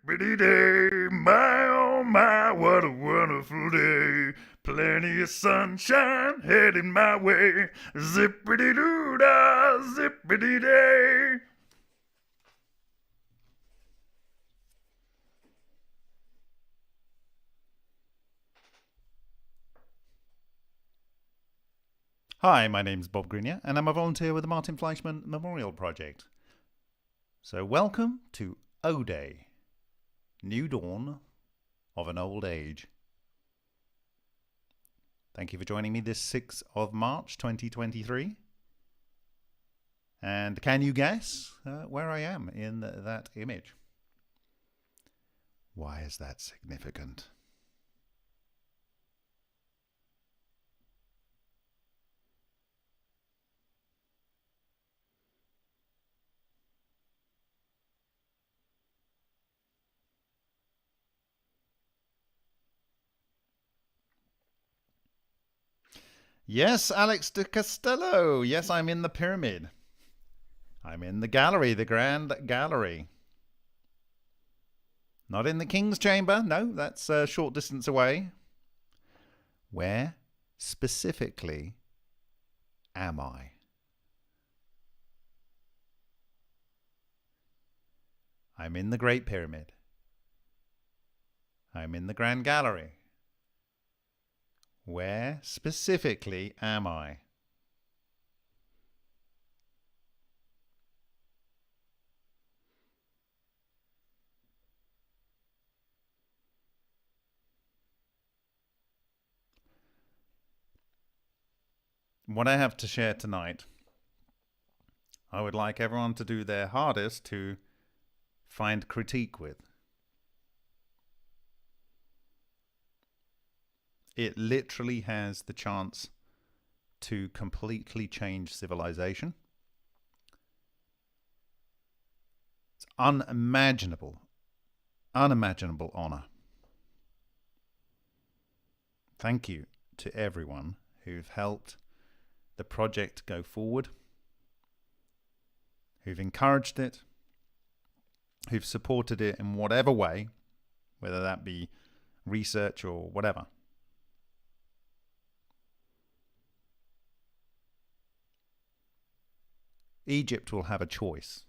Zippity day, my oh my, what a wonderful day. Plenty of sunshine heading my way. Zippity doo dah, zippity day. Hi, my name's Bob Greenyer, and I'm a volunteer with the Martin Fleischman Memorial Project. So, welcome to O-Day, New Dawn of an Old Age. Thank you for joining me this 6th of March 2023. And can you guess where I am in that image? Why is that significant? Yes, Alex de Castello. Yes, I'm in the pyramid. I'm in the gallery, the Grand Gallery. Not in the King's Chamber. No, that's a short distance away. Where specifically am I? I'm in the Great Pyramid. I'm in the Grand Gallery. Where specifically am I? What I have to share tonight, I would like everyone to do their hardest to find critique with. It literally has the chance to completely change civilization. It's unimaginable honor. Thank you to everyone who've helped the project go forward, who've encouraged it, who've supported it in whatever way, whether that be research or whatever. Egypt will have a choice.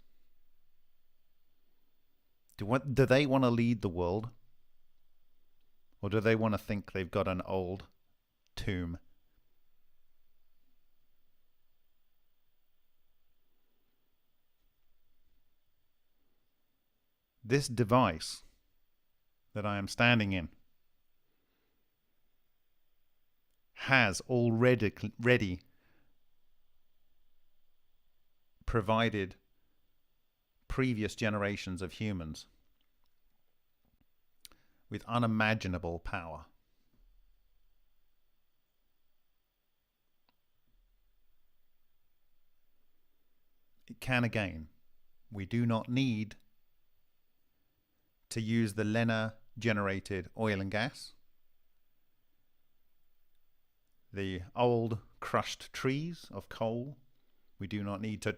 Do they want to lead the world? Or do they want to think they've got an old tomb? This device that I am standing in has already provided previous generations of humans with unimaginable power. It can again. We do not need to use the Lena-generated oil and gas, the old crushed trees of coal. We do not need to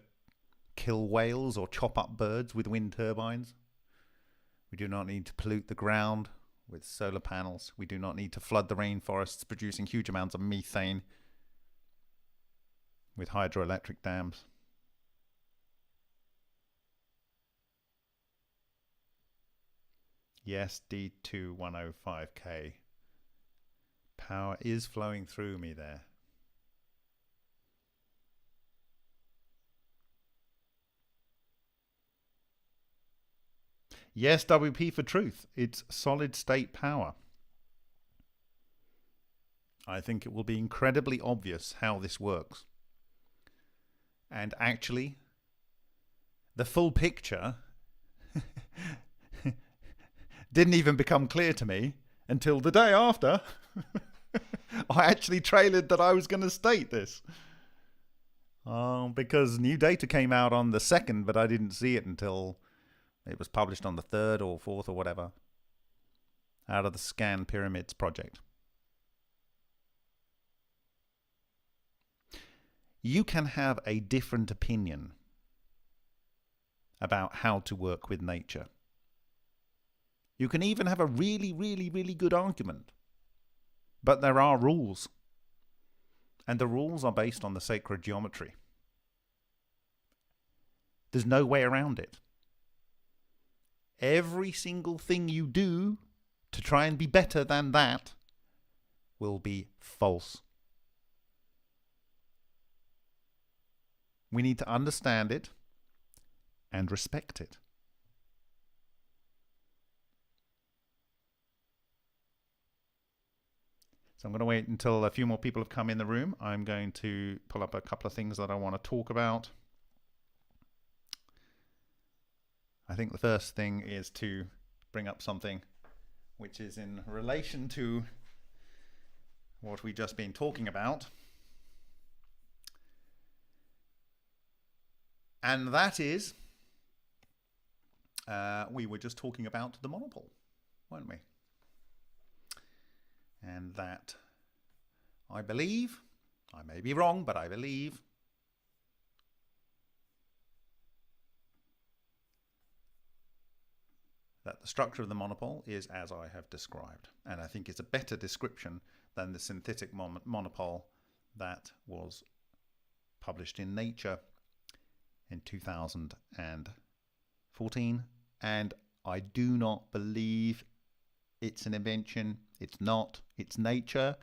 kill whales or chop up birds with wind turbines. We do not need to pollute the ground with solar panels. We do not need to flood the rainforests, producing huge amounts of methane with hydroelectric dams. Yes, D2105K. Power is flowing through me there. Yes, WP for truth. It's solid state power. I think it will be incredibly obvious how this works. And actually, the full picture didn't even become clear to me until the day after I actually trailered that I was going to state this. Because new data came out on the 2nd, but I didn't see it until it was published on the 3rd or 4th or whatever, out of the Scan Pyramids project. You can have a different opinion about how to work with nature. You can even have a really, really, really good argument. But there are rules. And the rules are based on the sacred geometry. There's no way around it. Every single thing you do to try and be better than that will be false. We need to understand it and respect it. So I'm going to wait until a few more people have come in the room. I'm going to pull up a couple of things that I want to talk about. I think the first thing is to bring up something which is in relation to what we've just been talking about. And that is, we were just talking about the monopole, weren't we? And that, I believe, I may be wrong, but I believe that the structure of the monopole is as I have described. And I think it's a better description than the synthetic monopole that was published in Nature in 2014. And I do not believe it's an invention. It's not. It's nature.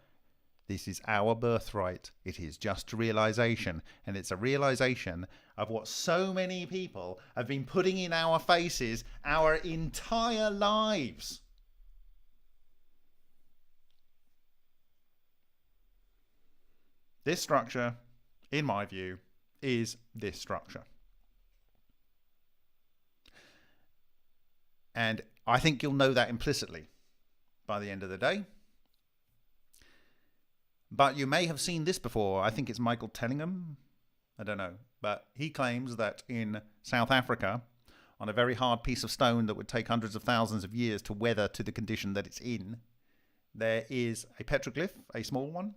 This is our birthright. It is just a realization. And it's a realization of what so many people have been putting in our faces our entire lives. This structure, in my view, is this structure. And I think you'll know that implicitly by the end of the day. But you may have seen this before. I think it's Michael Tellingham. I don't know. But he claims that in South Africa, on a very hard piece of stone that would take hundreds of thousands of years to weather to the condition that it's in, there is a petroglyph, a small one.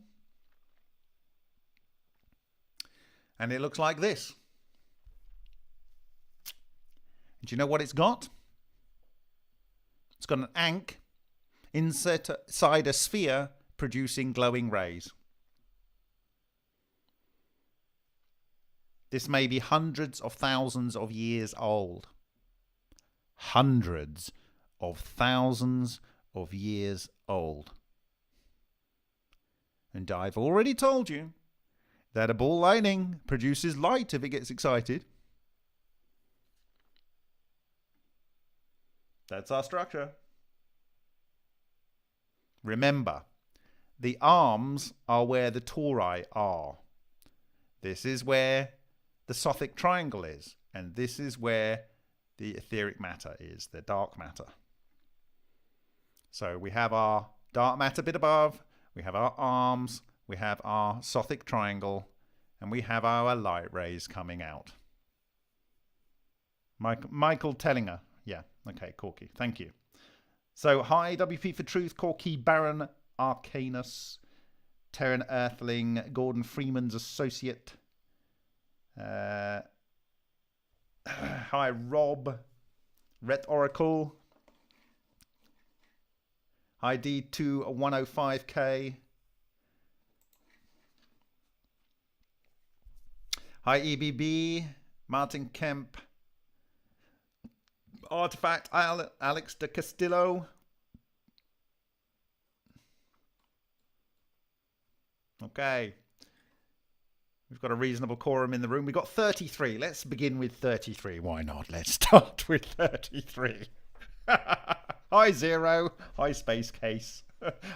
And it looks like this. And do you know what it's got? It's got an ankh inside a sphere producing glowing rays. This may be hundreds of thousands of years old. Hundreds of thousands of years old. And I've already told you that a ball lightning produces light if it gets excited. That's our structure. Remember, the arms are where the tori are. This is where the Sothic triangle is, and this is where the etheric matter is, the dark matter. So we have our dark matter bit above, we have our arms, we have our Sothic triangle, and we have our light rays coming out. Michael Tellinger. Yeah, okay, Corky, thank you. So, hi, WP for Truth, Corky, Baron, Arcanus, Terran Earthling, Gordon Freeman's associate. Hi, Rob, Ret Oracle. Hi, D2105K. Hi, EBB, Martin Kemp. Artifact, Alex de Castillo. Okay. We've got a reasonable quorum in the room. We've got 33. Let's begin with 33. Why not? Let's start with 33. Hi, Zero. Hi, Space Case.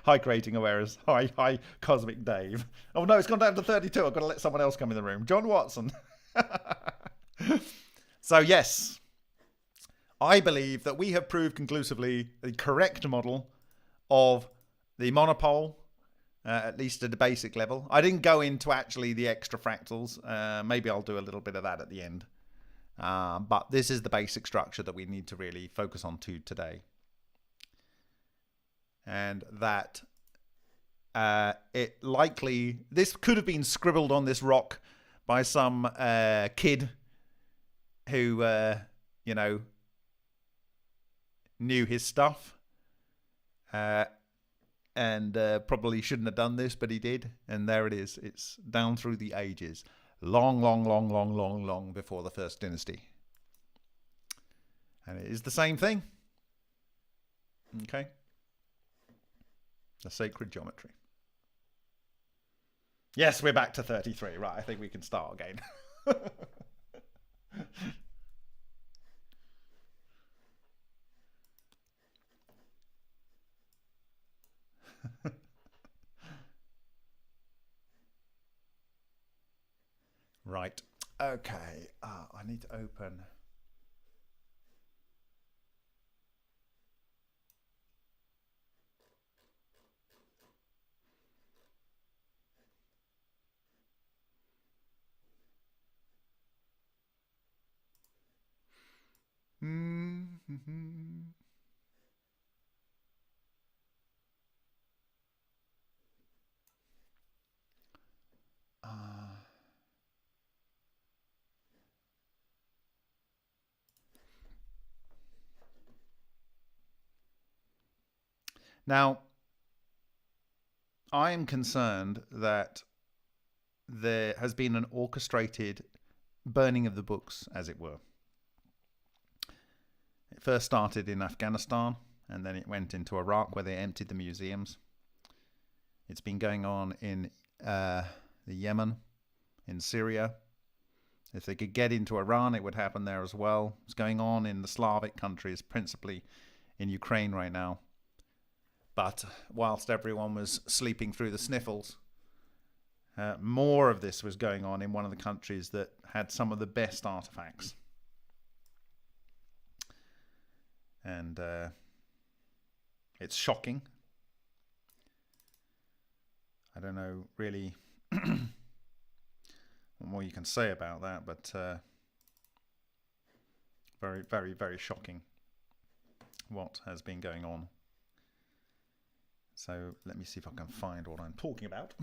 Hi, Creating Awareness. Hi, Cosmic Dave. Oh, no, it's gone down to 32. I've got to let someone else come in the room. John Watson. So, yes. I believe that we have proved conclusively the correct model of the monopole, at least at the basic level. I didn't go into actually the extra fractals. Maybe I'll do a little bit of that at the end. But this is the basic structure that we need to really focus on today. And that this could have been scribbled on this rock by some kid who, knew his stuff, and probably shouldn't have done this, but he did. And there it is. It's down through the ages. Long, long, long, long, long, long before the First Dynasty. And it is the same thing. Okay? The sacred geometry. Yes, we're back to 33. Right, I think we can start again. Right. Okay. I need to open. Now, I am concerned that there has been an orchestrated burning of the books, as it were. It first started in Afghanistan, and then it went into Iraq, where they emptied the museums. It's been going on in the Yemen, in Syria. If they could get into Iran, it would happen there as well. It's going on in the Slavic countries, principally in Ukraine right now. But whilst everyone was sleeping through the sniffles, more of this was going on in one of the countries that had some of the best artifacts. And it's shocking. I don't know really what more you can say about that, but very, very, very shocking what has been going on. So let me see if I can find what I'm talking about.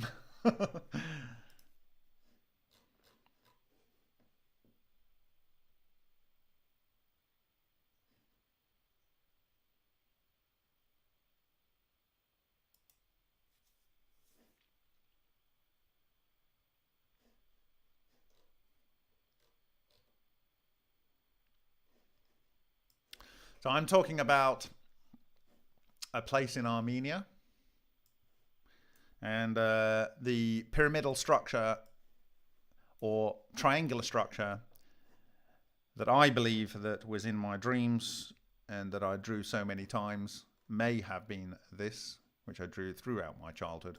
So I'm talking about a place in Armenia. And the pyramidal structure or triangular structure that I believe that was in my dreams and that I drew so many times may have been this, which I drew throughout my childhood.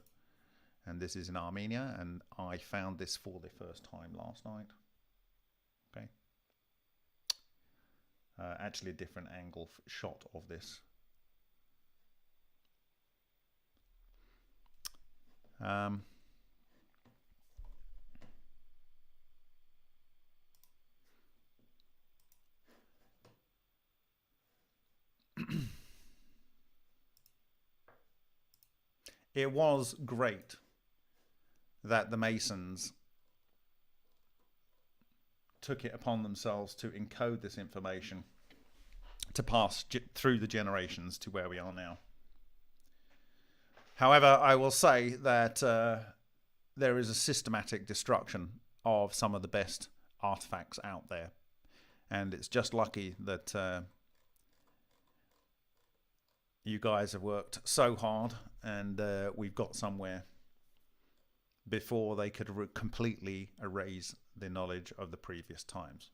And this is in Armenia, and I found this for the first time last night. Okay. Actually a different angle shot of this. It was great that the Masons took it upon themselves to encode this information to pass through the generations to where we are now. However, I will say that there is a systematic destruction of some of the best artifacts out there. And it's just lucky that you guys have worked so hard and we've got somewhere before they could completely erase the knowledge of the previous times.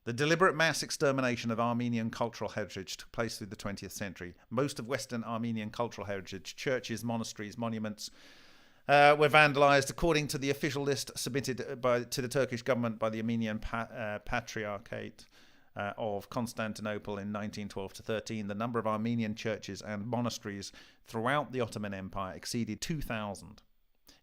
The deliberate mass extermination of Armenian cultural heritage took place through the 20th century. Most of Western Armenian cultural heritage, churches, monasteries, monuments, were vandalized according to the official list submitted to the Turkish government by the Armenian Patriarchate of Constantinople in 1912-13. The number of Armenian churches and monasteries throughout the Ottoman Empire exceeded 2,000,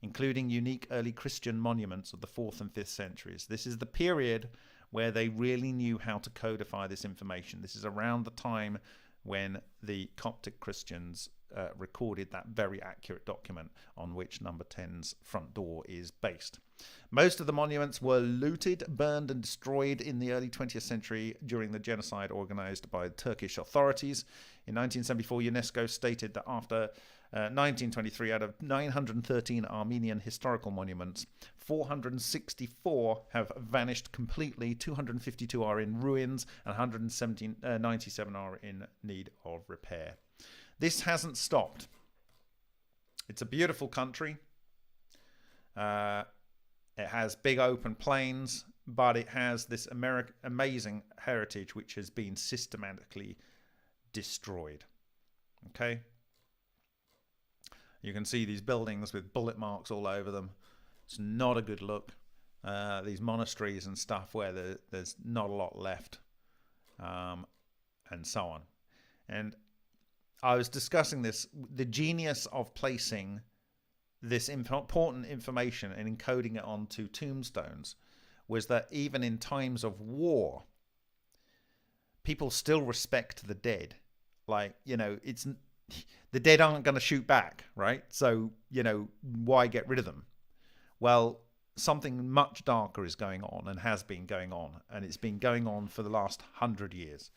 including unique early Christian monuments of the 4th and 5th centuries. This is the period where they really knew how to codify this information. This is around the time when the Coptic Christians recorded that very accurate document on which number 10's front door is based. Most of the monuments were looted, burned and destroyed in the early 20th century during the genocide organized by Turkish authorities. In 1974, UNESCO stated that after 1923, out of 913 Armenian historical monuments, 464 have vanished completely, 252 are in ruins, and 197 are in need of repair. This hasn't stopped. It's a beautiful country. It has big open plains, but it has this amazing heritage which has been systematically destroyed. Okay? You can see these buildings with bullet marks all over them. It's not a good look. These monasteries and stuff where there's not a lot left, and so on. And I was discussing this, the genius of placing this important information and encoding it onto tombstones was that even in times of war, people still respect the dead. Like, you know, the dead aren't going to shoot back, right? So, you know, why get rid of them? Well, something much darker is going on and has been going on, and it's been going on for the last 100 years.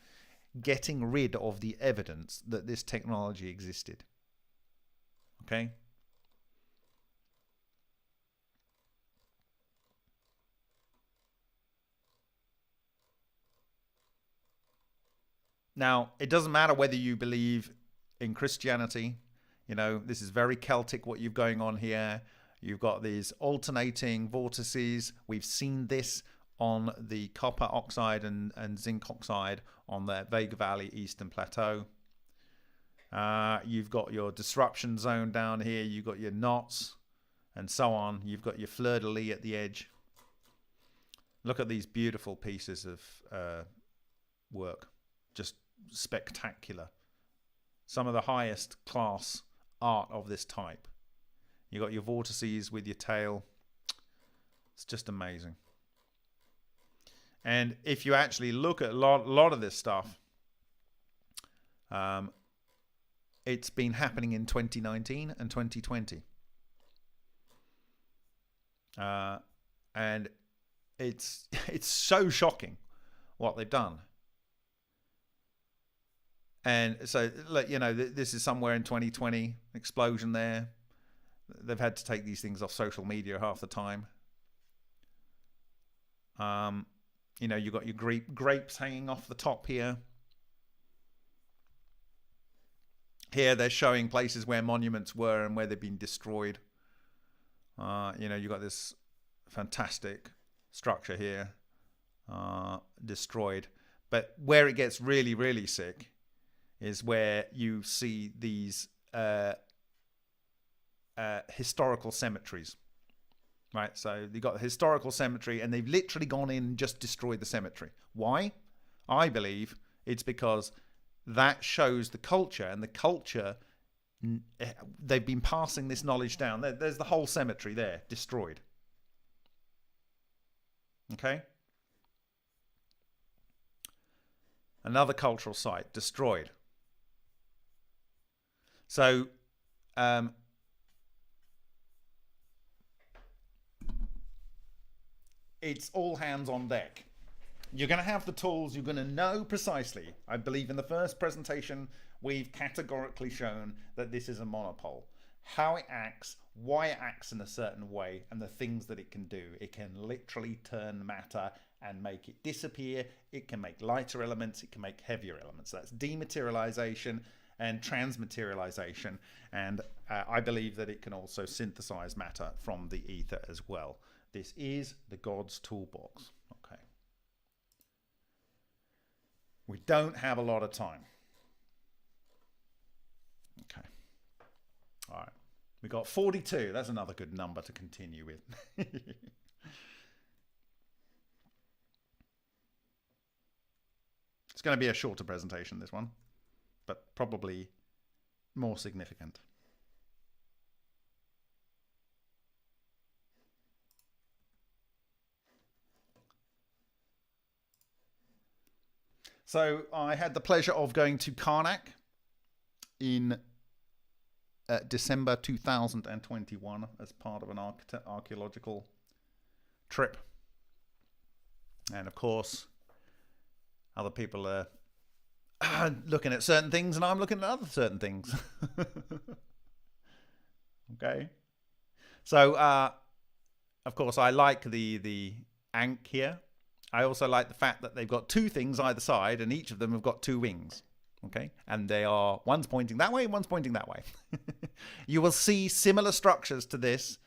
Getting rid of the evidence that this technology existed. Okay? Now, it doesn't matter whether you believe in Christianity. You know, this is very Celtic what you've going on here. You've got these alternating vortices. We've seen this on the copper oxide and zinc oxide on the Vega Valley Eastern Plateau. You've got your disruption zone down here. You've got your knots and so on. You've got your fleur-de-lis at the edge. Look at these beautiful pieces of work. Just spectacular. Some of the highest class art of this type. You got your vortices with your tail. It's just amazing. And if you actually look at a lot of this stuff, it's been happening in 2019 and 2020. And it's so shocking what they've done. And so, you know, this is somewhere in 2020, explosion there. They've had to take these things off social media half the time. You know, you've got your grapes hanging off the top here. Here they're showing places where monuments were and where they've been destroyed. You know, you've got this fantastic structure here, destroyed. But where it gets really, really sick is where you see these historical cemeteries. Right, so you've got the historical cemetery, and they've literally gone in and just destroyed the cemetery. Why? I believe it's because that shows the culture, and the culture, they've been passing this knowledge down. There's the whole cemetery there, destroyed. Okay? Another cultural site, destroyed. So, it's all hands on deck. You're going to have the tools. You're going to know precisely. I believe in the first presentation, we've categorically shown that this is a monopole. How it acts, why it acts in a certain way, and the things that it can do. It can literally turn matter and make it disappear. It can make lighter elements. It can make heavier elements. That's dematerialization and transmaterialization. And I believe that it can also synthesize matter from the ether as well. This is the God's toolbox. Okay. We don't have a lot of time. Okay. All right. We got 42. That's another good number to continue with. It's going to be a shorter presentation, this one, but probably more significant. So I had the pleasure of going to Karnak in December 2021 as part of an archaeological trip. And of course, other people are looking at certain things and I'm looking at other certain things. Okay. So, of course, I like the ankh here. I also like the fact that they've got two things either side and each of them have got two wings. Okay. And they are, one's pointing that way and one's pointing that way. You will see similar structures to this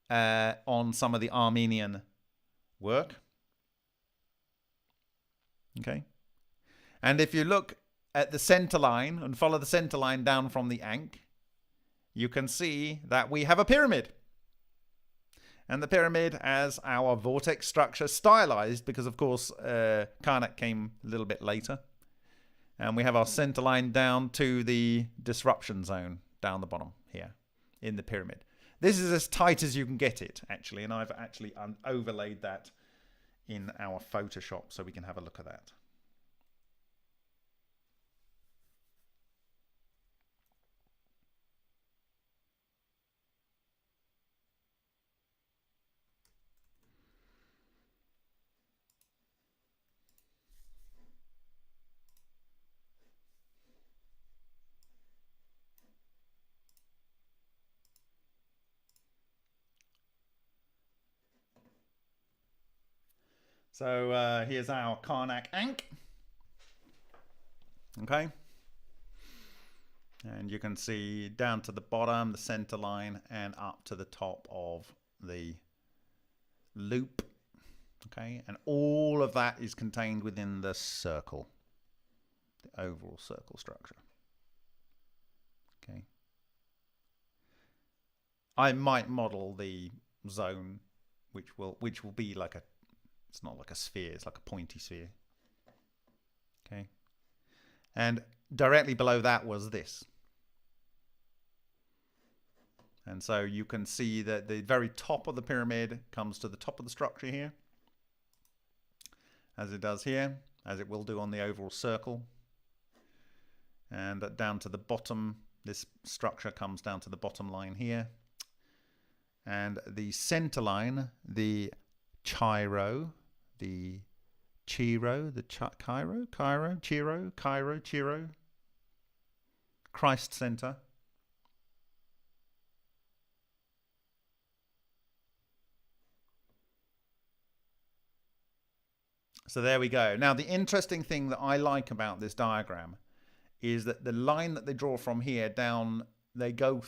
on some of the Armenian work. Okay. And if you look at the center line and follow the center line down from the ankh, you can see that we have a pyramid. And the pyramid has our vortex structure stylized because, of course, Karnak came a little bit later. And we have our center line down to the disruption zone down the bottom here in the pyramid. This is as tight as you can get it, actually. And I've actually overlaid that in our Photoshop so we can have a look at that. So here's our Karnak ankh. Okay. And you can see down to the bottom, the center line, and up to the top of the loop. Okay. And all of that is contained within the circle, the overall circle structure. Okay. I might model the zone, which will be like it's not like a sphere, it's like a pointy sphere. Okay. And directly below that was this. And so you can see that the very top of the pyramid comes to the top of the structure here, as it does here, as it will do on the overall circle. And down to the bottom, this structure comes down to the bottom line here. And the center line, the chiro, the chiro, the chiro, Christ center. So there we go. Now, the interesting thing that I like about this diagram is that the line that they draw from here down, they go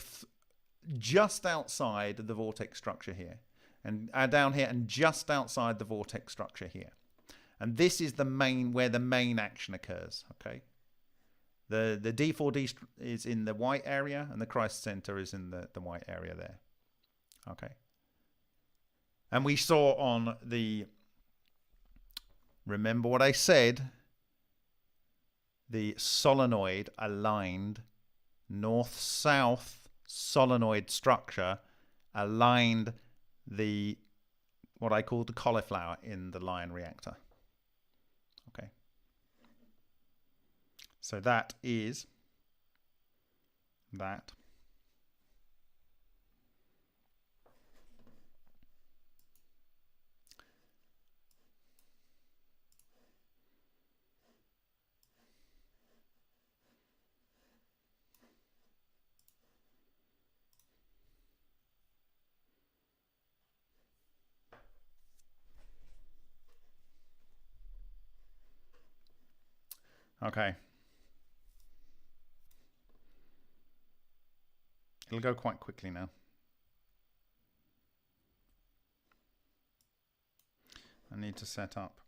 just outside the vortex structure here, and down here, and just outside the vortex structure here. And this is the main, where the main action occurs. Okay. The D4D is in the white area, and the Christ center is in the white area there. Okay. And we saw on the, remember what I said, the solenoid aligned north-south solenoid structure aligned the, what I call the cauliflower in the Lion reactor. Okay. So that is that. Okay. It'll go quite quickly now. I need to set up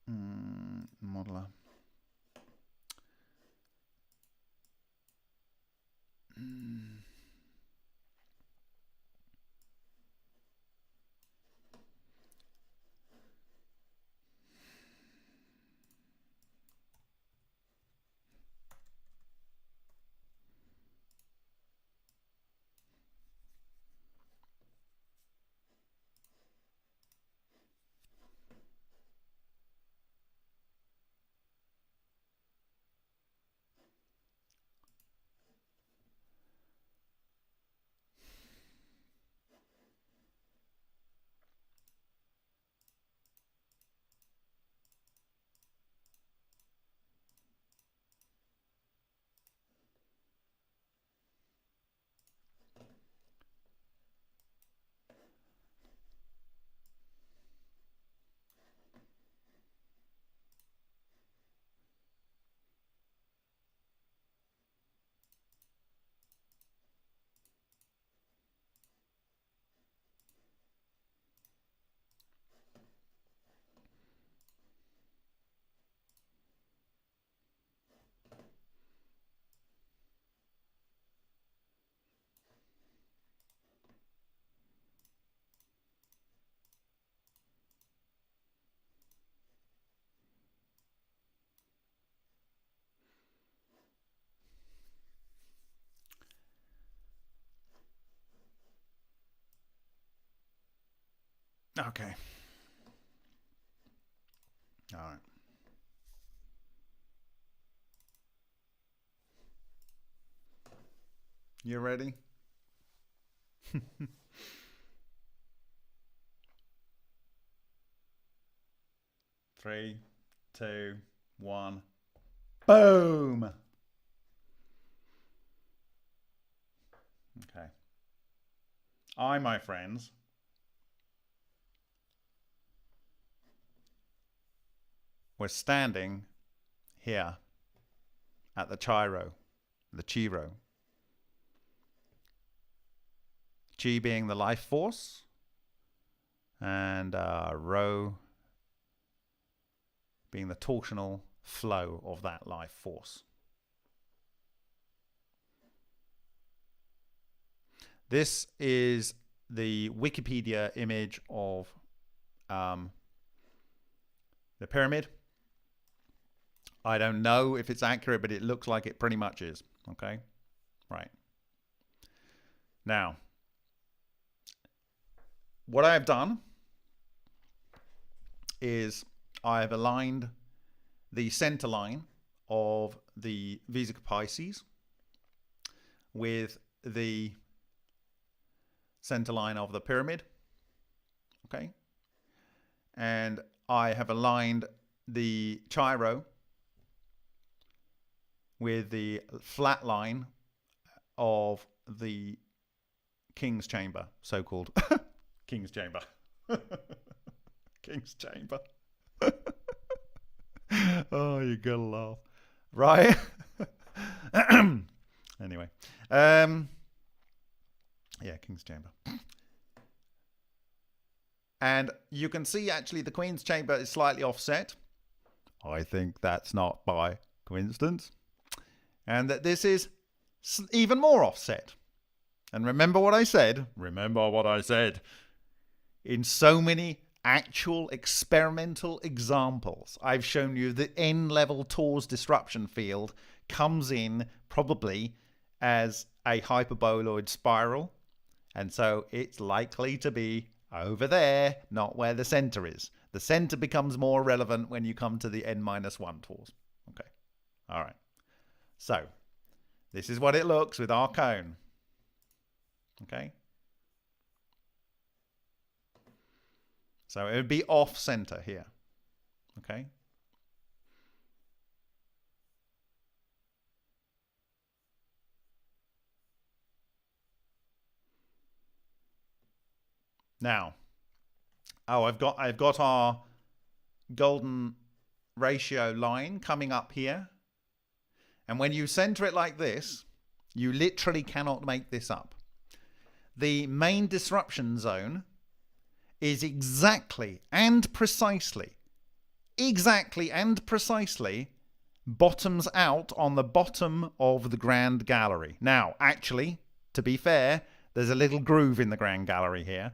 modeler. Okay. All right. You ready? 3, 2, 1. Boom. Okay. My friends, we're standing here at the Chiro, the Chiro. Chi being the life force, and rho being the torsional flow of that life force. This is the Wikipedia image of the pyramid. I don't know if it's accurate, but it looks like it pretty much is. Okay, right. Now, what I've done is I've aligned the center line of the Vesica Pisces with the center line of the pyramid. Okay. And I have aligned the Chiro with the flat line of the King's Chamber, so-called King's Chamber. King's Chamber. Oh, you gotta laugh. Right? Anyway. Yeah, King's Chamber. And you can see actually the Queen's Chamber is slightly offset. I think that's not by coincidence. And that this is even more offset. And remember what I said. Remember what I said. In so many actual experimental examples, I've shown you the n-level Tor's disruption field comes in probably as a hyperboloid spiral. And so it's likely to be over there, not where the center is. The center becomes more relevant when you come to the n-1 Tors. Okay. All right. So this is what it looks with our cone. Okay. So it would be off center here. Okay. Now, I've got our golden ratio line coming up here. And when you center it like this, you literally cannot make this up. The main disruption zone is exactly and precisely bottoms out on the bottom of the Grand Gallery. Now, actually, to be fair, there's a little groove in the Grand Gallery here.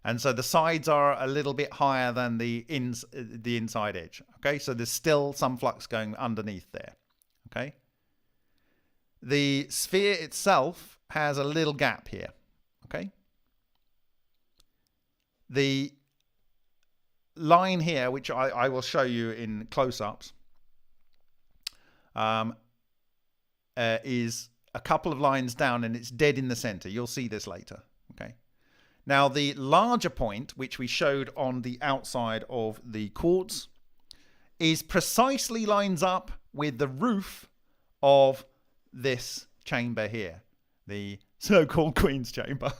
And so the sides are a little bit higher than the inside edge. Okay, so there's still some flux going underneath there. Okay. The sphere itself has a little gap here. Okay. The line here, which I will show you in close-ups, is a couple of lines down, and it's dead in the center. You'll see this later. Okay. Now, the larger point, which we showed on the outside of the quartz, is precisely lines up with the roof of this chamber here, the so-called Queen's Chamber.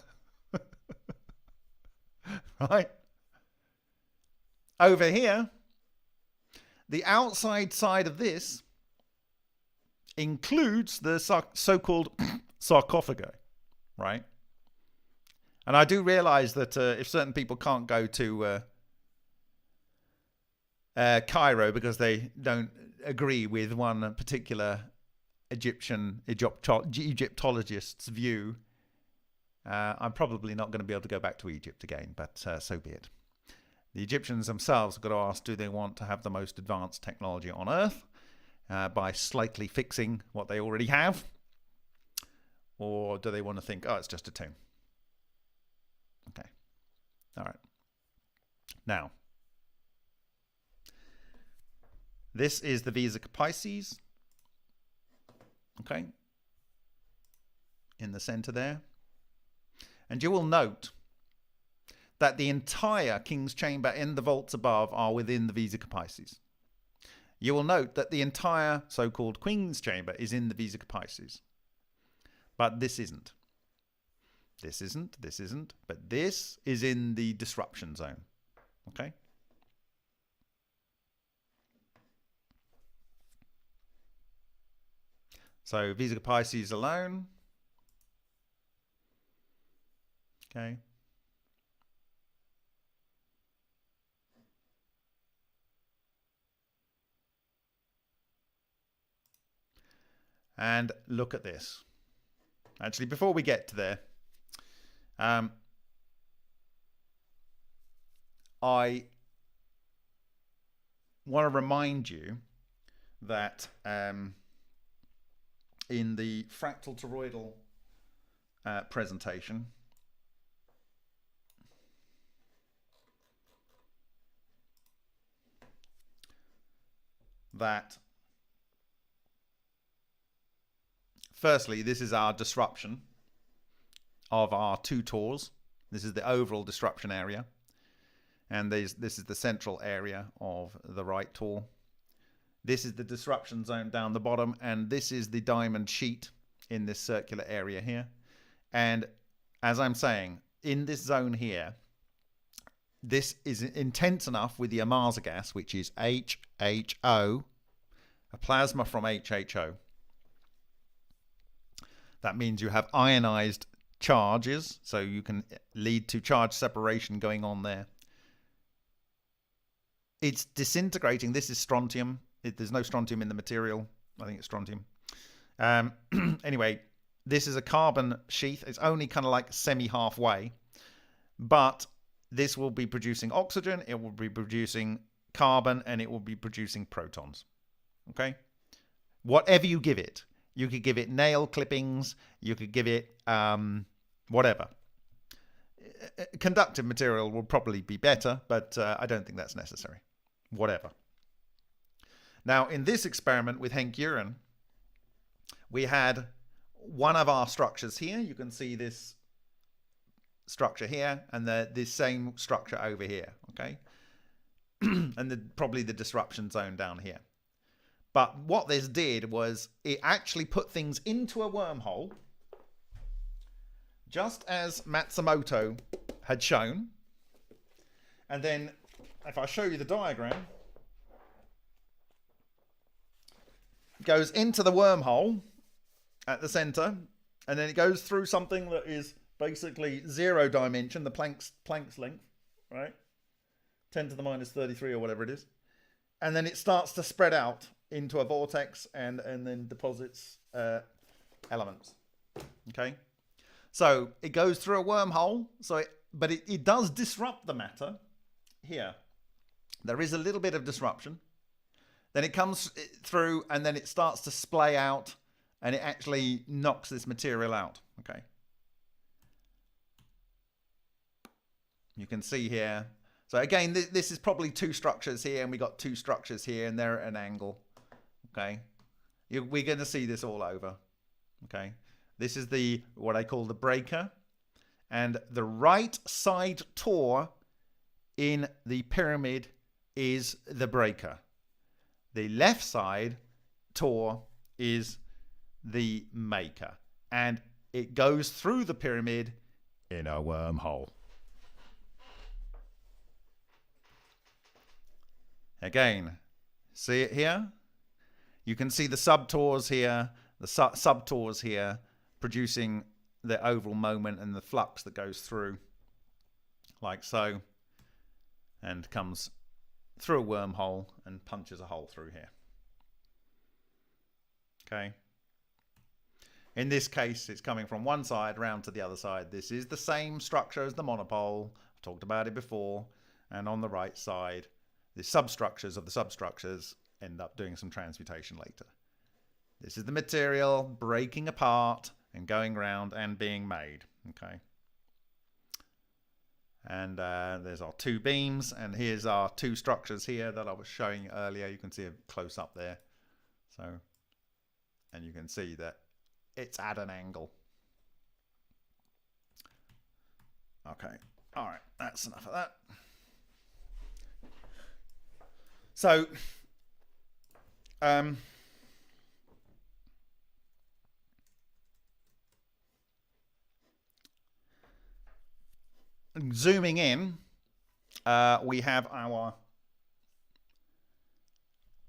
Right? Over here, the outside side of this includes the so-called sarcophagi, right? And I do realize that if certain people can't go to Cairo because they don't agree with one particular Egyptologist's view, I'm probably not going to be able to go back to Egypt again, but so be it. The Egyptians themselves have got to ask, do they want to have the most advanced technology on Earth by slightly fixing what they already have? Or do they want to think, oh, it's just a tomb? Okay. All right. Now, this is the vesica Pisces, okay, in the center there. And you will note that the entire King's Chamber and the vaults above are within the vesica Pisces. You will note that the entire so-called Queen's Chamber is in the vesica Pisces. But this isn't. This isn't, but this is in the disruption zone. Okay? So vesica Pisces alone. Okay. And look at this. Actually, before we get to there, I want to remind you that in the fractal toroidal presentation, that firstly, this is our disruption of our two tors. This is the overall disruption area. And this is the central area of the right tor. This is the disruption zone down the bottom. And this is the diamond sheet in this circular area here. And as I'm saying, in this zone here, this is intense enough with the Amasa gas, which is HHO, a plasma from HHO. That means you have ionized charges, so you can lead to charge separation going on there. It's disintegrating. This is strontium. There's no strontium in the material. I think it's strontium. Anyway, this is a carbon sheath. It's only kind of like semi-halfway, but this will be producing oxygen, it will be producing carbon, and it will be producing protons. Okay? Whatever you give it. You could give it nail clippings, you could give it whatever. Conductive material will probably be better, but I don't think that's necessary. Whatever. Now, in this experiment with Henk Uren, we had one of our structures here. You can see this structure here and this same structure over here, okay? And probably the disruption zone down here. But what this did was it actually put things into a wormhole, just as Matsumoto had shown. And then, if I show you the diagram, it goes into the wormhole at the center, and then it goes through something that is basically 0 dimension, the Planck's length, right? 10 to the minus 33 or whatever it is. And then it starts to spread out into a vortex and then deposits elements. Okay, so it goes through a wormhole. But it does disrupt the matter here. There is a little bit of disruption. Then it comes through and then it starts to splay out, and it actually knocks this material out. Okay, you can see here. So again, this is probably 2 structures here, and we got 2 structures here, and they're at an angle. Okay, we're going to see this all over. Okay, this is what I call the breaker, and the right side tor in the pyramid is the breaker. The left side tor is the maker, and it goes through the pyramid in a wormhole. Again, see it here? You can see the subtors here, the subtors here, producing the overall moment and the flux that goes through, like so, and comes through a wormhole and punches a hole through here. Okay. In this case, it's coming from one side round to the other side. This is the same structure as the monopole. I've talked about it before. And on the right side, the substructures of the substructures end up doing some transmutation later. This is the material breaking apart and going around and being made. Okay. And there's our two beams, and here's our two structures here that I was showing earlier. You can see a close up there. So, and you can see that it's at an angle. Okay, all right, that's enough of that. So, zooming in, we have our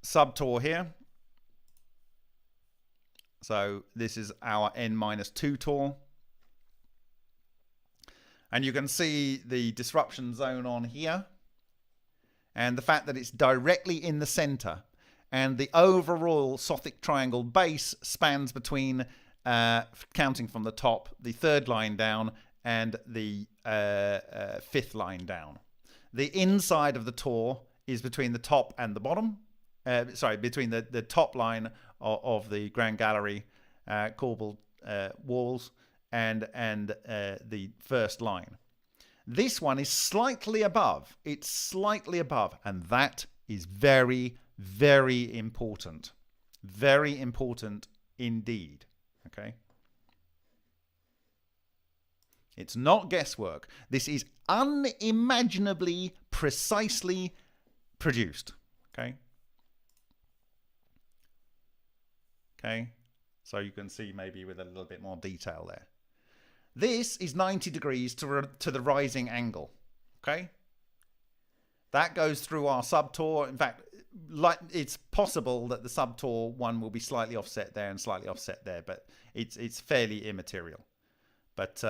subtor here. So this is our N-2 tor. And you can see the disruption zone on here. And the fact that it's directly in the center. And the overall Sothic triangle base spans between, counting from the top, the third line down and the fifth line down. The inside of the tor is between the top and the bottom. Between the top line of the Grand Gallery corbelled walls and the first line. This one is slightly above. It's slightly above, and that is very, very important. Very important indeed. Okay. It's not guesswork. This is unimaginably precisely produced. Okay. Okay. So you can see maybe with a little bit more detail there. This is 90 degrees to the rising angle. Okay. That goes through our subtor. In fact, it's possible that the subtor one will be slightly offset there and slightly offset there, but it's fairly immaterial. But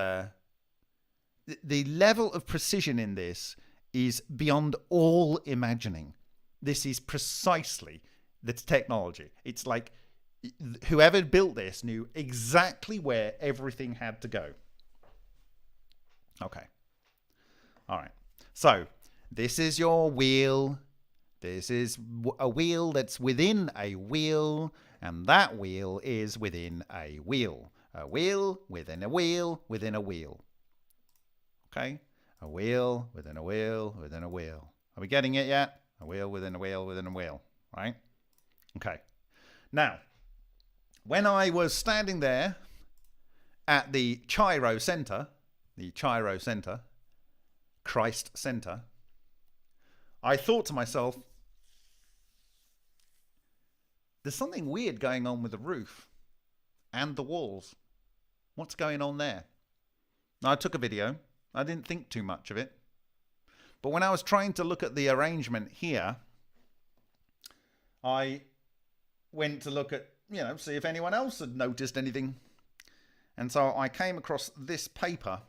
the level of precision in this is beyond all imagining. This is precisely the technology. It's like whoever built this knew exactly where everything had to go. Okay. All right. So this is your wheel. This is a wheel that's within a wheel, and that wheel is within a wheel. A wheel within a wheel within a wheel. Okay? A wheel within a wheel within a wheel. Are we getting it yet? A wheel within a wheel within a wheel. Right? Okay. Now, when I was standing there at the Chiro Center, Christ Center, I thought to myself, there's something weird going on with the roof and the walls. What's going on there? Now, I took a video. I didn't think too much of it. But when I was trying to look at the arrangement here, I went to look at, see if anyone else had noticed anything. And so I came across this paper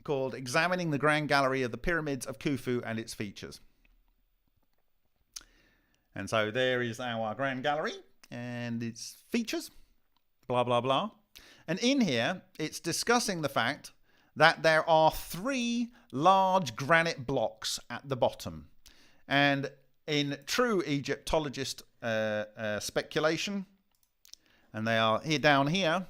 called Examining the Grand Gallery of the Pyramids of Khufu and Its Features. And so there is our Grand Gallery and its features, blah, blah, blah. And in here, it's discussing the fact that there are 3 large granite blocks at the bottom. And in true Egyptologist speculation, and they are here down here,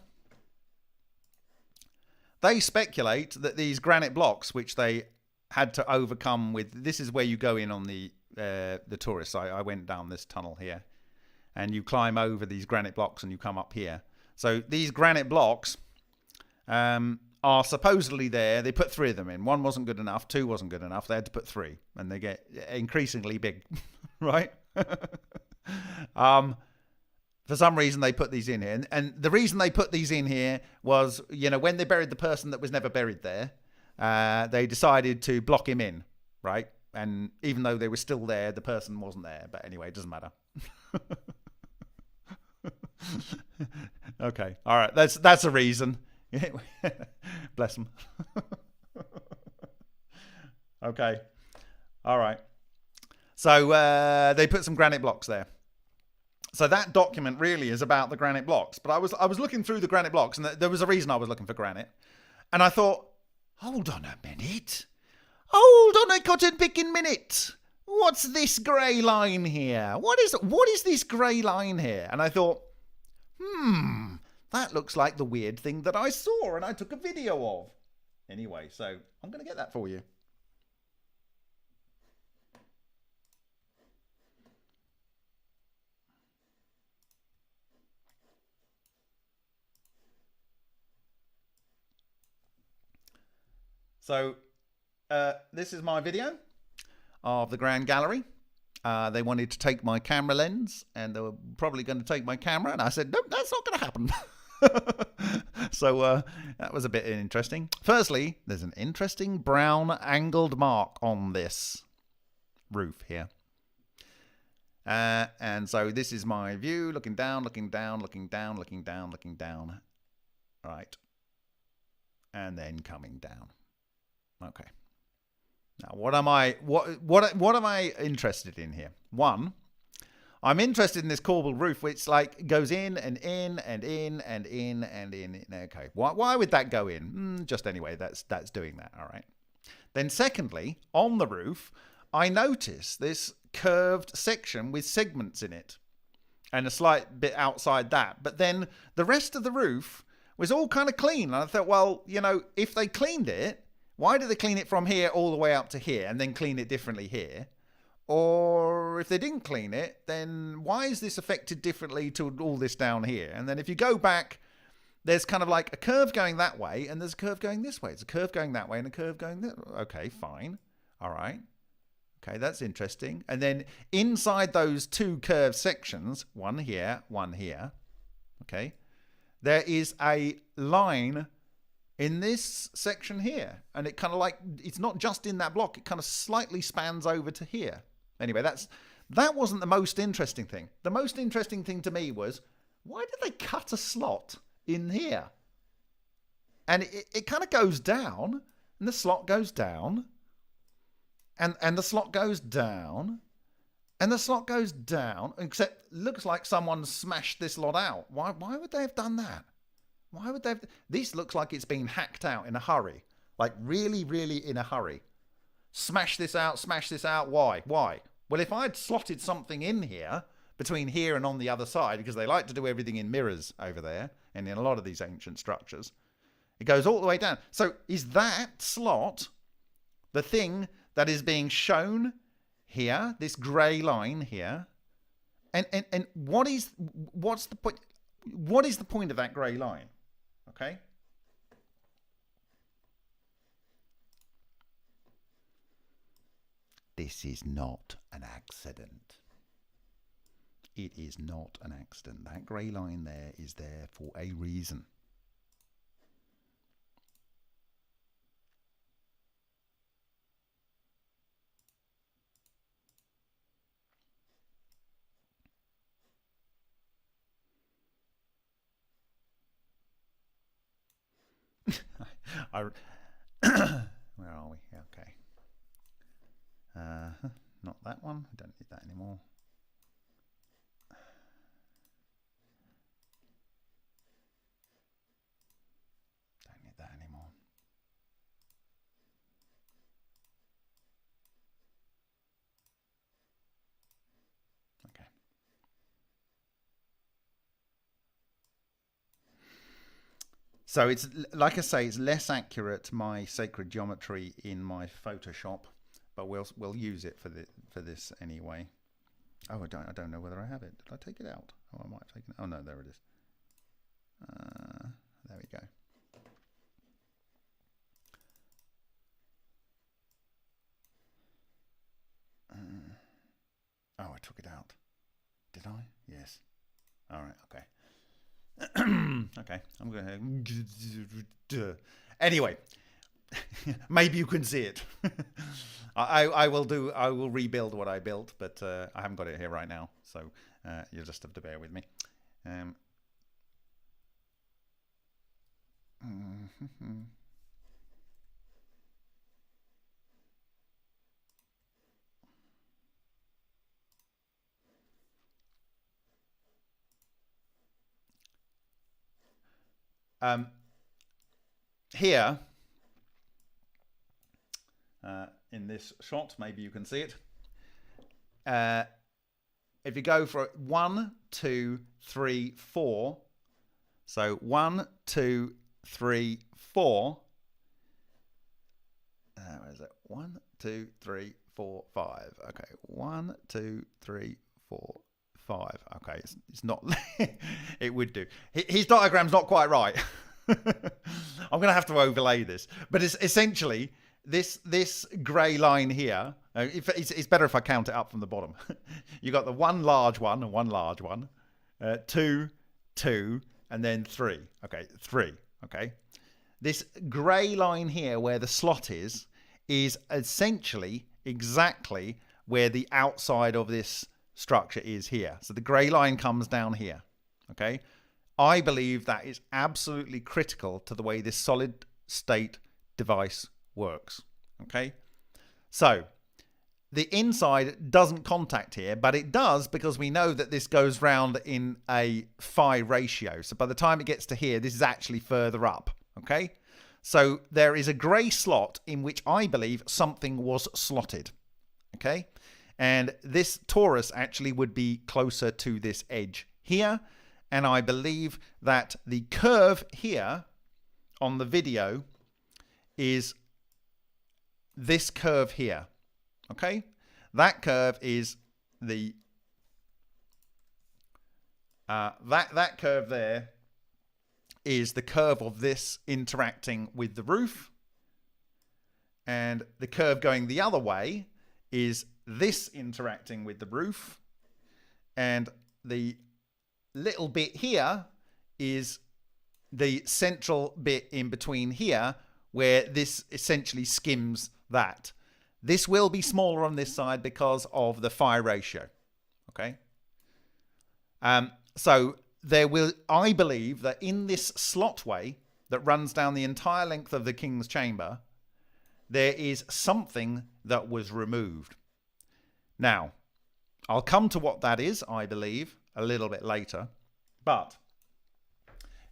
they speculate that these granite blocks, which they had to overcome with, this is where you go in on the tourist site. I went down this tunnel here, and you climb over these granite blocks and you come up here. So these granite blocks are supposedly there. They put 3 of them in. 1 wasn't good enough. 2 wasn't good enough. They had to put 3, and they get increasingly big, right? For some reason, they put these in here. And the reason they put these in here was, when they buried the person that was never buried there, they decided to block him in, right? And even though they were still there, the person wasn't there. But anyway, it doesn't matter. Okay. All right. That's a reason. Bless them. Okay. All right. So they put some granite blocks there. So that document really is about the granite blocks. But I was looking through the granite blocks, and there was a reason I was looking for granite. And I thought, hold on a minute. Hold on a cotton picking minute. What's this grey line here? What is this grey line here? And I thought, That looks like the weird thing that I saw and I took a video of. Anyway, so I'm going to get that for you. So this is my video of the Grand Gallery. They wanted to take my camera lens, and they were probably going to take my camera, and I said, no, that's not going to happen. So that was a bit interesting. Firstly, there's an interesting brown angled mark on this roof here. And so this is my view, looking down, looking down, looking down, looking down, looking down. Right. And then coming down. Okay. Now, what am I interested in here? One, I'm interested in this corbelled roof, which like goes in and in and in and in and in. Okay, why would that go in? Just anyway, that's doing that. All right. Then secondly, on the roof, I notice this curved section with segments in it, and a slight bit outside that. But then the rest of the roof was all kind of clean, and I thought, well, you know, if they cleaned it, why do they clean it from here all the way up to here and then clean it differently here? Or if they didn't clean it, then why is this affected differently to all this down here? And then if you go back, there's kind of like a curve going that way and there's a curve going this way. It's a curve going that way and a curve going this way. Okay, fine. All right. Okay, that's interesting. And then inside those two curved sections, one here, okay, there is a line in this section here, and it kind of like, it's not just in that block, it kind of slightly spans over to here. Anyway, that wasn't the most interesting thing. The most interesting thing to me was, why did they cut a slot in here? And it kind of goes down, and the slot goes down, and the slot goes down, and the slot goes down, except looks like someone smashed this lot out. Why would they have done that? Why would they have... This looks like it's been hacked out in a hurry. Like really, really in a hurry. Smash this out, Why? Well, if I'd slotted something in here, between here and on the other side, because they like to do everything in mirrors over there, and in a lot of these ancient structures, it goes all the way down. So is that slot the thing that is being shown here, this grey line here? And what's the point? What is the point of that grey line? Okay. This is not an accident. It is not an accident. That grey line there is there for a reason. Where are we? Okay. Not that one. I don't need that anymore. Don't need that anymore. Okay. So it's, like I say, it's less accurate, my sacred geometry in my Photoshop, but we'll use it for this anyway. Oh, I don't know whether I have it. Did I take it out? Oh, I might have taken it. Oh no, there it is. There we go. Oh, I took it out. Did I? Yes. All right. Okay. Okay, I'm going to... Anyway, maybe you can see it. I will rebuild what I built, but I haven't got it here right now, so you'll just have to bear with me. Here, in this shot, maybe you can see it. If you go for 1, 2, 3, 4, So 1, 2, 3, 4. Where is it? 1, 2, 3, 4, 5. Okay, 1, 2, 3, 4, 5. Okay, it's not. It would do. His diagram's not quite right. I'm going to have to overlay this, but it's essentially this grey line here. It's better if I count it up from the bottom. You got the one large one and one large one, 2, 2, and then 3. Okay, 3. Okay. This grey line here where the slot is essentially exactly where the outside of this structure is here. So the grey line comes down here. Okay. I believe that is absolutely critical to the way this solid state device works. Okay. So the inside doesn't contact here, but it does because we know that this goes round in a phi ratio. So by the time it gets to here, this is actually further up. Okay. So there is a grey slot in which I believe something was slotted. Okay. And this torus actually would be closer to this edge here. And I believe that the curve here on the video is this curve here. Okay. That curve is the, that curve there is the curve of this interacting with the roof, and the curve going the other way is this interacting with the roof, and the little bit here is the central bit in between here where this essentially skims that. This will be smaller on this side because of the phi ratio. Okay. So there will, I believe that in this slotway that runs down the entire length of the King's Chamber, there is something that was removed. Now, I'll come to what that is, I believe, a little bit later. But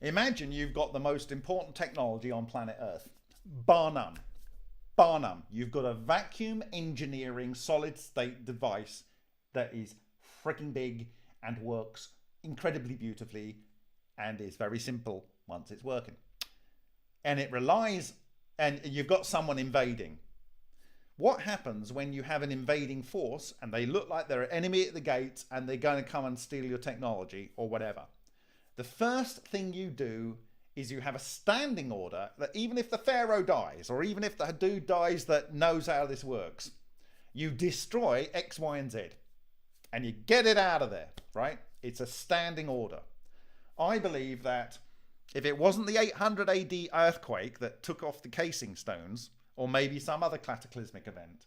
imagine you've got the most important technology on planet Earth, bar none. Bar none. You've got a vacuum engineering solid state device that is freaking big and works incredibly beautifully and is very simple once it's working. And it relies, and you've got someone invading. What happens when you have an invading force and they look like they're an enemy at the gates and they're going to come and steal your technology or whatever? The first thing you do is you have a standing order that even if the pharaoh dies, or even if the dude dies that knows how this works, you destroy X, Y, and Z. And you get it out of there, right? It's a standing order. I believe that if it wasn't the 800 AD earthquake that took off the casing stones, or maybe some other cataclysmic event,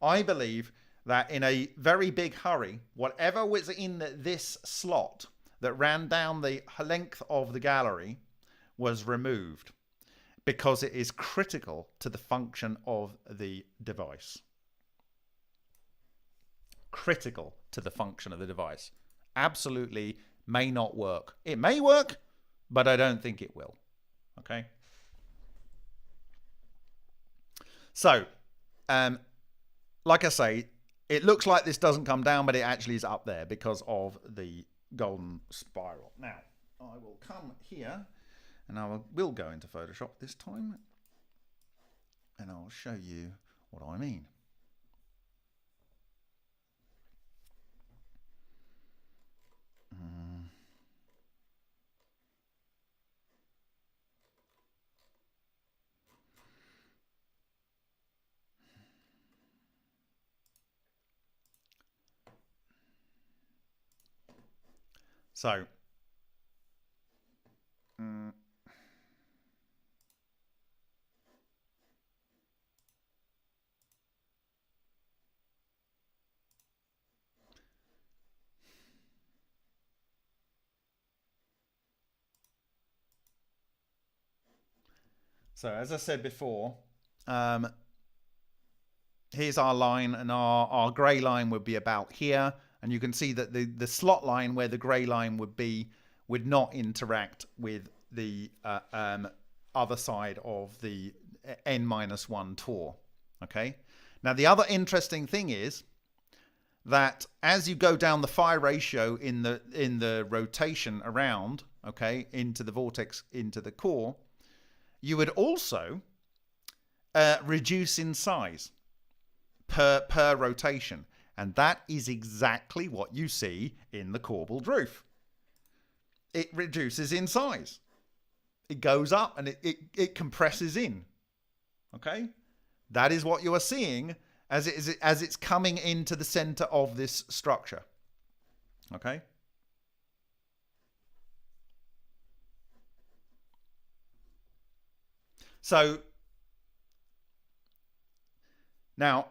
I believe that in a very big hurry, whatever was in this slot that ran down the length of the gallery was removed because it is critical to the function of the device. Critical to the function of the device. Absolutely may not work. It may work, but I don't think it will. Okay. So, like I say, it looks like this doesn't come down, but it actually is up there because of the golden spiral. Now, I will come here and I will go into Photoshop this time and I'll show you what I mean. So, as I said before, here's our line, and our grey line would be about here. And you can see that the slot line where the grey line would be would not interact with the other side of the n-1 tour. Okay. Now, the other interesting thing is that as you go down the phi ratio in the rotation around, okay, into the vortex, into the core, you would also reduce in size per rotation. And that is exactly what you see in the corbelled roof. It reduces in size. It goes up and it compresses in. Okay? That is what you are seeing as it's coming into the center of this structure. Okay? So, now,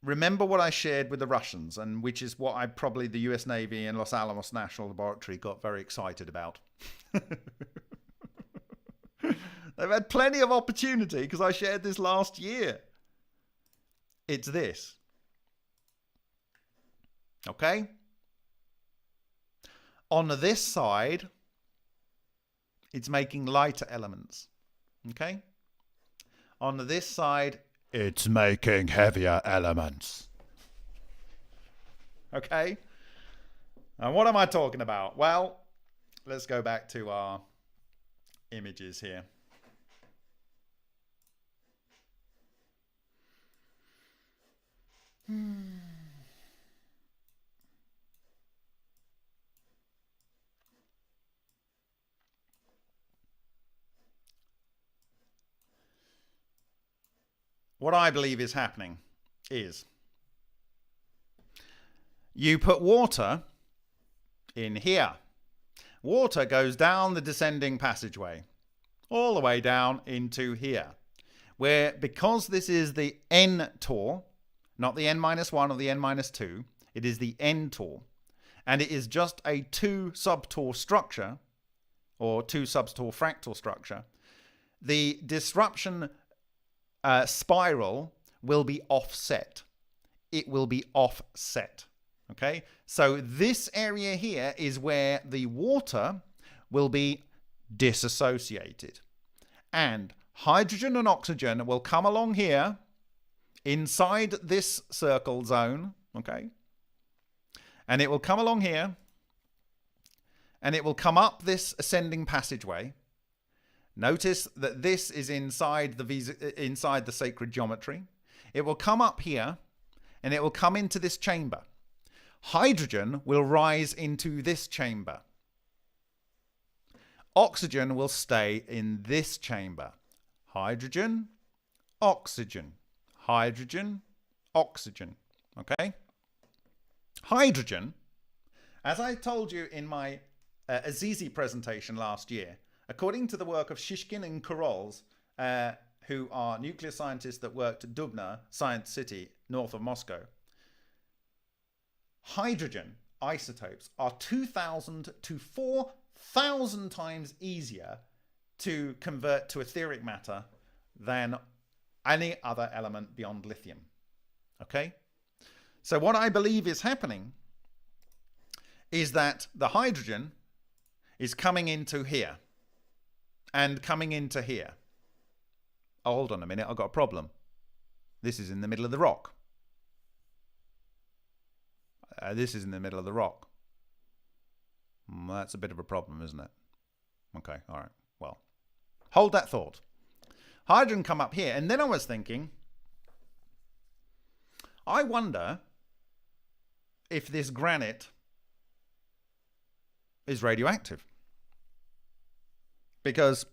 remember what I shared with the Russians, and which is what the US Navy and Los Alamos National Laboratory got very excited about. They've had plenty of opportunity because I shared this last year. It's this. Okay? On this side, it's making lighter elements. Okay? On this side, it's making heavier elements. Okay? And what am I talking about? Well, let's go back to our images here. What I believe is happening is you put water in here. Water goes down the descending passageway all the way down into here, where, because this is the N Tor, not the N-1 or the N-2, it is the N Tor, and it is just a 2 subtor structure or 2 subtor fractal structure. The disruption spiral will be offset. It will be offset. Okay, so this area here is where the water will be disassociated, and hydrogen and oxygen will come along here inside this circle zone. Okay, and it will come along here and it will come up this ascending passageway. Notice that this is inside the sacred geometry. It will come up here and it will come into this chamber. Hydrogen will rise into this chamber. Oxygen will stay in this chamber. Hydrogen, oxygen, hydrogen, oxygen. Okay? Hydrogen, as I told you in my Azizi presentation last year, according to the work of Shishkin and Korols, who are nuclear scientists that worked at Dubna Science City, north of Moscow, hydrogen isotopes are 2,000 to 4,000 times easier to convert to etheric matter than any other element beyond lithium. Okay? So what I believe is happening is that the hydrogen is coming into here and coming into here. Oh, hold on a minute, I've got a problem. This is in the middle of the rock. This is in the middle of the rock. That's a bit of a problem, isn't it? Okay, all right. Well, hold that thought. Hydrogen come up here, and then I was thinking, I wonder if this granite is radioactive. Because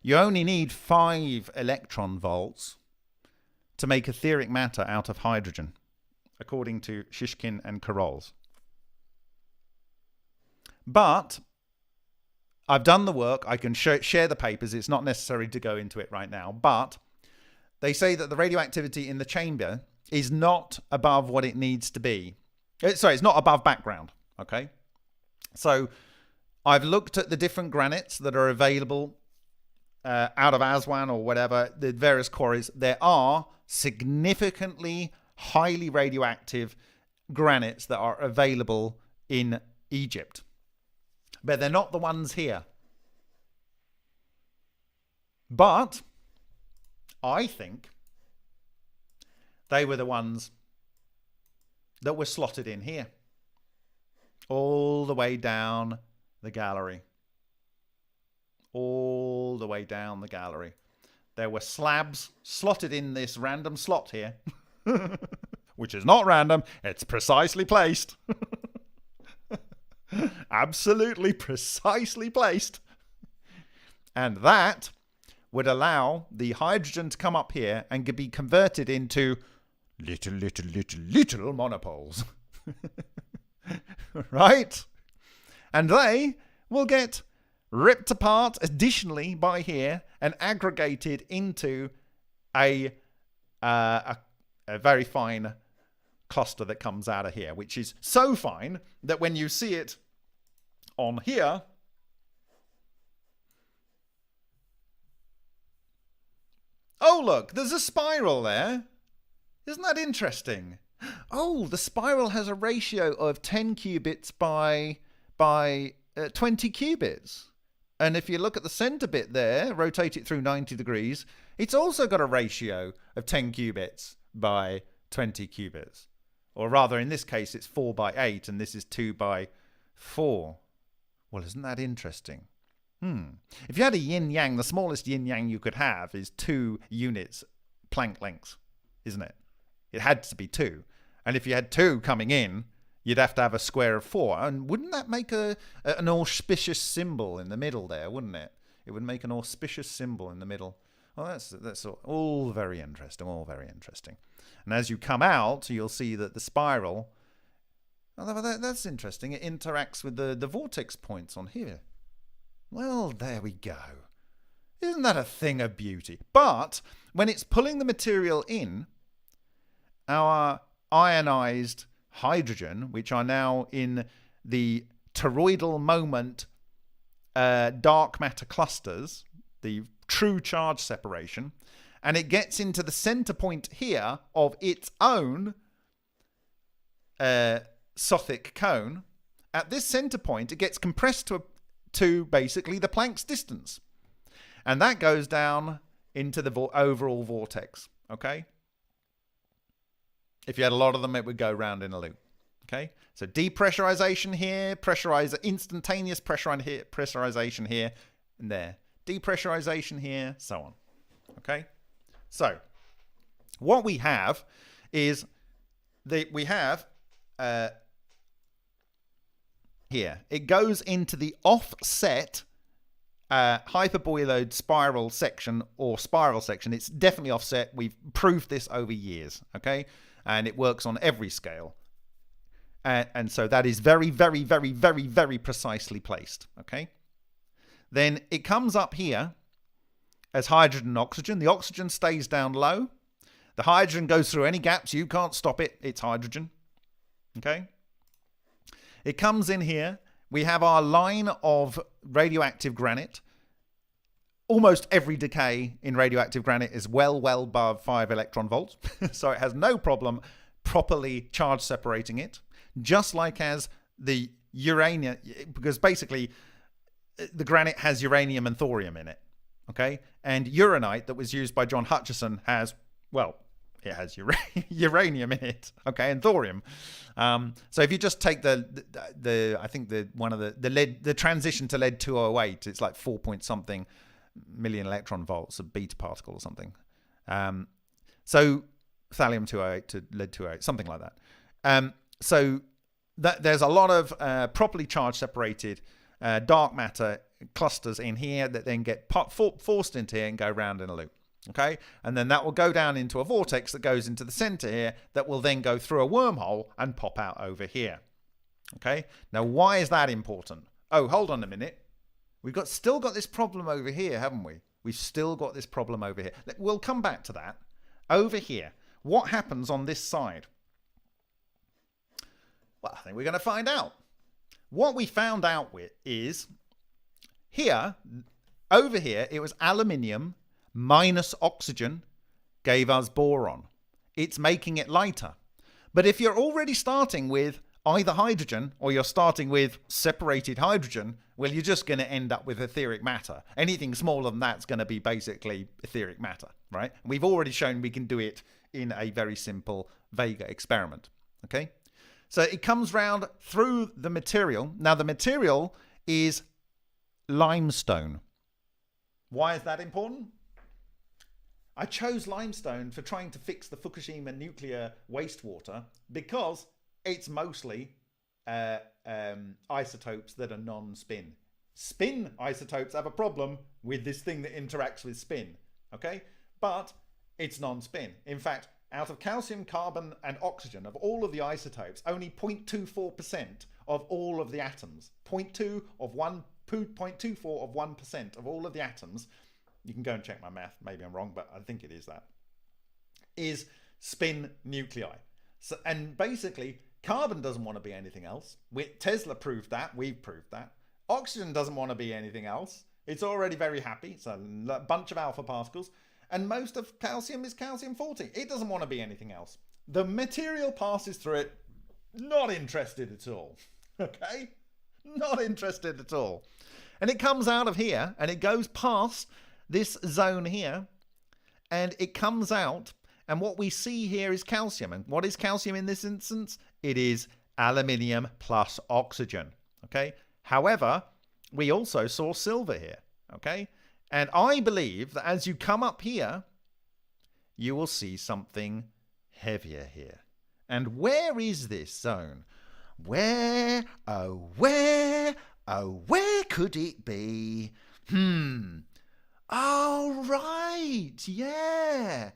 you only need 5 electron volts to make etheric matter out of hydrogen, according to Shishkin and Korols. But I've done the work. I can share the papers. It's not necessary to go into it right now. But they say that the radioactivity in the chamber is not above what it needs to be. Sorry, it's not above background. Okay? So I've looked at the different granites that are available out of Aswan or whatever, the various quarries. There are significantly highly radioactive granites that are available in Egypt. But they're not the ones here. But I think they were the ones that were slotted in here. All the way down the gallery. All the way down the gallery. There were slabs slotted in this random slot here. Which is not random, it's precisely placed. Absolutely precisely placed. And that would allow the hydrogen to come up here and be converted into little monopoles. Right? And they will get ripped apart additionally by here and aggregated into a very fine cluster that comes out of here, which is so fine that when you see it on here, oh look, there's a spiral there. Isn't that interesting? Oh, the spiral has a ratio of 10 qubits by 20 qubits. And if you look at the center bit there, rotate it through 90 degrees, it's also got a ratio of 10 qubits by 20 qubits. Or rather, in this case, it's 4 by 8, and this is 2 by 4. Well, isn't that interesting? If you had a yin-yang, the smallest yin-yang you could have is 2 units Planck lengths, isn't it? It had to be 2. And if you had 2 coming in, you'd have to have a square of 4. And wouldn't that make an auspicious symbol in the middle there, wouldn't it? It would make an auspicious symbol in the middle. Well, that's all very interesting, all very interesting. And as you come out, you'll see that the spiral, that's interesting. It interacts with the vortex points on here. Well, there we go. Isn't that a thing of beauty? But when it's pulling the material in, our ionized hydrogen, which are now in the toroidal moment dark matter clusters, the true charge separation, and it gets into the center point here of its own Sothic cone. At this center point, it gets compressed to basically the Planck's distance. And that goes down into the overall vortex, okay? If you had a lot of them, it would go round in a loop, okay? So depressurization here, instantaneous pressurization here and there. Depressurization here, so on, okay? So what we have is here, it goes into the offset hyperboloid spiral section or spiral section. It's definitely offset. We've proved this over years, okay? And it works on every scale. And so that is very, very, very, very, very precisely placed, okay? Then it comes up here as hydrogen and oxygen. The oxygen stays down low. The hydrogen goes through any gaps. You can't stop it. It's hydrogen, okay? It comes in here. We have our line of radioactive granite. Almost every decay in radioactive granite is well above 5 electron volts. So it has no problem properly charge separating it. Just like as the uranium, because basically the granite has uranium and thorium in it. Okay? And uranite that was used by John Hutchison has, well, it has uranium in it, okay, and thorium. So if you just take I think the transition to lead 208, it's like 4 point something million electron volts, a beta particle or something. So thallium 208 to lead 208, something like that. So there's a lot of properly charged separated dark matter clusters in here that then get forced into here and go round in a loop. Okay, and then that will go down into a vortex that goes into the center here that will then go through a wormhole and pop out over here. Okay, now why is that important? Oh, hold on a minute. We've still got this problem over here, haven't we? We've still got this problem over here. We'll come back to that. Over here, what happens on this side? Well, I think we're going to find out. What we found out with is here, over here, it was aluminium minus oxygen gave us boron. It's making it lighter. But if you're already starting with either hydrogen or you're starting with separated hydrogen, well, you're just going to end up with etheric matter. Anything smaller than that's going to be basically etheric matter, right? We've already shown we can do it in a very simple Vega experiment, okay? So it comes round through the material. Now, the material is limestone. Why is that important? I chose limestone for trying to fix the Fukushima nuclear wastewater because it's mostly isotopes that are non-spin. Spin isotopes have a problem with this thing that interacts with spin, okay? But it's non-spin. In fact, out of calcium, carbon, and oxygen, of all of the isotopes, only 0.24% of all of the atoms, 0.24 of 1% of all of the atoms, you can go and check my math, maybe I'm wrong, but I think it is that, is spin nuclei. So, and basically, carbon doesn't want to be anything else. Tesla proved that, we've proved that. Oxygen doesn't want to be anything else. It's already very happy. It's a bunch of alpha particles. And most of calcium is calcium-40. It doesn't want to be anything else. The material passes through it. Not interested at all. Okay? Not interested at all. And it comes out of here, and it goes past this zone here, and it comes out, and what we see here is calcium. And what is calcium in this instance? It is aluminium plus oxygen. Okay? However, we also saw silver here. Okay? And I believe that as you come up here, you will see something heavier here. And where is this zone? Where could it be? Oh, right, yeah.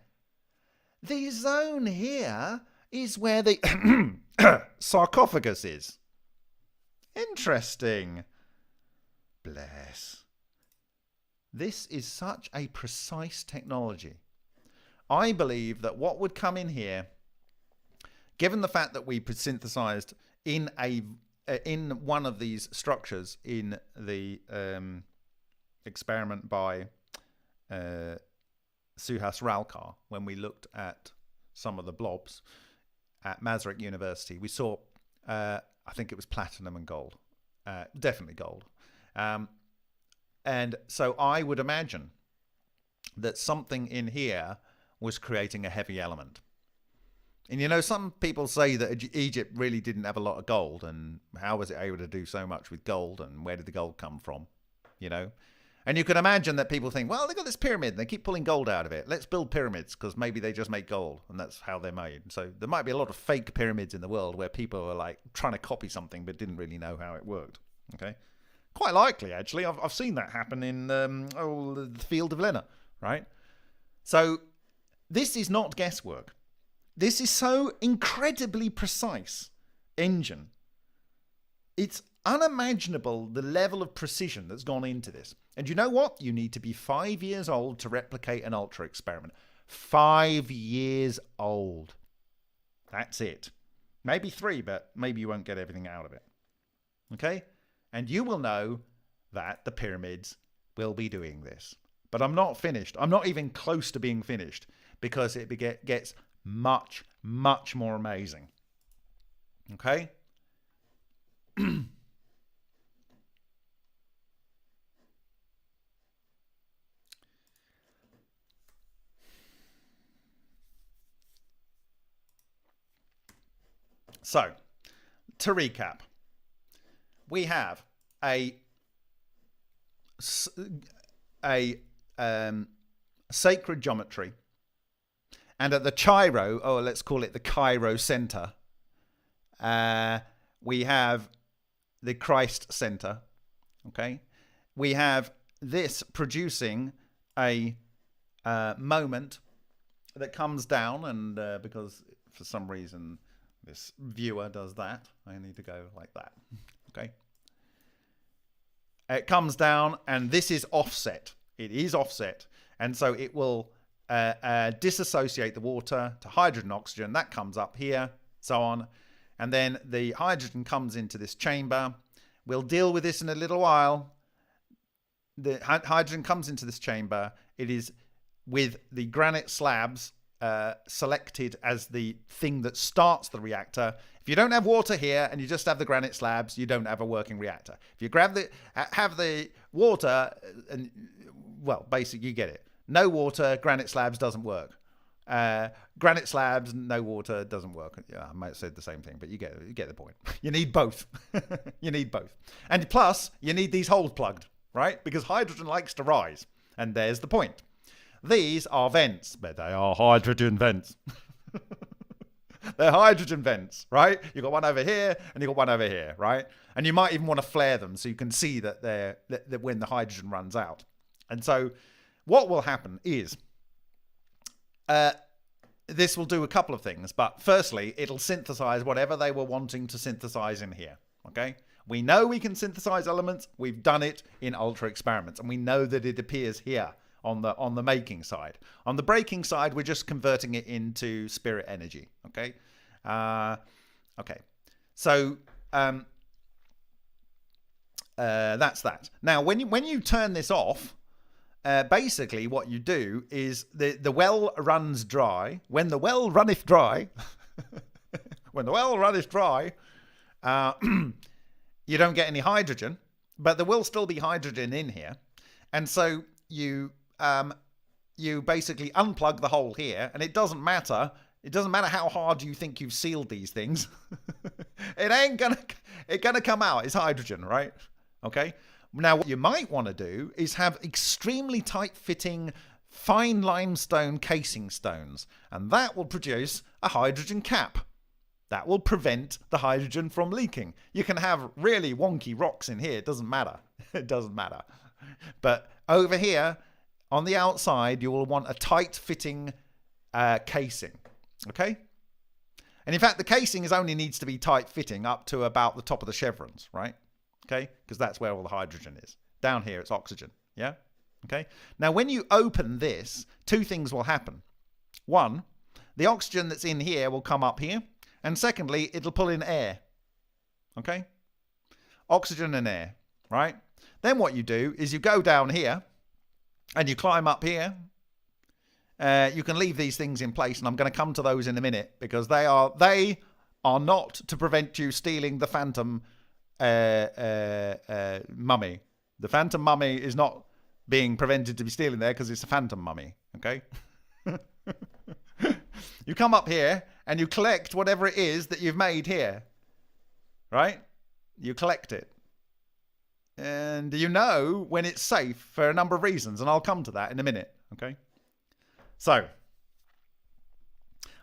The zone here is where the sarcophagus is. Interesting. Bless. This is such a precise technology. I believe that what would come in here, given the fact that we synthesized in one of these structures in the experiment by Suhas Ralkar, when we looked at some of the blobs at Maastricht University, we saw, I think it was platinum and gold, definitely gold. And so I would imagine that something in here was creating a heavy element. And you know, some people say that Egypt really didn't have a lot of gold, and how was it able to do so much with gold, and where did the gold come from? You know? And you can imagine that people think, well, they got this pyramid and they keep pulling gold out of it. Let's build pyramids because maybe they just make gold, and that's how they're made. So there might be a lot of fake pyramids in the world where people are like trying to copy something but didn't really know how it worked. Okay? Quite likely, actually. I've seen that happen in the field of Lena, right? So this is not guesswork. This is so incredibly precise engine. It's unimaginable the level of precision that's gone into this. And you know what? You need to be 5 years old to replicate an ultra experiment. 5 years old. That's it. Maybe 3, but maybe you won't get everything out of it. Okay? And you will know that the pyramids will be doing this. But I'm not finished. I'm not even close to being finished because it gets much, much more amazing. Okay? So, to recap. We have a sacred geometry, and at the Chiro, or let's call it the Cairo center, we have the Christ center. Okay, we have this producing a moment that comes down, and because for some reason this viewer does that, I need to go like that. Okay. It comes down, and this is offset. It is offset. And so it will disassociate the water to hydrogen, oxygen. That comes up here, so on. And then the hydrogen comes into this chamber. We'll deal with this in a little while. The hydrogen comes into this chamber. It is with the granite slabs selected as the thing that starts the reactor. If you don't have water here and you just have the granite slabs, you don't have a working reactor. If you have the water, and well, basically you get it. No water, granite slabs doesn't work. Granite slabs, no water, doesn't work. Yeah, I might have said the same thing, but you get the point. You need both. You need both. And plus, you need these holes plugged, right? Because hydrogen likes to rise. And there's the point. These are vents, but they are hydrogen vents. They're hydrogen vents, right? You've got one over here and you've got one over here, right? And you might even want to flare them so you can see that that when the hydrogen runs out. And so what will happen is this will do a couple of things. But firstly, it'll synthesize whatever they were wanting to synthesize in here, okay? We know we can synthesize elements. We've done it in ultra experiments, and we know that it appears here on the making side. On the breaking side, we're just converting it into spirit energy. Okay, okay. So that's that. Now, when you turn this off, basically what you do is the well runs dry. When the well runneth dry, when the well runneth dry, you don't get any hydrogen, but there will still be hydrogen in here, and so you basically unplug the hole here, and it doesn't matter. It doesn't matter how hard you think you've sealed these things. It's gonna come out. It's hydrogen, right? Okay. Now, what you might want to do is have extremely tight-fitting fine limestone casing stones, and that will produce a hydrogen cap. That will prevent the hydrogen from leaking. You can have really wonky rocks in here. It doesn't matter. It doesn't matter. But over here, on the outside, you will want a tight-fitting casing. Okay? And in fact, the casing only needs to be tight-fitting up to about the top of the chevrons, right? Okay? Because that's where all the hydrogen is. Down here, it's oxygen. Yeah? Okay? Now, when you open this, two things will happen. One, the oxygen that's in here will come up here. And secondly, it'll pull in air. Okay? Oxygen and air, right? Then what you do is you go down here and you climb up here. You can leave these things in place, and I'm going to come to those in a minute because they are not to prevent you stealing the phantom mummy. The phantom mummy is not being prevented to be stealing there because it's a phantom mummy. Okay? You come up here and you collect whatever it is that you've made here, right? You collect it. And you know when it's safe for a number of reasons, and I'll come to that in a minute, okay? So,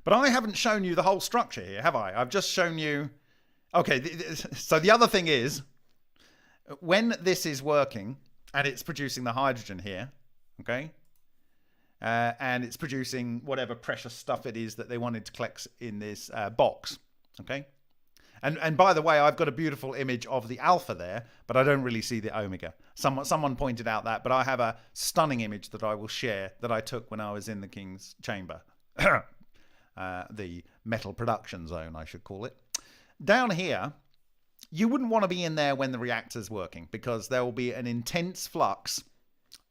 but I haven't shown you the whole structure here, have I? I've just shown you... Okay, so the other thing is, when this is working, and it's producing the hydrogen here, okay? And it's producing whatever precious stuff it is that they wanted to collect in this box, okay? And by the way, I've got a beautiful image of the alpha there, but I don't really see the omega. Someone pointed out that, but I have a stunning image that I will share that I took when I was in the King's Chamber. The metal production zone, I should call it. Down here, you wouldn't want to be in there when the reactor's working because there will be an intense flux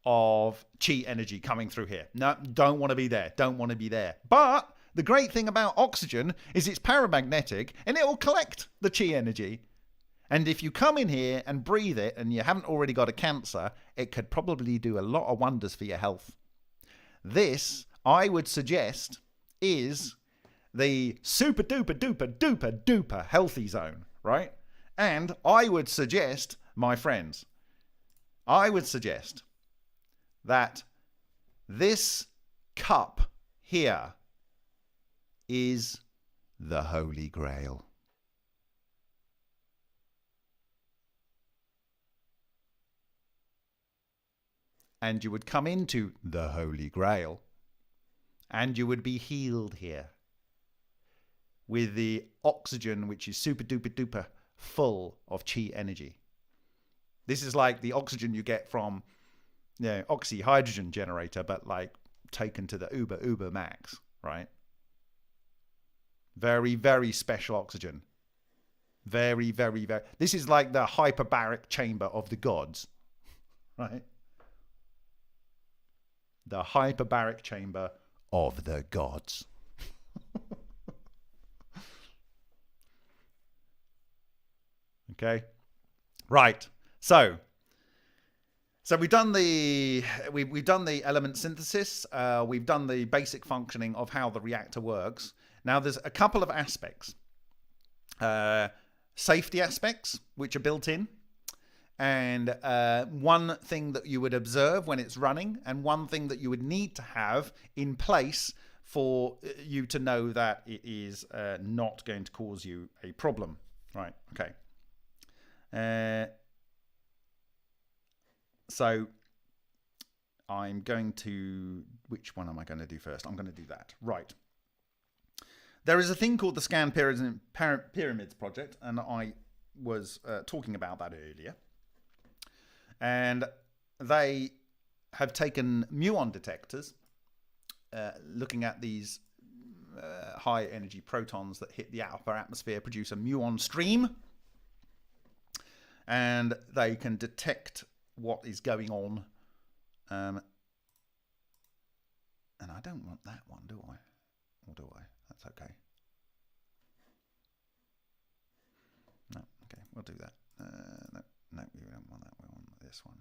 of chi energy coming through here. No, don't want to be there. Don't want to be there. But the great thing about oxygen is it's paramagnetic and it will collect the chi energy. And if you come in here and breathe it and you haven't already got a cancer, it could probably do a lot of wonders for your health. This, I would suggest, is the super duper duper duper duper healthy zone, right? And I would suggest, my friends, I would suggest that this cup here is the Holy Grail. And you would come into the Holy Grail and you would be healed here with the oxygen, which is super duper duper full of chi energy. This is like the oxygen you get from oxy-hydrogen generator, but like taken to the uber max, right? Very, very special oxygen. Very, very, very... This is like the hyperbaric chamber of the gods, right? The hyperbaric chamber of the gods. Okay? Right. So So we've done the we've done the element synthesis. We've done the basic functioning of how the reactor works. Now there's a couple of aspects, safety aspects which are built in, and one thing that you would observe when it's running, and one thing that you would need to have in place for you to know that it is not going to cause you a problem. Right? Okay. So I'm going to, which one am I going to do first? I'm going to do that. Right. There is a thing called the Scan Pyramids project, and I was talking about that earlier. And they have taken muon detectors, looking at these high energy protons that hit the upper atmosphere, produce a muon stream, and they can detect what is going on. And I don't want that one, do I? Or do I? That's okay. No, okay, we'll do that. No, we don't want that. We want this one.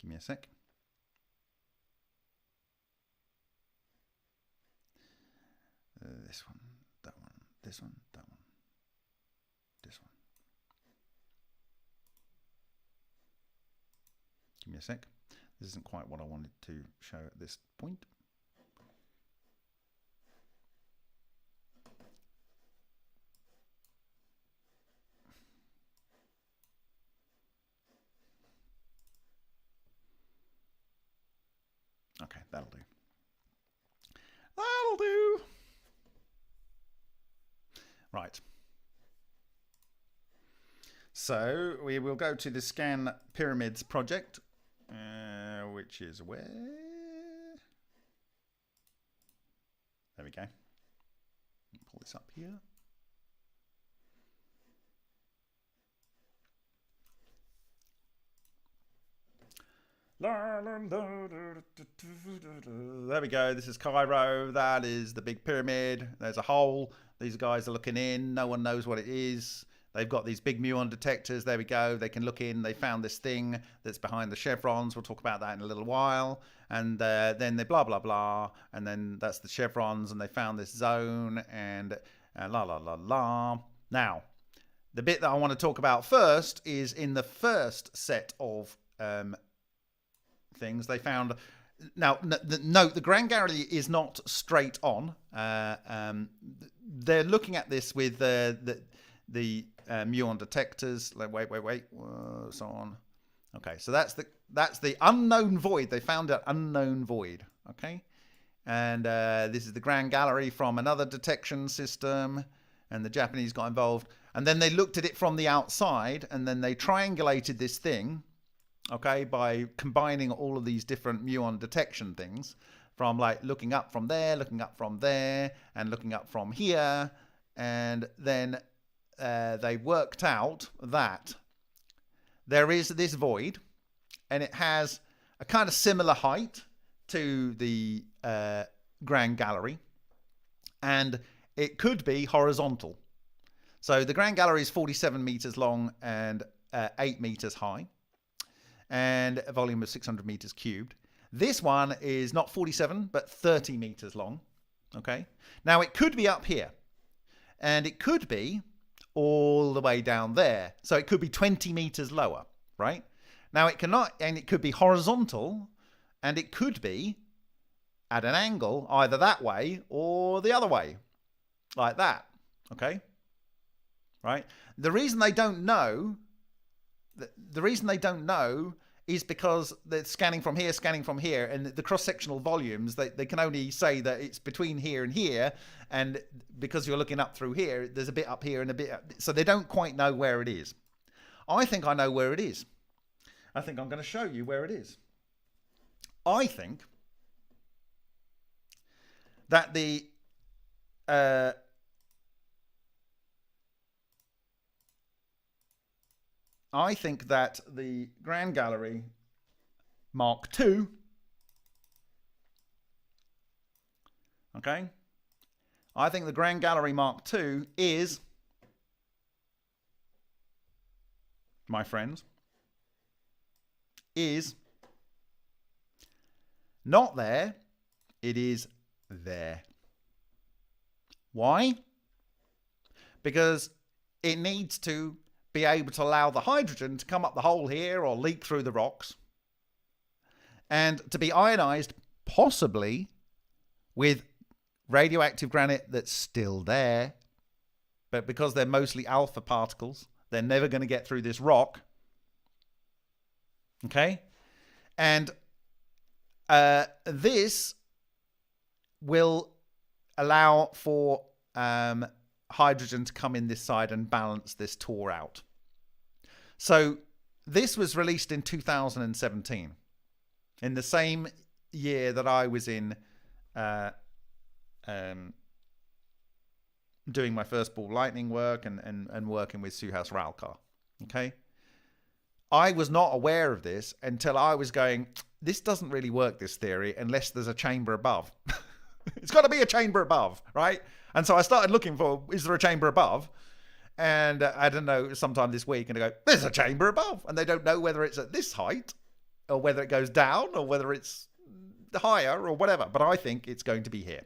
Give me a sec. This one, that one, this one, that one, this one. Give me a sec. This isn't quite what I wanted to show at this point. Okay, that'll do. That'll do. Right. So we will go to the Scan Pyramids project, which is where? There we go. Pull this up here. There we go. This is Cairo. That is the big pyramid. There's a hole. These guys are looking in. No one knows what it is. They've got these big muon detectors. There we go. They can look in. They found this thing that's behind the chevrons. We'll talk about that in a little while. And then they blah, blah, blah. And then that's the chevrons. And they found this zone. And la, la, la, la. Now, the bit that I want to talk about first is in the first set of things they found. Now, note the Grand Gallery is not straight on. They're looking at this with the muon detectors. Wait. So on. Okay, so that's the unknown void. They found an unknown void. Okay, and this is the Grand Gallery from another detection system, and the Japanese got involved. And then they looked at it from the outside, and then they triangulated this thing. Okay, by combining all of these different muon detection things, from like looking up from there, looking up from there, and looking up from here, and then they worked out that there is this void, and it has a kind of similar height to the Grand Gallery, and it could be horizontal. So the Grand Gallery is 47 meters long and 8 meters high, and a volume of 600 meters cubed. This one is not 47, but 30 meters long. Okay. Now it could be up here, and it could be all the way down there. So it could be 20 meters lower, right? Now it cannot, and it could be horizontal, and it could be at an angle either that way or the other way, like that. Okay. Right. The reason they don't know is because they're scanning from here, and the cross-sectional volumes, they can only say that it's between here and here, and because you're looking up through here, there's a bit up here and a bit up, so they don't quite know where it is. I think I know where it is. I think I'm going to show you where it is. I think that the Grand Gallery Mark II, okay? I think the Grand Gallery Mark II is my friends, is not there. It is there. Why? Because it needs to be able to allow the hydrogen to come up the hole here or leak through the rocks and to be ionized, possibly with radioactive granite that's still there. But because they're mostly alpha particles, they're never going to get through this rock. Okay? And this will allow for hydrogen to come in this side and balance this tour out. So this was released in 2017, in the same year that I was in doing my first ball lightning work and working with Suhas Ralkar. Okay? I was not aware of this until I was going, this doesn't really work, this theory, unless there's a chamber above. It's got to be a chamber above, right? And so I started looking for, is there a chamber above? And I don't know, sometime this week, and I go, there's a chamber above. And they don't know whether it's at this height, or whether it goes down, or whether it's higher, or whatever. But I think it's going to be here.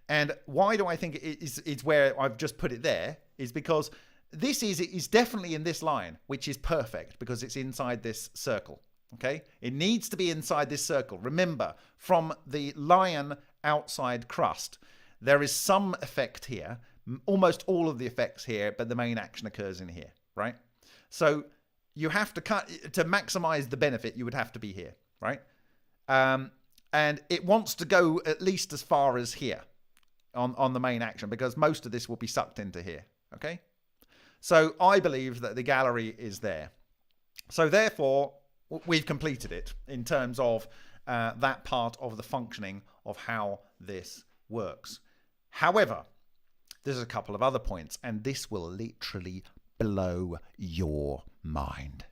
And why do I think it's where I've just put it there? Is because this is definitely in this line, which is perfect, because it's inside this circle. Okay? It needs to be inside this circle. Remember, from the lion outside crust, there is some effect here, almost all of the effects here, but the main action occurs in here, right? So you have to to maximize the benefit, you would have to be here, right? And it wants to go at least as far as here on the main action, because most of this will be sucked into here, okay? So I believe that the gallery is there. So therefore, we've completed it in terms of that part of the functioning of how this works. However, there's a couple of other points, and this will literally blow your mind.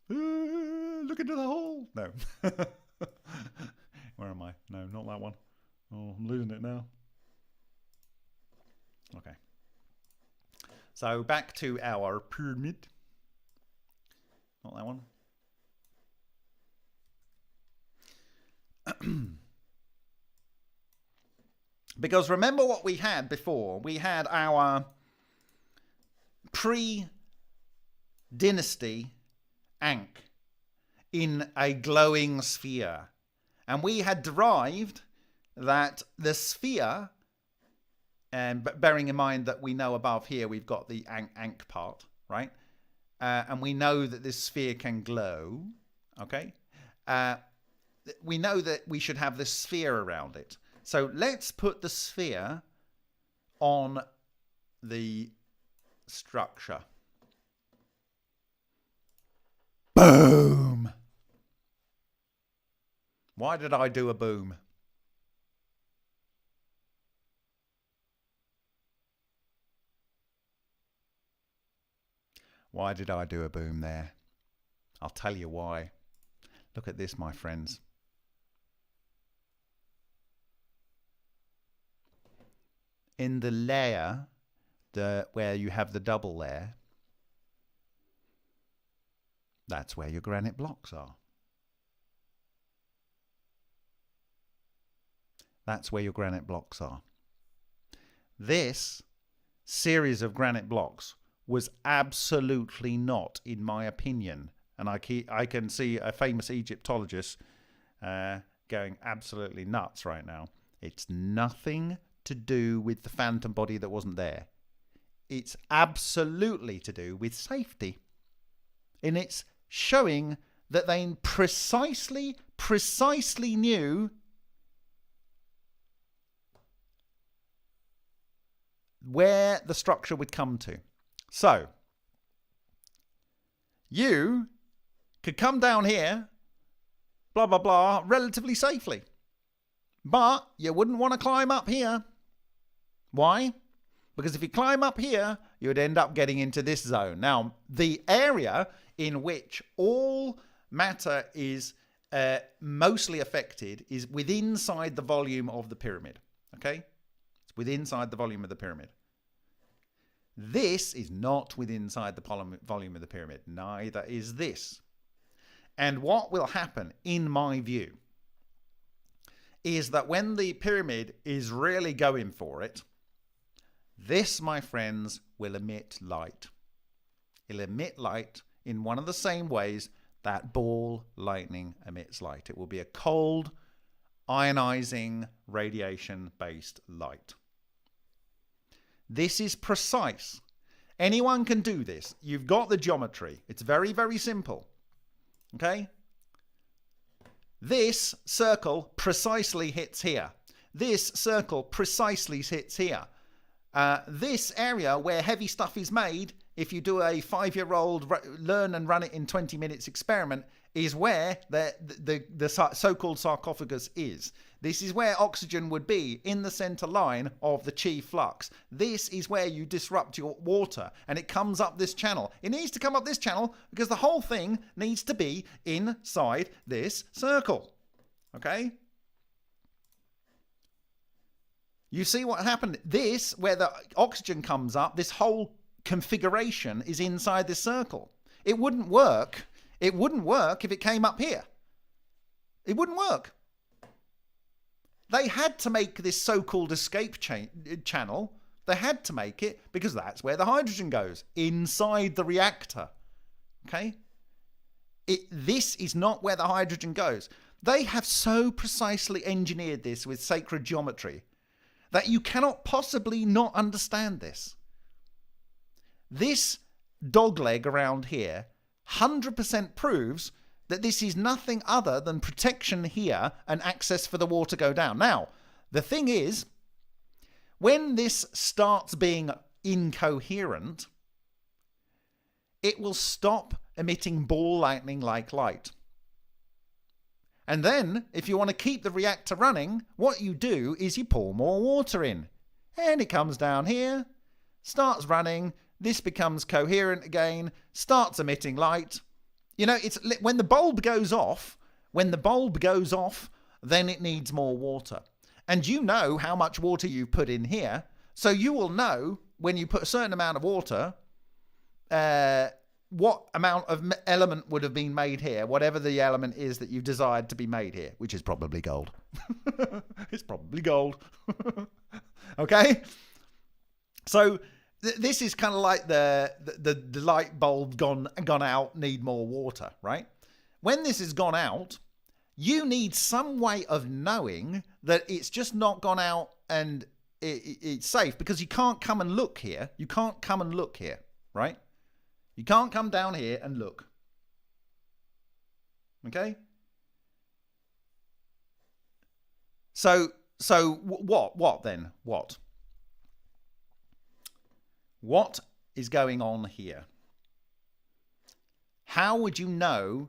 Look into the hole. No. Where am I? No, not that one. Oh, I'm losing it now. Okay. So back to our pyramid. Not that one. Because remember what we had before. We had our pre-dynasty Ankh in a glowing sphere. And we had derived that the sphere, and bearing in mind that we know above here we've got the Ankh part, right? And we know that this sphere can glow, okay? We know that we should have this sphere around it. So let's put the sphere on the structure. Boom! Why did I do a boom? Why did I do a boom there? I'll tell you why. Look at this, my friends. In the layer where you have the double layer, that's where your granite blocks are. That's where your granite blocks are. This series of granite blocks was absolutely not, in my opinion, and I can see a famous Egyptologist going absolutely nuts right now. It's nothing to do with the phantom body that wasn't there. It's absolutely to do with safety. And it's showing that they precisely knew where the structure would come to. So, you could come down here, blah, blah, blah, relatively safely. But you wouldn't want to climb up here. Why? Because if you climb up here, you'd end up getting into this zone. Now, the area in which all matter is mostly affected is within inside the volume of the pyramid. Okay? It's within inside the volume of the pyramid. This is not within inside the volume of the pyramid. Neither is this. And what will happen, in my view, is that when the pyramid is really going for it, this, my friends, will emit light. It'll emit light in one of the same ways that ball lightning emits light. It will be a cold, ionizing, radiation-based light. This is precise. Anyone can do this. You've got the geometry. It's very, very simple. Okay? This circle precisely hits here. This circle precisely hits here. This area where heavy stuff is made, if you do a 5-year-old learn and run it in 20 minutes experiment, is where the so-called sarcophagus is. This is where oxygen would be, in the center line of the chi flux. This is where you disrupt your water, and it comes up this channel. It needs to come up this channel because the whole thing needs to be inside this circle. Okay? You see what happened? This, where the oxygen comes up, this whole configuration is inside this circle. It wouldn't work. It wouldn't work if it came up here. It wouldn't work. They had to make this so-called escape channel. They had to make it because that's where the hydrogen goes, inside the reactor. Okay? This is not where the hydrogen goes. They have so precisely engineered this with sacred geometry that you cannot possibly not understand this. This dogleg around here 100% proves that this is nothing other than protection here and access for the water go down. Now, the thing is, when this starts being incoherent, it will stop emitting ball lightning like light. And then, if you want to keep the reactor running, what you do is you pour more water in. And it comes down here, starts running, this becomes coherent again, starts emitting light. You know, it's when the bulb goes off, then it needs more water. And you know how much water you've put in here, so you will know when you put a certain amount of water, what amount of element would have been made here, whatever the element is that you desired to be made here, which is probably gold. It's probably gold. Okay? So this is kind of like the light bulb gone out, need more water, right? When this has gone out, you need some way of knowing that it's just not gone out and it's safe, because you can't come and look here. You can't come and look here, right? You can't come down here and look. Okay? So what then? What? What is going on here? How would you know?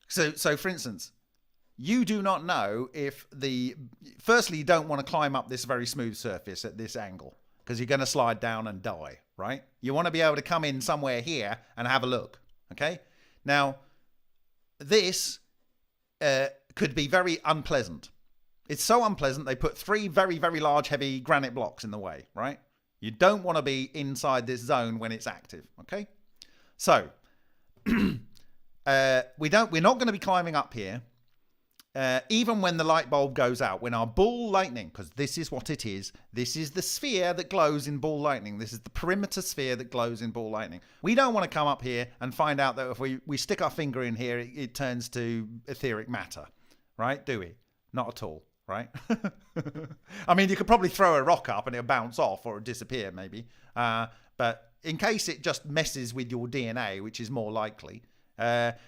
So for instance, you do not know if firstly, you don't want to climb up this very smooth surface at this angle, because you're going to slide down and die, right? You want to be able to come in somewhere here and have a look, okay? Now, this could be very unpleasant. It's so unpleasant, they put 3 very, very large, heavy granite blocks in the way, right? You don't want to be inside this zone when it's active, okay? So, we're not going to be climbing up here. Even when the light bulb goes out, when our ball lightning, because this is what it is, this is the sphere that glows in ball lightning. This is the perimeter sphere that glows in ball lightning. We don't want to come up here and find out that if we stick our finger in here, it turns to etheric matter, right? Do we? Not at all, right? I mean, you could probably throw a rock up and it'll bounce off or disappear maybe. But in case it just messes with your DNA, which is more likely,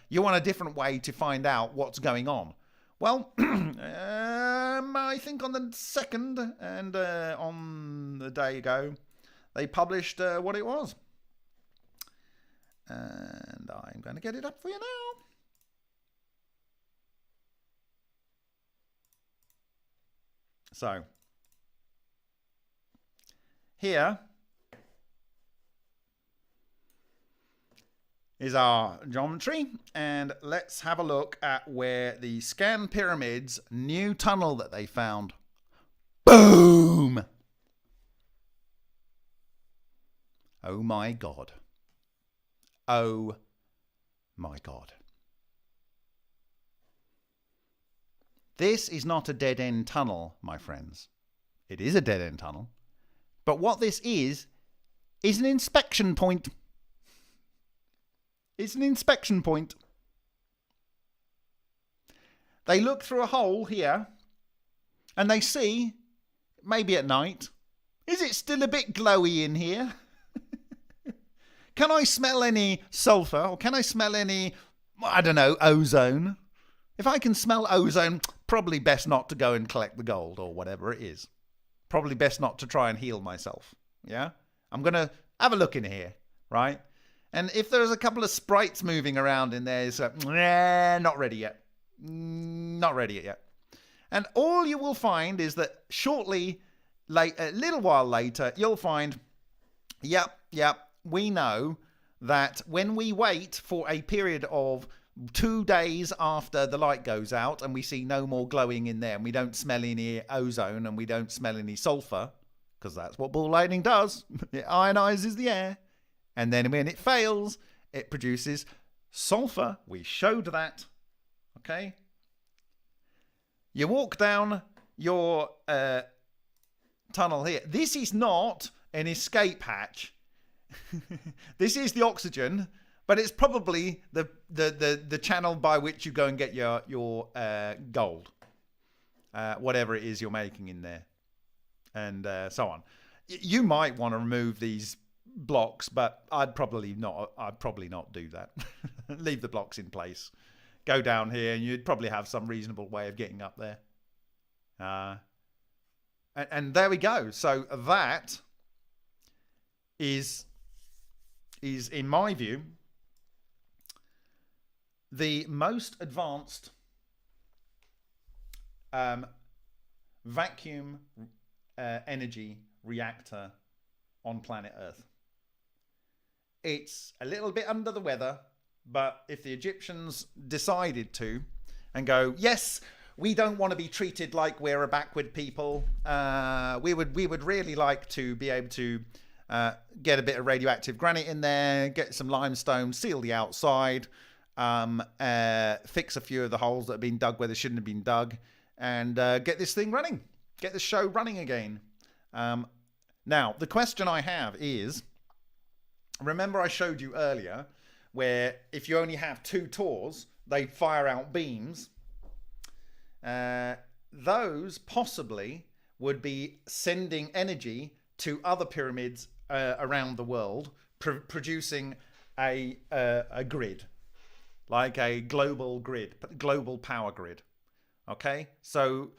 you want a different way to find out what's going on. Well, I think on the 2nd and on the day ago, they published what it was. And I'm going to get it up for you now. So, here is our geometry, and let's have a look at where the Scan Pyramids new tunnel that they found. Boom! Oh my God. Oh my God. This is not a dead-end tunnel, my friends. It is a dead-end tunnel. But what this is an inspection point. It's an inspection point. They look through a hole here and they see, maybe at night, is it still a bit glowy in here? Can I smell any sulfur, or can I smell any, I don't know, ozone? If I can smell ozone, probably best not to go and collect the gold or whatever it is. Probably best not to try and heal myself. Yeah? I'm going to have a look in here, right? And if there's a couple of sprites moving around in there, it's like, nah, not ready yet. Not ready yet. And all you will find is that shortly, a little while later, you'll find, yep, we know that when we wait for a period of 2 days after the light goes out and we see no more glowing in there and we don't smell any ozone and we don't smell any sulfur, because that's what ball lightning does, it ionizes the air, and then when it fails, it produces sulfur. We showed that. Okay? You walk down your tunnel here. This is not an escape hatch. This is the oxygen, but it's probably the channel by which you go and get your gold, whatever it is you're making in there, and so on. You might want to remove these blocks, but I'd probably not do that. Leave the blocks in place. Go down here, and you'd probably have some reasonable way of getting up there. And there we go. So that is in my view the most advanced vacuum energy reactor on planet Earth. It's a little bit under the weather, but if the Egyptians decided to and go, yes, we don't want to be treated like we're a backward people, we would really like to be able to get a bit of radioactive granite in there, get some limestone, seal the outside, fix a few of the holes that have been dug where they shouldn't have been dug, and get this thing running, get the show running again. Now, the question I have is, remember I showed you earlier where if you only have 2 tors, they fire out beams. Those possibly would be sending energy to other pyramids around the world, producing a grid, like a global grid, global power grid. Okay, so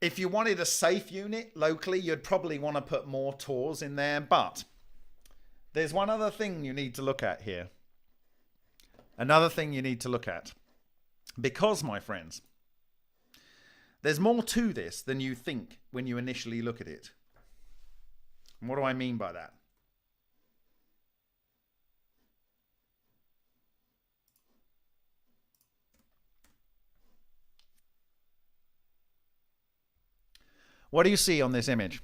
if you wanted a safe unit locally, you'd probably want to put more tors in there, but there's one other thing you need to look at here. Another thing you need to look at. Because, my friends, there's more to this than you think when you initially look at it. And what do I mean by that? What do you see on this image?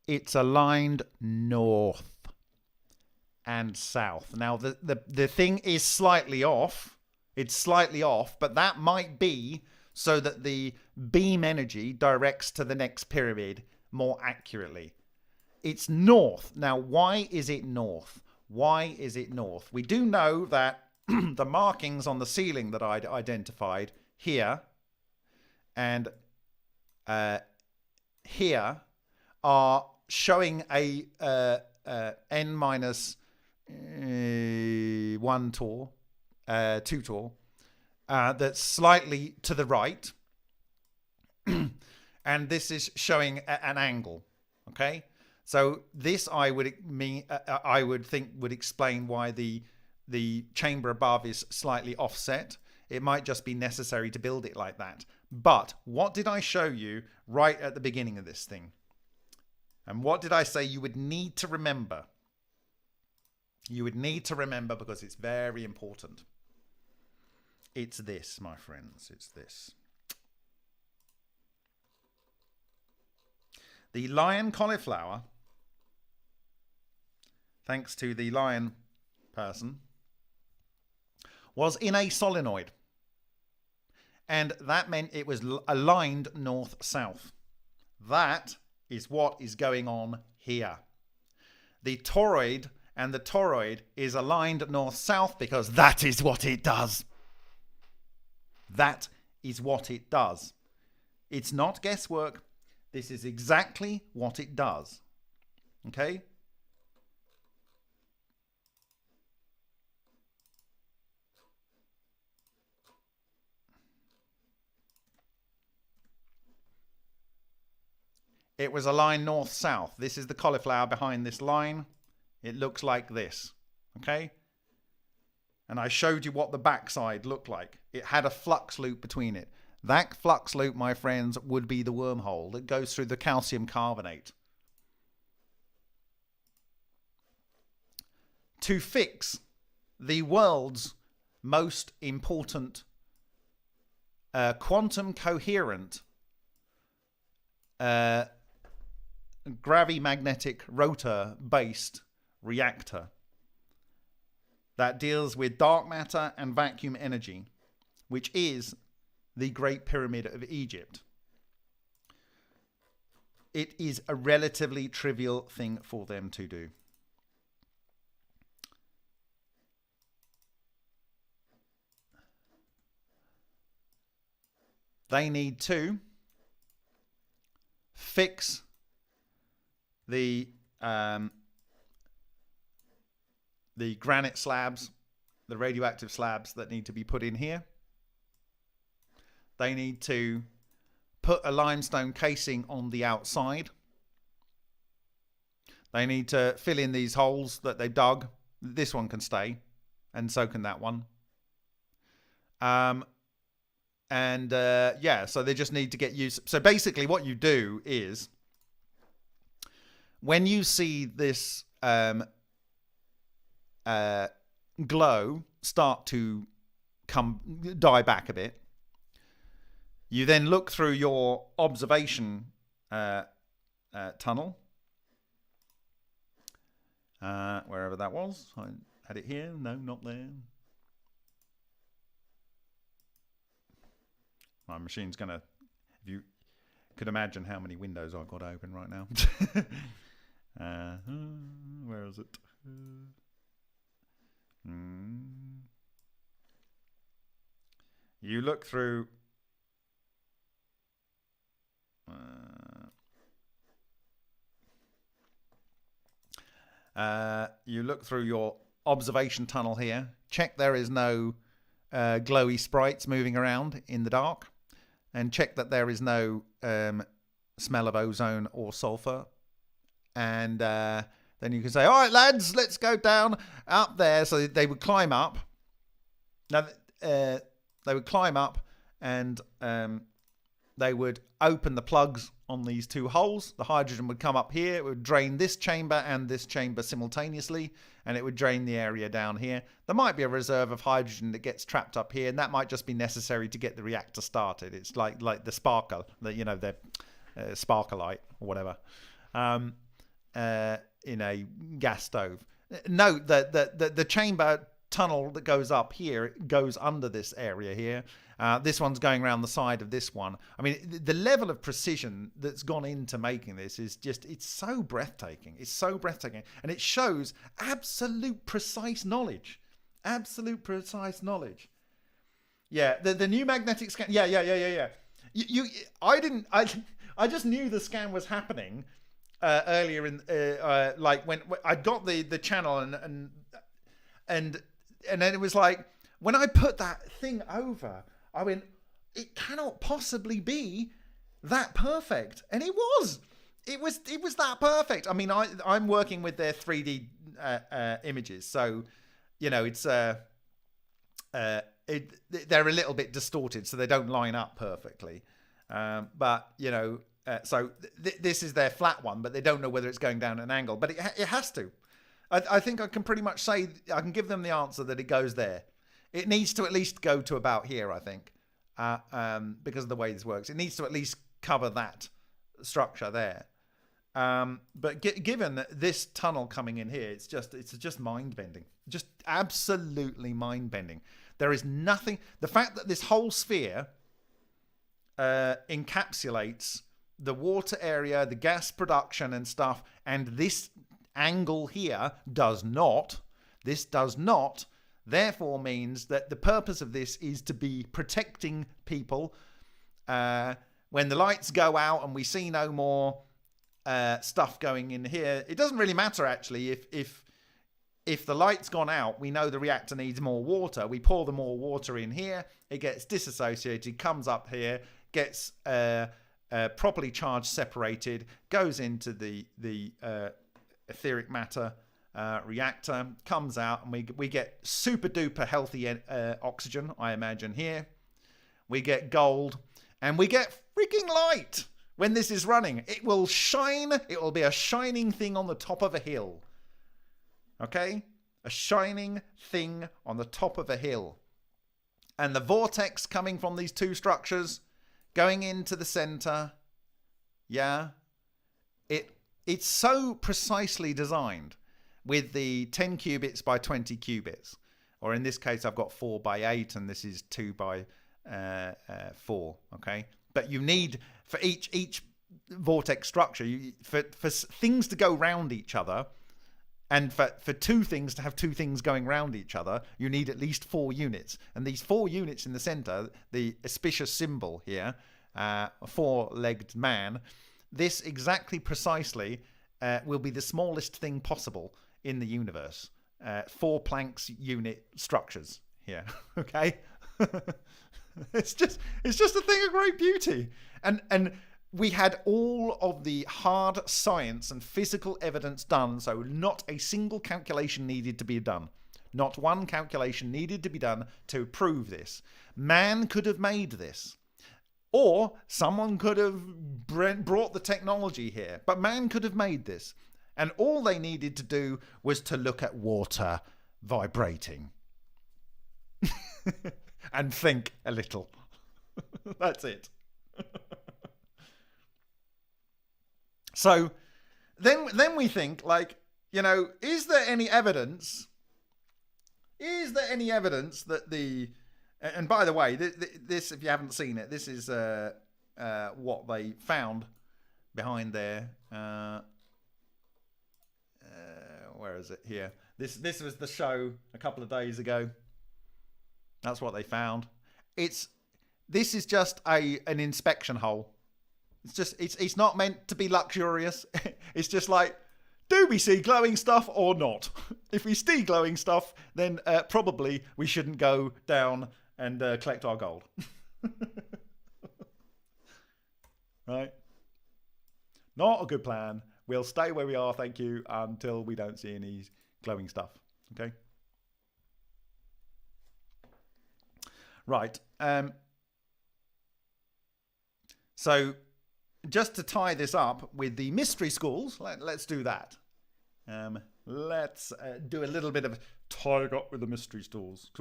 It's aligned north and south. Now, the thing is slightly off. It's slightly off, but that might be so that the beam energy directs to the next pyramid more accurately. It's north. Now, why is it north? Why is it north? We do know that the markings on the ceiling that I'd identified here and here are showing a n minus 1 tor, 2 tor, that's slightly to the right, and this is showing an angle. Okay, so this I would think would explain why the chamber above is slightly offset. It might just be necessary to build it like that. But what did I show you right at the beginning of this thing? And what did I say you would need to remember? You would need to remember because it's very important. It's this, my friends. It's this. The lion cauliflower, thanks to the lion person, was in a solenoid. And that meant it was aligned north-south. That is what is going on here. The toroid and the toroid is aligned north-south because that is what it does. That is what it does. It's not guesswork. This is exactly what it does. Okay? It was aligned north-south. This is the cauliflower behind this line. It looks like this. Okay? And I showed you what the backside looked like. It had a flux loop between it. That flux loop, my friends, would be the wormhole that goes through the calcium carbonate. To fix the world's most important quantum coherent gravimagnetic rotor based reactor that deals with dark matter and vacuum energy, which is the Great Pyramid of Egypt. It is a relatively trivial thing for them to do. They need to fix the granite slabs, the radioactive slabs that need to be put in here. They need to put a limestone casing on the outside. They need to fill in these holes that they dug. This one can stay, and so can that one. Yeah, so they just need to get used. So basically what you do is, when you see this glow start to die back a bit, you then look through your observation tunnel, wherever that was. I had it here. No, not there. My machine's gonna, if you could imagine how many windows I've got open right now. Where is it? You look through your observation tunnel here. Check there is no glowy sprites moving around in the dark, and check that there is no smell of ozone or sulfur. And then you can say, all right, lads, let's go down up there. So they would climb up. Now, they would climb up, and they would open the plugs on these two holes. The hydrogen would come up here. It would drain this chamber and this chamber simultaneously, and it would drain the area down here. There might be a reserve of hydrogen that gets trapped up here, and that might just be necessary to get the reactor started. It's like the sparkle, the sparkleite or whatever, in a gas stove. Note that the chamber tunnel that goes up here goes under this area here. This one's going around the side of this one. I mean, the level of precision that's gone into making this is just, it's so breathtaking. It's so breathtaking. And it shows absolute precise knowledge. Absolute precise knowledge. Yeah, the new magnetic scan. Yeah. I just knew the scan was happening earlier in, like when I got the channel and then it was like, when I put that thing over, I went, it cannot possibly be that perfect. And it was. It was that perfect. I mean, I'm working with their 3D images, so it's they're a little bit distorted, so they don't line up perfectly. But so this is their flat one, but they don't know whether it's going down an angle. But it has to. I think I can pretty much say, I can give them the answer that it goes there. It needs to at least go to about here, I think, because of the way this works. It needs to at least cover that structure there. But given that this tunnel coming in here, it's just mind bending, just absolutely mind bending. There is nothing. The fact that this whole sphere encapsulates the water area, the gas production and stuff, and this angle here does not. This does not. Therefore, means that the purpose of this is to be protecting people when the lights go out and we see no more stuff going in here. It doesn't really matter actually if the light's gone out. We know the reactor needs more water. We pour the more water in here. It gets disassociated, comes up here, gets properly charged, separated, goes into the etheric matter reactor, comes out, and we get super duper healthy oxygen, I imagine here. We get gold, and we get freaking light. When this is running, it will shine. It will be a shining thing on the top of a hill. Okay? A shining thing on the top of a hill. And the vortex coming from these two structures, going into the center. Yeah? It's so precisely designed with the 10 qubits by 20 qubits. Or in this case, I've got 4 by 8, and this is 2 by 4. Okay? But you need, for each vortex structure, for things to go round each other, and for two things to have two things going round each other, you need at least 4 units. And these 4 units in the center, the auspicious symbol here, a 4-legged man, this exactly precisely will be the smallest thing possible in the universe. 4 Planck's unit structures here. Okay? It's just a thing of great beauty. And we had all of the hard science and physical evidence done, so not a single calculation needed to be done. Not one calculation needed to be done to prove this. Man could have made this. Or someone could have brought the technology here. But man could have made this. And all they needed to do was to look at water vibrating. And think a little. That's it. So then we think, like, you know, is there any evidence that the... And by the way, this, if you haven't seen it, this is what they found behind there. Where is it? Here. This was the show a couple of days ago. That's what they found. This is just an inspection hole. It's not meant to be luxurious. It's just like, do we see glowing stuff or not? If we see glowing stuff, then probably we shouldn't go down and collect our gold. Right? Not a good plan. We'll stay where we are, thank you, until we don't see any glowing stuff. Okay? Right. So, just to tie this up with the mystery schools, let's do that. Let's do a little bit of tying up with the mystery schools.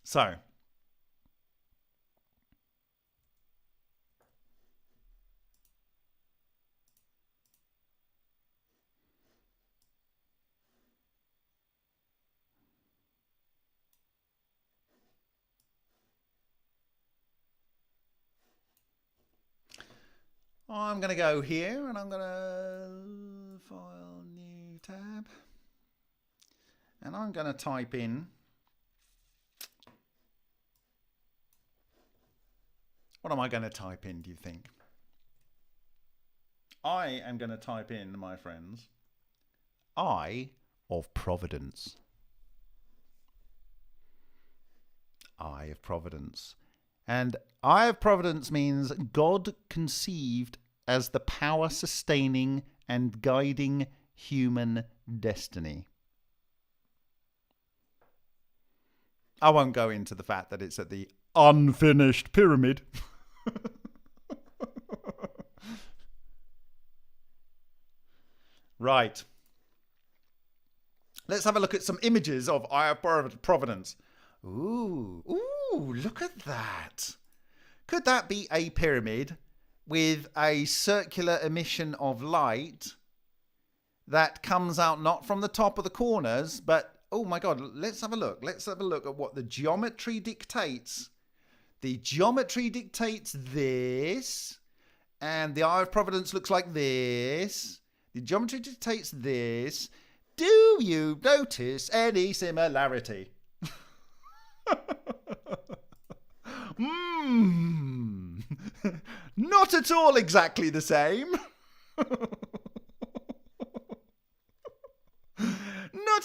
So, I'm going to go here and I'm going to file new tab. And I'm going to type in, what am I going to type in, do you think? I am going to type in, my friends, Eye of Providence. Eye of Providence. And Eye of Providence means God conceived as the power sustaining and guiding human destiny. I won't go into the fact that it's at the unfinished pyramid. Right. Let's have a look at some images of Eye of Providence. Ooh, look at that. Could that be a pyramid with a circular emission of light that comes out not from the top of the corners, but, oh my God, let's have a look. Let's have a look at what the geometry dictates. The geometry dictates this, and the Eye of Providence looks like this. The geometry dictates this. Do you notice any similarity? Not at all exactly the same. Not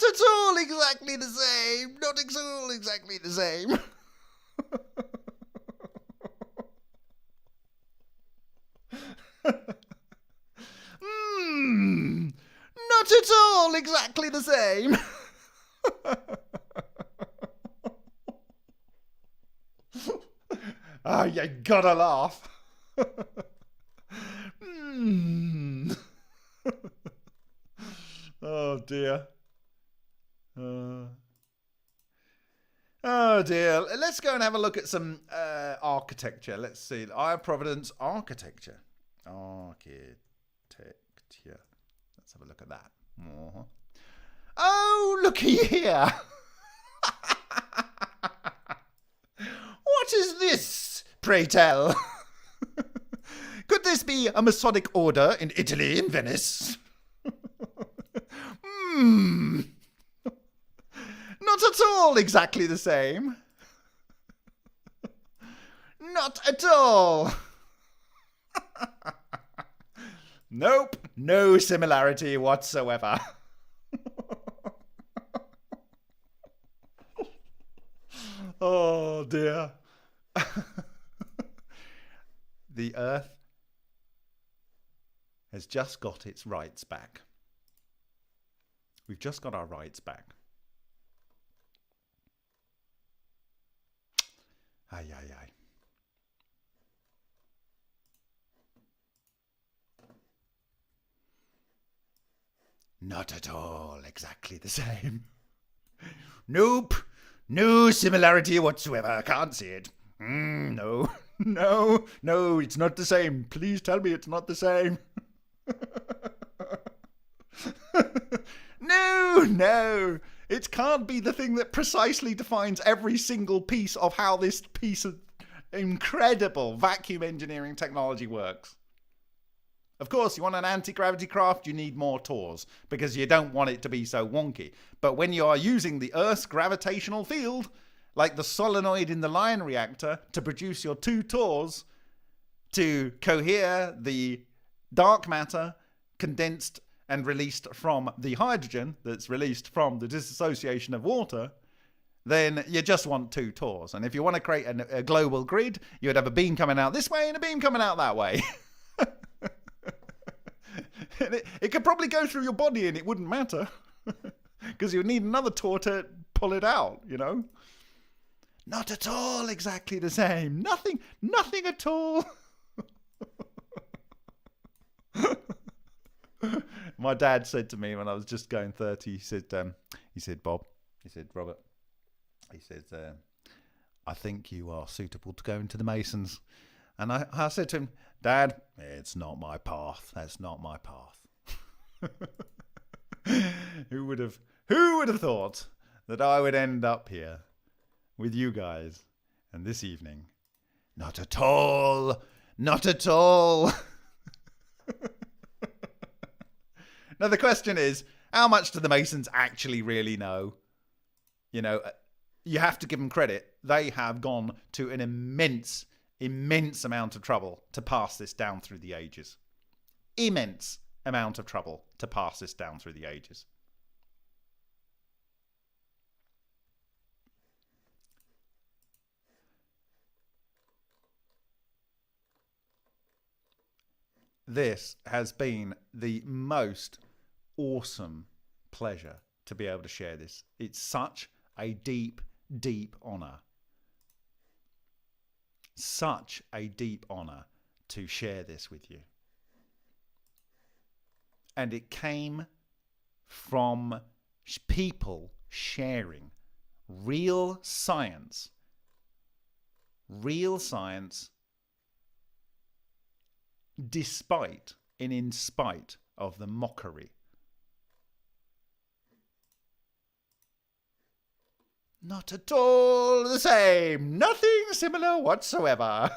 at all exactly the same. Not at all exactly the same. Not at all exactly the same. Ah, you gotta laugh. Oh dear. Oh dear. Let's go and have a look at some architecture. Let's see. Eye of Providence architecture. Architecture. Let's have a look at that. Oh, looky here. What is this, pray tell? Could this be a Masonic order in Italy, in Venice? Not at all exactly the same. Not at all. Nope, no similarity whatsoever. Oh dear. The Earth has just got its rights back. We've just got our rights back. Ay, ay, ay. Not at all exactly the same. Nope. No similarity whatsoever. Can't see it. No. No, it's not the same. Please tell me it's not the same. No. It can't be the thing that precisely defines every single piece of how this piece of incredible vacuum engineering technology works. Of course, you want an anti-gravity craft, you need more Tors, because you don't want it to be so wonky. But when you are using the Earth's gravitational field, like the solenoid in the Lion reactor, to produce your 2 Tors, to cohere the dark matter condensed and released from the hydrogen that's released from the dissociation of water, then you just want 2 Tors. And if you want to create a global grid, you would have a beam coming out this way and a beam coming out that way. It could probably go through your body and it wouldn't matter. Because you would need another Tor to pull it out, you know. Not at all exactly the same. Nothing at all. My dad said to me when I was just going 30, he said, Bob, he said, Robert, he said, I think you are suitable to go into the Masons. And I said to him, Dad, it's not my path. That's not my path. Who would have thought that I would end up here with you guys and this evening? Not at all. Not at all. Now the question is, how much do the Masons actually really know? You know, you have to give them credit. They have gone to an immense amount of trouble to pass this down through the ages. Immense amount of trouble to pass this down through the ages. This has been the most awesome pleasure to be able to share this. It's such a deep, deep honor. Such a deep honor to share this with you. And it came from people sharing real science despite and in spite of the mockery. Not at all the same. Nothing similar whatsoever.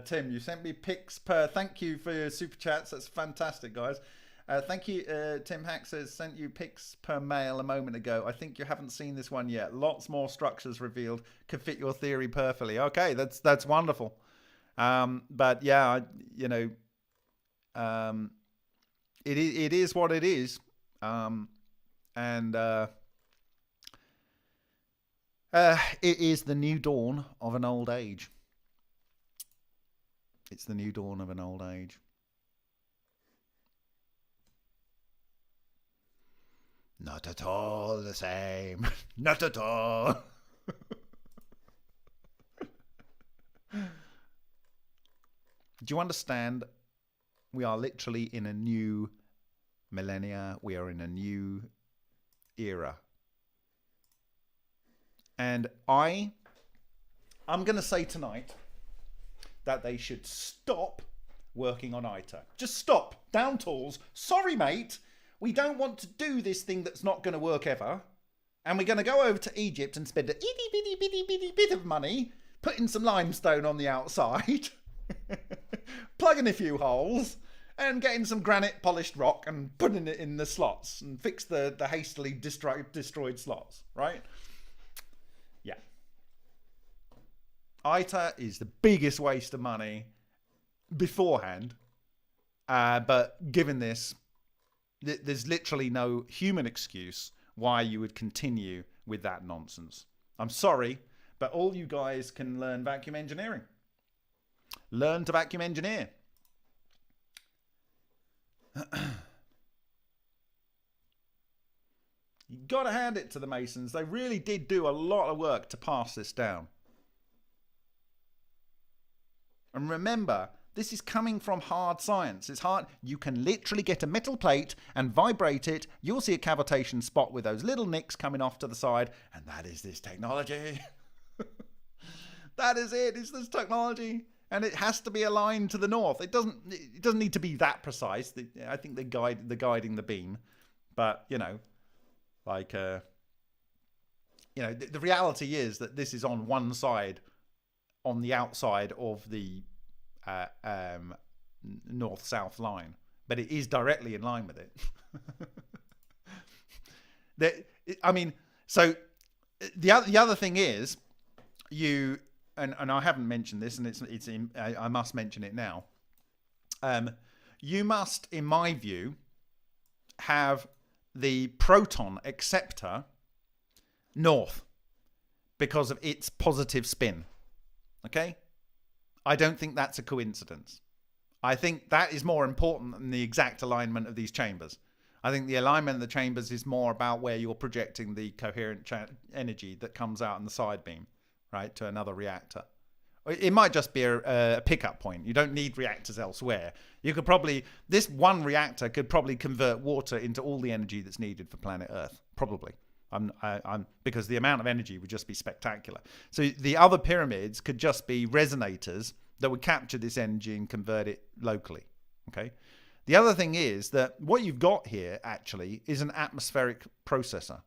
Tim, you sent me pics per. Thank you for your super chats. That's fantastic, guys. Thank you. Tim Hack says sent you pics per mail a moment ago. I think you haven't seen this one yet. Lots more structures revealed. Could fit your theory perfectly. Okay, that's wonderful. But yeah, you know, it is what it is. And it is the new dawn of an old age. It's the new dawn of an old age. Not at all the same. Not at all. Do you understand? We are literally in a new millennia. We are in a new era. And I'm going to say tonight that they should stop working on ITER. Just stop. Down tools. Sorry, mate. We don't want to do this thing that's not going to work ever. And we're going to go over to Egypt and spend a itty bit of money, putting some limestone on the outside, plugging a few holes, and getting some granite polished rock and putting it in the slots and fix the hastily destroyed slots, right? Yeah. ITER is the biggest waste of money beforehand. But given this, there's literally no human excuse why you would continue with that nonsense. I'm sorry, but all you guys can learn vacuum engineering. Learn to vacuum engineer. You got to hand it to the Masons. They really did do a lot of work to pass this down. And remember, this is coming from hard science. It's hard. You can literally get a metal plate and vibrate it. You'll see a cavitation spot with those little nicks coming off to the side. And that is this technology. That is it. It's this technology. And it has to be aligned to the north. It doesn't need to be that precise. I think they're guiding the beam. But, you know, like, you know, the reality is that this is on one side, on the outside of the north-south line, but it is directly in line with it. I mean, so the other thing is, you and I haven't mentioned this, and I must mention it now. You must, in my view, have the proton acceptor north because of its positive spin. Okay? I don't think that's a coincidence. I think that is more important than the exact alignment of these chambers. I think the alignment of the chambers is more about where you're projecting the coherent energy that comes out in the side beam, right, to another reactor. It might just be a pickup point. You don't need reactors elsewhere. You could probably, this one reactor could probably convert water into all the energy that's needed for planet Earth. Probably. Because the amount of energy would just be spectacular. So the other pyramids could just be resonators that would capture this energy and convert it locally. Okay. The other thing is that what you've got here actually is an atmospheric processor.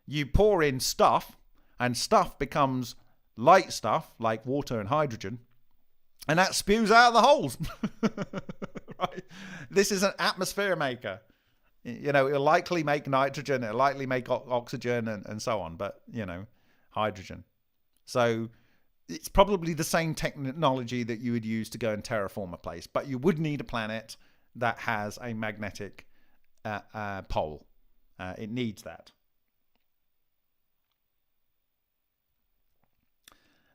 You pour in stuff, and stuff becomes light stuff like water and hydrogen, and that spews out of the holes. Right? This is an atmosphere maker. You know, it'll likely make nitrogen, it'll likely make oxygen and so on, but, you know, hydrogen. So it's probably the same technology that you would use to go and terraform a place, but you would need a planet that has a magnetic pole. It needs that.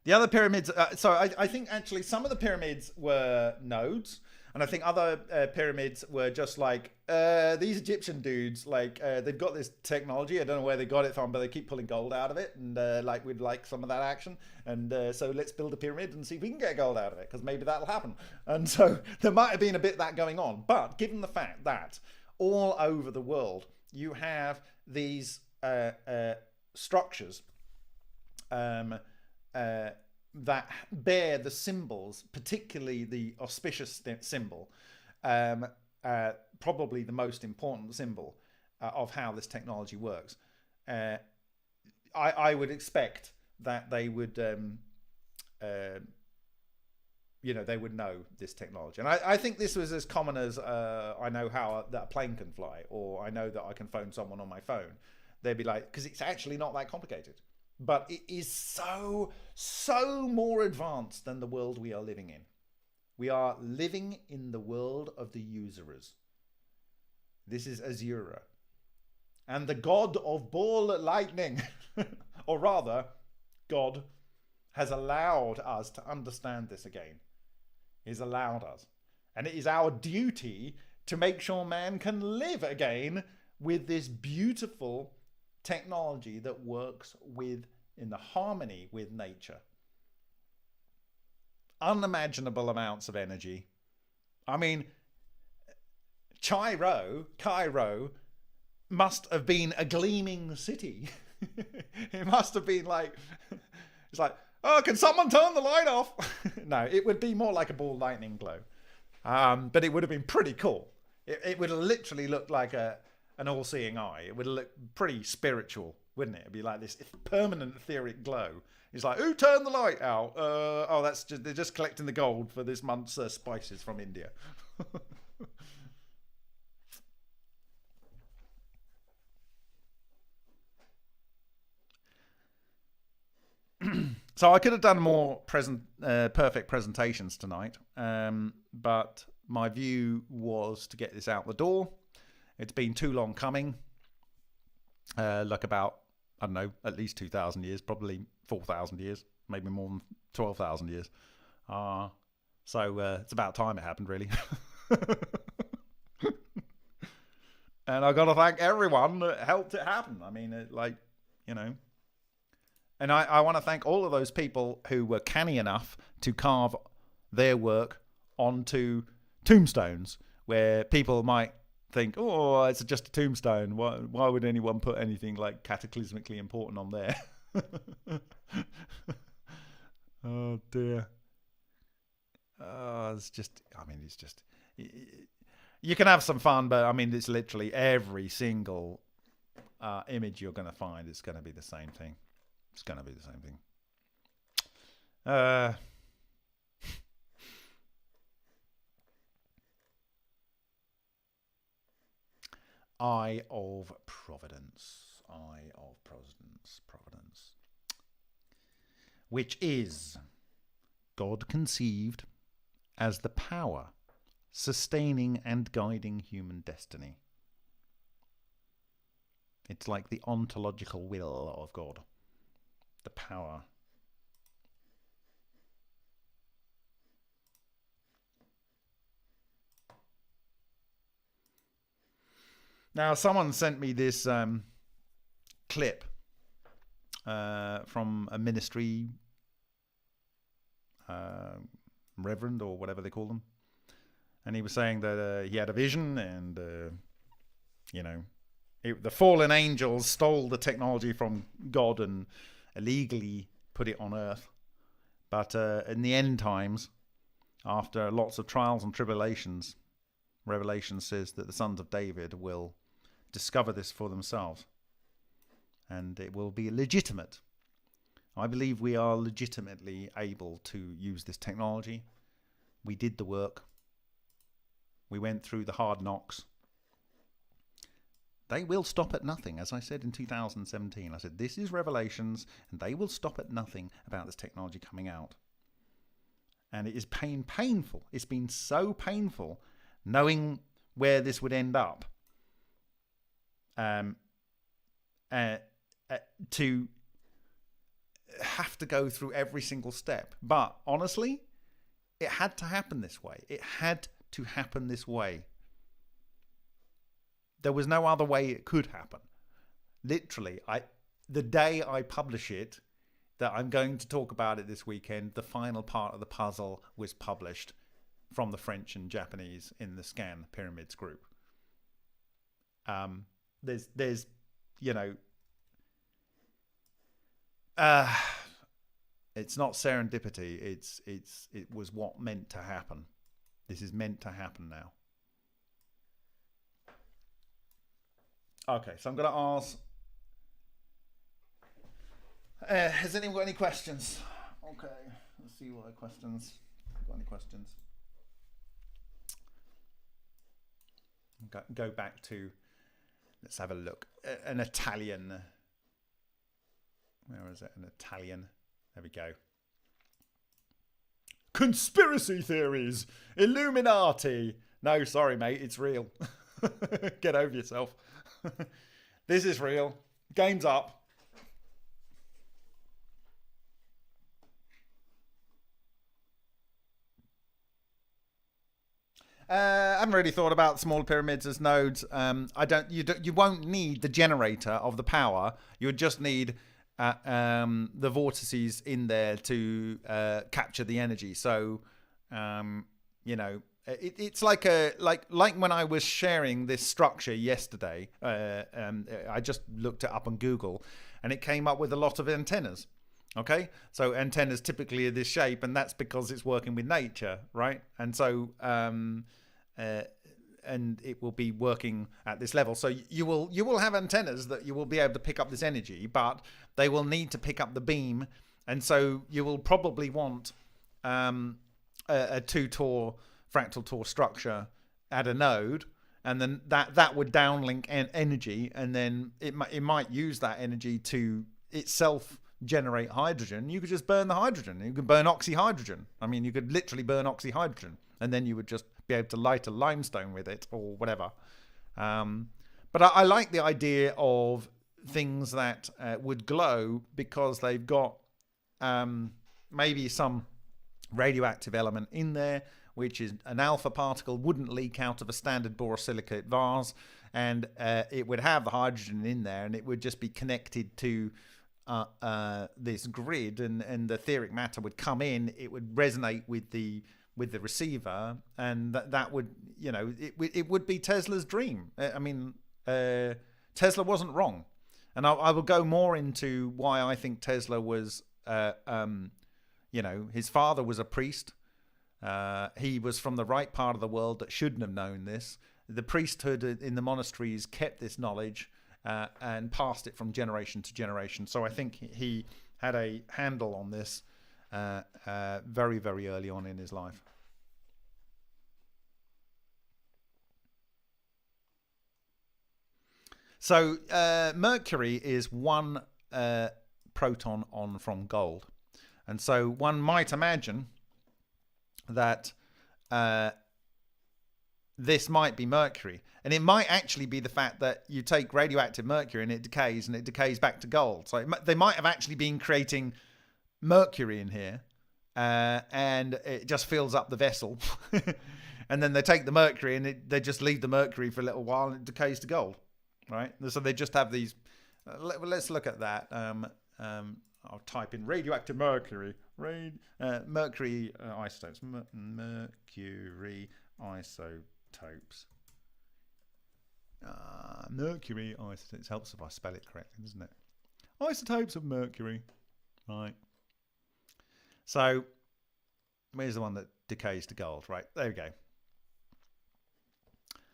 The other pyramids, so I think actually some of the pyramids were nodes, and I think other pyramids were just like, these Egyptian dudes, like, they've got this technology, I don't know where they got it from, but they keep pulling gold out of it, and like, we'd like some of that action, and so let's build a pyramid and see if we can get gold out of it, because maybe that'll happen. And so there might have been a bit of that going on, but given the fact that all over the world, you have these structures that bear the symbols, particularly the auspicious symbol, probably the most important symbol of how this technology works. I would expect that they would, they would know this technology. And I think this was as common as I know how that a plane can fly, or I know that I can phone someone on my phone. They'd be like, because it's actually not that complicated. But it is so more advanced than the world we are living in. We are living in the world of the usurers. This is Azura. And the god of ball lightning, or rather, God has allowed us to understand this again. He's allowed us. And it is our duty to make sure man can live again with this beautiful technology that works in the harmony with nature. Unimaginable amounts of energy. I mean, Cairo must have been a gleaming city. It must have been like, it's like, oh, can someone turn the light off? No, it would be more like a ball lightning glow. But it would have been pretty cool. It would have literally looked like an all-seeing eye. It would look pretty spiritual, wouldn't it? It'd be like this permanent etheric glow. It's like, who turned the light out? They're just collecting the gold for this month's spices from India. So I could have done more perfect presentations tonight, but my view was to get this out the door. It's been too long coming, like about, I don't know, at least 2,000 years, probably 4,000 years, maybe more than 12,000 years. So it's about time it happened, really. And I got to thank everyone that helped it happen. I mean, and I want to thank all of those people who were canny enough to carve their work onto tombstones, where people might think, oh, it's just a tombstone. Why would anyone put anything like cataclysmically important on there? Oh, dear. It's just, you can have some fun, but I mean, it's literally every single image you're going to find is going to be the same thing. It's going to be the same thing. Eye of Providence. Eye of Providence. Which is God conceived as the power sustaining and guiding human destiny. It's like the ontological will of God. The power. Now, someone sent me this clip from a ministry reverend or whatever they call them, and he was saying that he had a vision, and the fallen angels stole the technology from God and illegally put it on earth. But in the end times, after lots of trials and tribulations, Revelation says that the sons of David will discover this for themselves, and it will be legitimate. I believe we are legitimately able to use this technology. We did the work. We went through the hard knocks. They will stop at nothing. As I said in 2017, I said, this is Revelations, and they will stop at nothing about this technology coming out. And it is painful. It's been so painful knowing where this would end up. To have to go through every single step. But honestly, it had to happen this way. It had to happen this way. There was no other way it could happen. Literally, the day I publish it, that I'm going to talk about it this weekend, the final part of the puzzle was published from the French and Japanese in the Scan Pyramids group. There's you know, uh, it's not serendipity. It was what meant to happen. This is meant to happen now. Okay, so I'm going to ask. Has anyone got any questions? Okay, let's see what questions. Got any questions? Go back to. Let's have a look. An Italian. Where is it? An Italian. There we go. Conspiracy theories, Illuminati. No, sorry, mate, it's real. Get over yourself. This is real. Game's up. I haven't really thought about smaller pyramids as nodes. You won't need the generator of the power. You would just need the vortices in there to capture the energy. So, it's like when I was sharing this structure yesterday. I just looked it up on Google, and it came up with a lot of antennas. Okay, so antennas typically are this shape, and that's because it's working with nature, right? And so, and it will be working at this level. So you will have antennas that you will be able to pick up this energy, but they will need to pick up the beam, and so you will probably want a 2-Tor fractal Tor structure at a node, and then that would downlink energy, and then it might use that energy to itself generate hydrogen. You could just burn the hydrogen. You could burn oxyhydrogen. I mean, you could literally burn oxyhydrogen, and then you would just be able to light a limestone with it or whatever. But I like the idea of things that would glow because they've got maybe some radioactive element in there, which is an alpha particle, wouldn't leak out of a standard borosilicate vase, and it would have the hydrogen in there, and it would just be connected to this grid, and the etheric matter would come in. It would resonate with the receiver, and that would, it would be Tesla's dream. I mean, Tesla wasn't wrong, and I will go more into why I think Tesla was. His father was a priest. He was from the right part of the world that shouldn't have known this. The priesthood in the monasteries kept this knowledge and passed it from generation to generation. So I think he had a handle on this very, very early on in his life. So Mercury is one proton on from gold. And so one might imagine that this might be mercury, and it might actually be the fact that you take radioactive mercury and it decays back to gold. So they might have actually been creating mercury in here, and it just fills up the vessel. And then they take the mercury and they just leave the mercury for a little while and it decays to gold, right? So they just have these. Let's look at that. I'll type in radioactive mercury. Mercury isotopes. Mercury isotopes. Mercury isotopes. Helps if I spell it correctly, doesn't it? Isotopes of mercury. Right. So, where's the one that decays to gold? Right, there we go.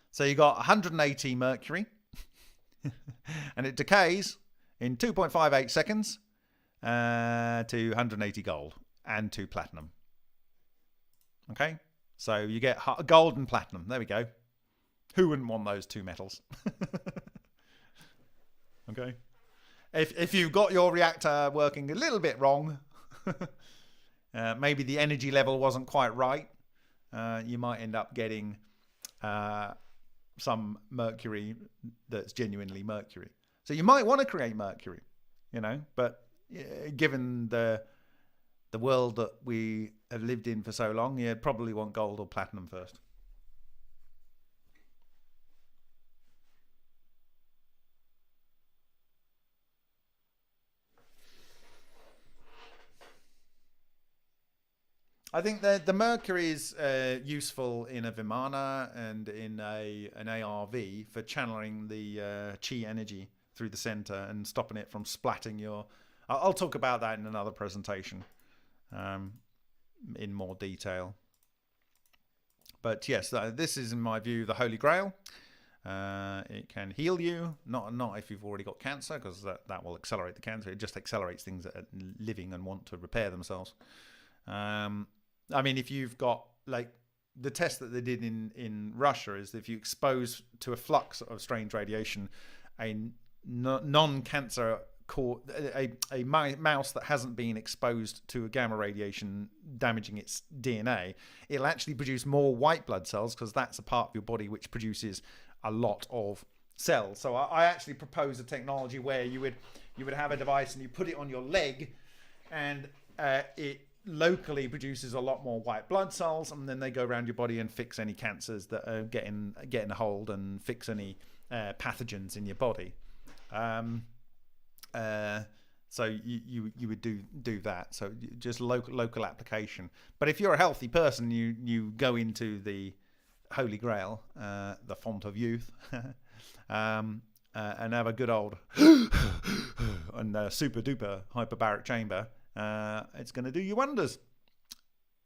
So you got 180 mercury. And it decays in 2.58 seconds to 180 gold and to platinum. Okay, so you get gold and platinum. There we go. Who wouldn't want those two metals? Okay, if you've got your reactor working a little bit wrong, maybe the energy level wasn't quite right, you might end up getting some mercury that's genuinely mercury. So you might want to create mercury, but given the world that we have lived in for so long, you'd probably want gold or platinum first. I think the mercury is useful in a Vimana and in an ARV for channeling the chi energy through the center and stopping it from splatting your. I'll talk about that in another presentation um, in more detail. But yes, this is, in my view, the Holy Grail. It can heal you, not if you've already got cancer, because that will accelerate the cancer. It just accelerates things that are living and want to repair themselves. I mean, if you've got, like, the test that they did in Russia is if you expose to a flux of strange radiation a non-cancer a mouse that hasn't been exposed to a gamma radiation damaging its DNA, it'll actually produce more white blood cells, because that's a part of your body which produces a lot of cells. So I actually propose a technology where you would have a device and you put it on your leg, and it locally produces a lot more white blood cells, and then they go around your body and fix any cancers that are getting a hold, and fix any pathogens in your body. So you would do that. So just local application. But if you're a healthy person, you go into the Holy Grail, the font of youth, and have a good old and super duper hyperbaric chamber. It's going to do you wonders,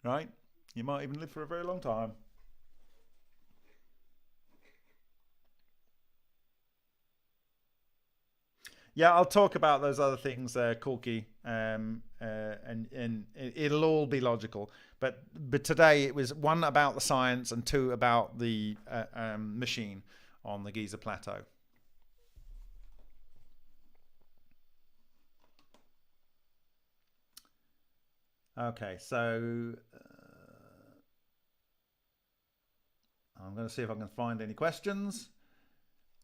right? You might even live for a very long time. Yeah, I'll talk about those other things, Corky, and it'll all be logical. But today it was one about the science and two about the machine on the Giza Plateau. Okay, so I'm going to see if I can find any questions.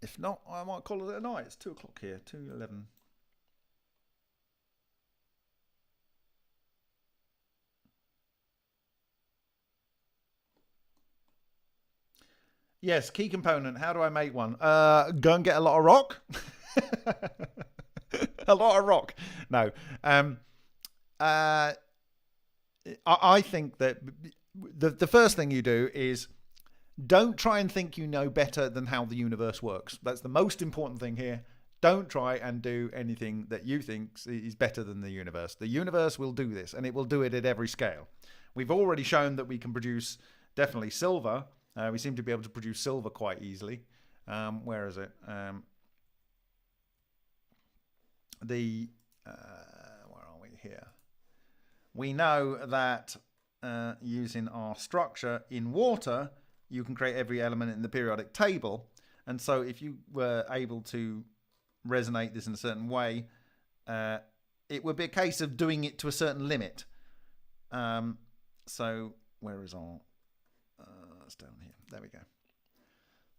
If not, I might call it a night. It's 2 o'clock here, 2:11. Yes, key component. How do I make one? Go and get a lot of rock. A lot of rock. No. I think that the first thing you do is don't try and think you know better than how the universe works. That's the most important thing here. Don't try and do anything that you think is better than the universe. The universe will do this, and it will do it at every scale. We've already shown that we can produce definitely silver. We seem to be able to produce silver quite easily. Where is it? Where are we here? We know that using our structure in water, you can create every element in the periodic table. And so if you were able to resonate this in a certain way, it would be a case of doing it to a certain limit. So where is our... it's down here. There we go.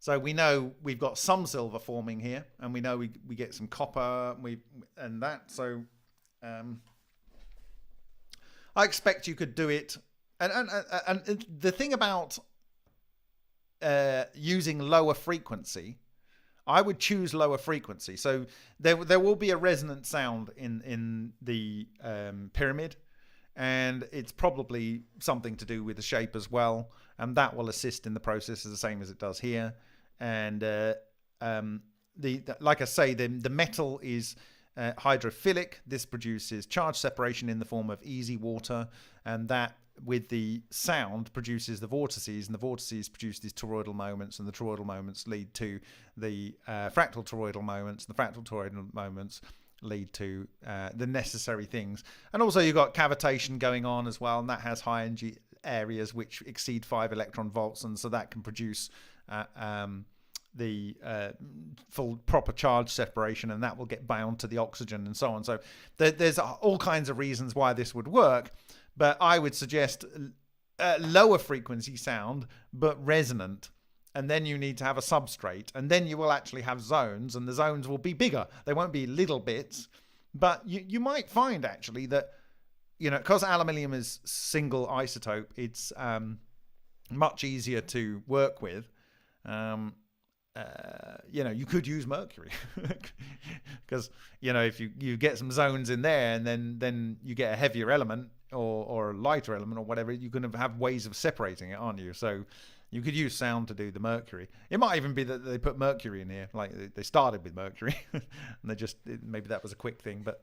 So we know we've got some silver forming here, and we know we get some copper and that. So I expect you could do it. And the thing about using lower frequency, I would choose lower frequency. So there will be a resonant sound in the pyramid, and it's probably something to do with the shape as well, and that will assist in the process the same as it does here. And like I say, the metal is hydrophilic. This produces charge separation in the form of easy water, and that with the sound produces the vortices, and the vortices produce these toroidal moments, and the toroidal moments lead to the fractal toroidal moments, and the fractal toroidal moments lead to the necessary things. And also you've got cavitation going on as well, and that has high energy areas which exceed 5 electron volts, and so that can produce the full proper charge separation, and that will get bound to the oxygen and so on. So there's all kinds of reasons why this would work, but I would suggest lower frequency sound but resonant, and then you need to have a substrate, and then you will actually have zones, and the zones will be bigger. They won't be little bits, but you might find actually that, because aluminium is single isotope, it's much easier to work with. You could use mercury because if you get some zones in there, and then you get a heavier element, or a lighter element or whatever, you're going to have ways of separating it, aren't you? So you could use sound to do the mercury. It might even be that they put mercury in here, like they started with mercury, and they just maybe that was a quick thing, but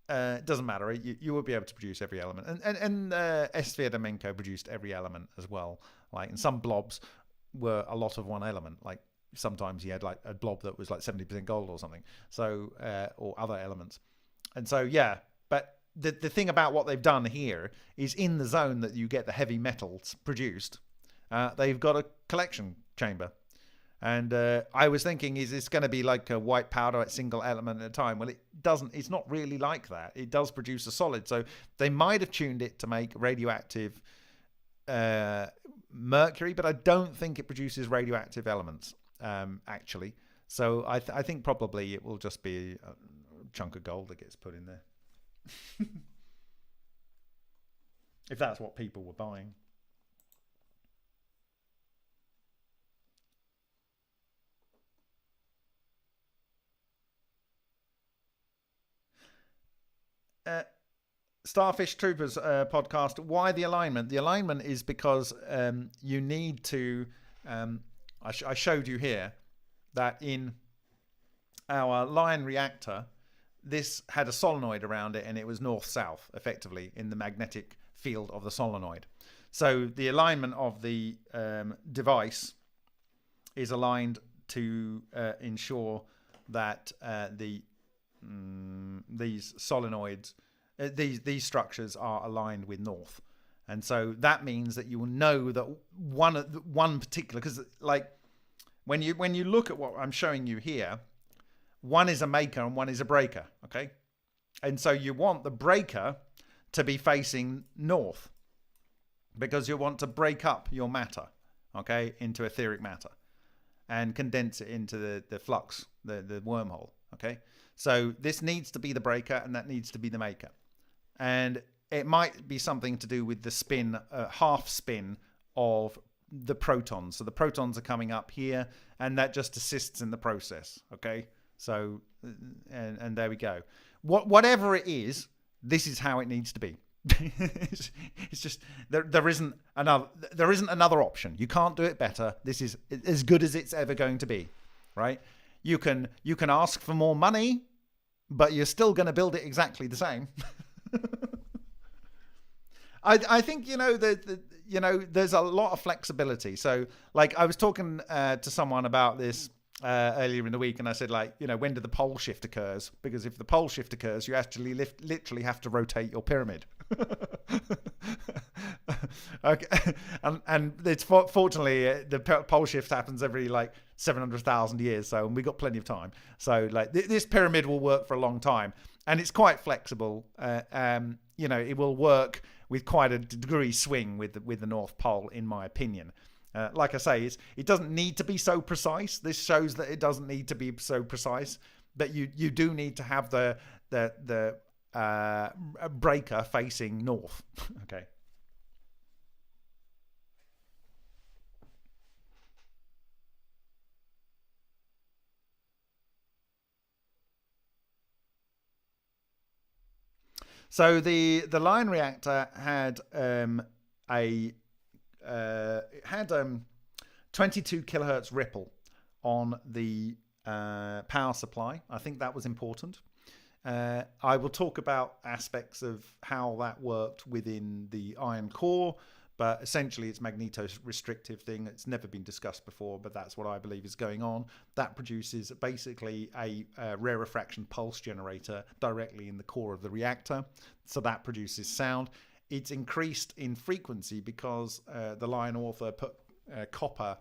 it doesn't matter. You will be able to produce every element, and Sviatomenko produced every element as well. Like, and some blobs were a lot of one element. Like sometimes he had like a blob that was like 70% gold or something. So or other elements, and so yeah, but. The thing about what they've done here is in the zone that you get the heavy metals produced, they've got a collection chamber. And I was thinking, is this going to be like a white powder at single element at a time? Well, it doesn't. It's not really like that. It does produce a solid. So they might have tuned it to make radioactive mercury, but I don't think it produces radioactive elements, actually. So I think probably it will just be a chunk of gold that gets put in there. If that's what people were buying. Starfish Troopers podcast. Why the alignment? The alignment is because you need to. I showed you here that in our Lion reactor, this had a solenoid around it, and it was north-south, effectively, in the magnetic field of the solenoid. So the alignment of the device is aligned to ensure that these solenoids, these structures are aligned with north. And so that means that you will know that one particular, because like when you look at what I'm showing you here, one is a maker and one is a breaker, okay? And so you want the breaker to be facing north because you want to break up your matter, okay, into etheric matter and condense it into the flux, the wormhole, okay? So this needs to be the breaker and that needs to be the maker. And it might be something to do with the spin, half spin of the protons. So the protons are coming up here and that just assists in the process, okay? So, and there we go. Whatever it is, this is how it needs to be. It's just there isn't another option. You can't do it better. This is as good as it's ever going to be, right? You can ask for more money, but you're still going to build it exactly the same. I think there's a lot of flexibility. So like I was talking to someone about this earlier in the week, and I said, like, when do the pole shift occurs? Because if the pole shift occurs, you actually literally have to rotate your pyramid. Okay, and it's fortunately the pole shift happens every like 700,000 years, so we got plenty of time. So like this pyramid will work for a long time, and it's quite flexible. It will work with quite a degree swing with the North Pole, in my opinion. Like I say, it doesn't need to be so precise. This shows that it doesn't need to be so precise, but you do need to have the breaker facing north. Okay. So the Lion reactor had it had 22 kilohertz ripple on the power supply. I think that was important. I will talk about aspects of how that worked within the iron core, but essentially it's magneto-restrictive thing. It's never been discussed before, but that's what I believe is going on. That produces basically a rarefaction pulse generator directly in the core of the reactor. So that produces sound. It's increased in frequency because the Lion author put copper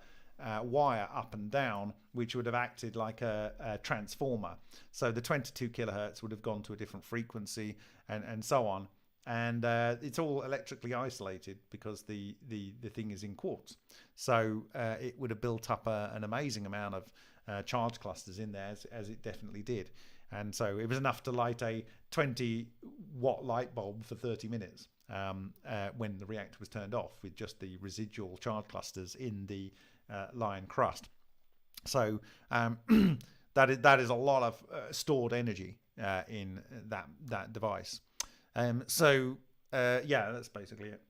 wire up and down, which would have acted like a transformer. So the 22 kilohertz would have gone to a different frequency and so on. And it's all electrically isolated because the thing is in quartz. So it would have built up an amazing amount of charge clusters in there, as it definitely did. And so it was enough to light a 20-watt light bulb for 30 minutes when the reactor was turned off, with just the residual charge clusters in the Lion crust. So that is a lot of stored energy in that device. So Yeah, that's basically it.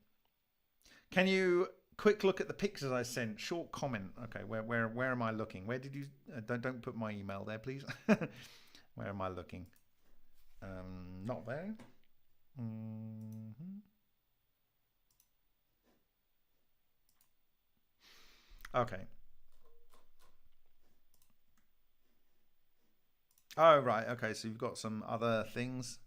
Can you quick look at the pictures I sent? Short comment. Okay, where am I looking? Where did you? Don't put my email there, please. Where am I looking? Not there. Mm-hmm. Okay. Oh right. Okay. So you've got some other things.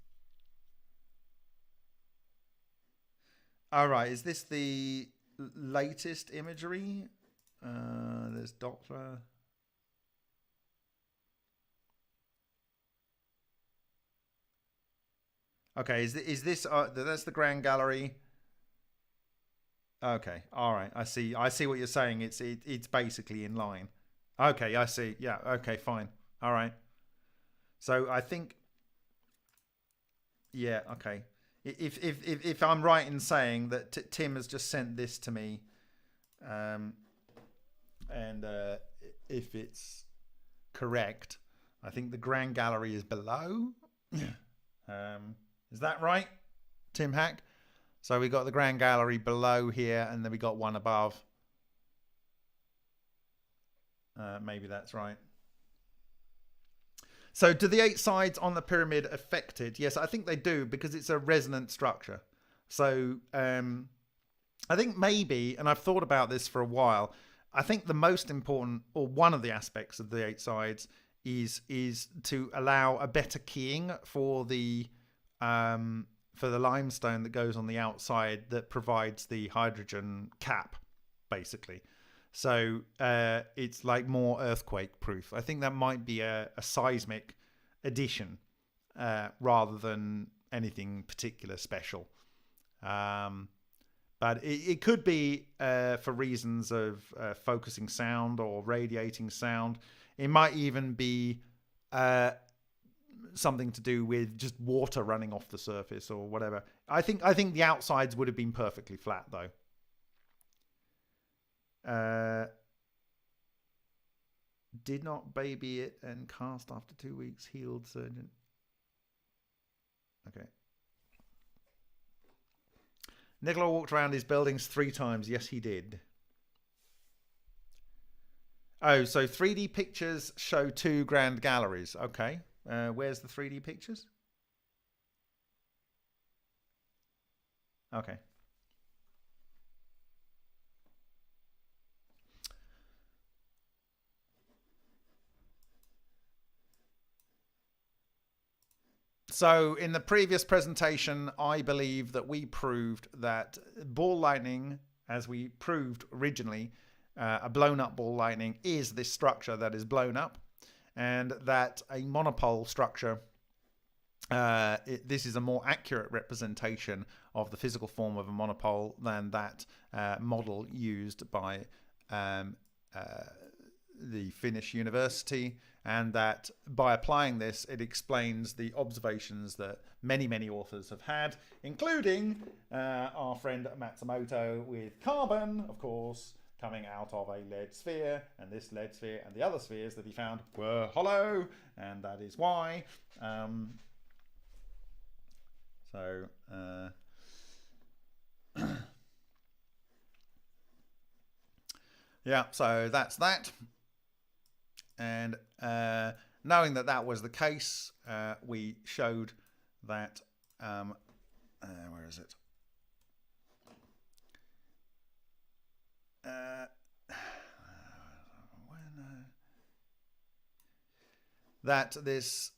All right. Is this the latest imagery? There's Doppler. Okay. Is this? That's the Grand Gallery. Okay. All right. I see. I see what you're saying. It's basically in line. Okay. I see. Yeah. Okay. Fine. All right. So I think. Yeah. Okay. If I'm right in saying that Tim has just sent this to me, um, and if it's correct, I think the Grand Gallery is below. Is that right, Tim Hack? So we got the Grand Gallery below here, and then we got one above. Maybe that's right. So do the eight sides on the pyramid affect it? Yes, I think they do because it's a resonant structure. So I think maybe, and I've thought about this for a while. I think the most important, or one of the aspects of the eight sides, is to allow a better keying for the limestone that goes on the outside that provides the hydrogen cap, basically. So it's like more earthquake proof. I think that might be a seismic addition rather than anything particular special. Um, but it could be for reasons of focusing sound or radiating sound. It might even be something to do with just water running off the surface or whatever. I think the outsides would have been perfectly flat though. Uh, did not baby it and cast after 2 weeks. Healed surgeon. Okay. Nicola walked around his buildings 3 times. Yes, he did. Oh, so 3D pictures show 2 grand galleries. Okay. Where's the 3D pictures? Okay. So in the previous presentation, I believe that we proved that ball lightning, as we proved originally, a blown up ball lightning is this structure that is blown up, and that a monopole structure, this is a more accurate representation of the physical form of a monopole than that model used by um, uh, the Finnish university, and that by applying this, it explains the observations that many authors have had, including our friend Matsumoto with carbon, of course, coming out of a lead sphere, and this lead sphere and the other spheres that he found were hollow, and that is why. So yeah, so that's that. And knowing that that was the case, we showed that. Where is it? That this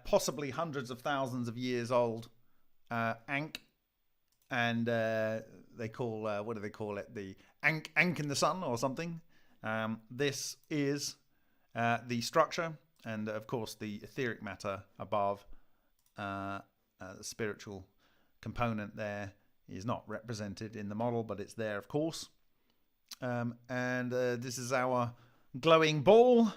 possibly hundreds of thousands of years old Ankh, and they call what do they call it? The Ankh in the sun or something. This is the structure, and of course the etheric matter above, the spiritual component there is not represented in the model, but it's there, of course. And this is our glowing ball,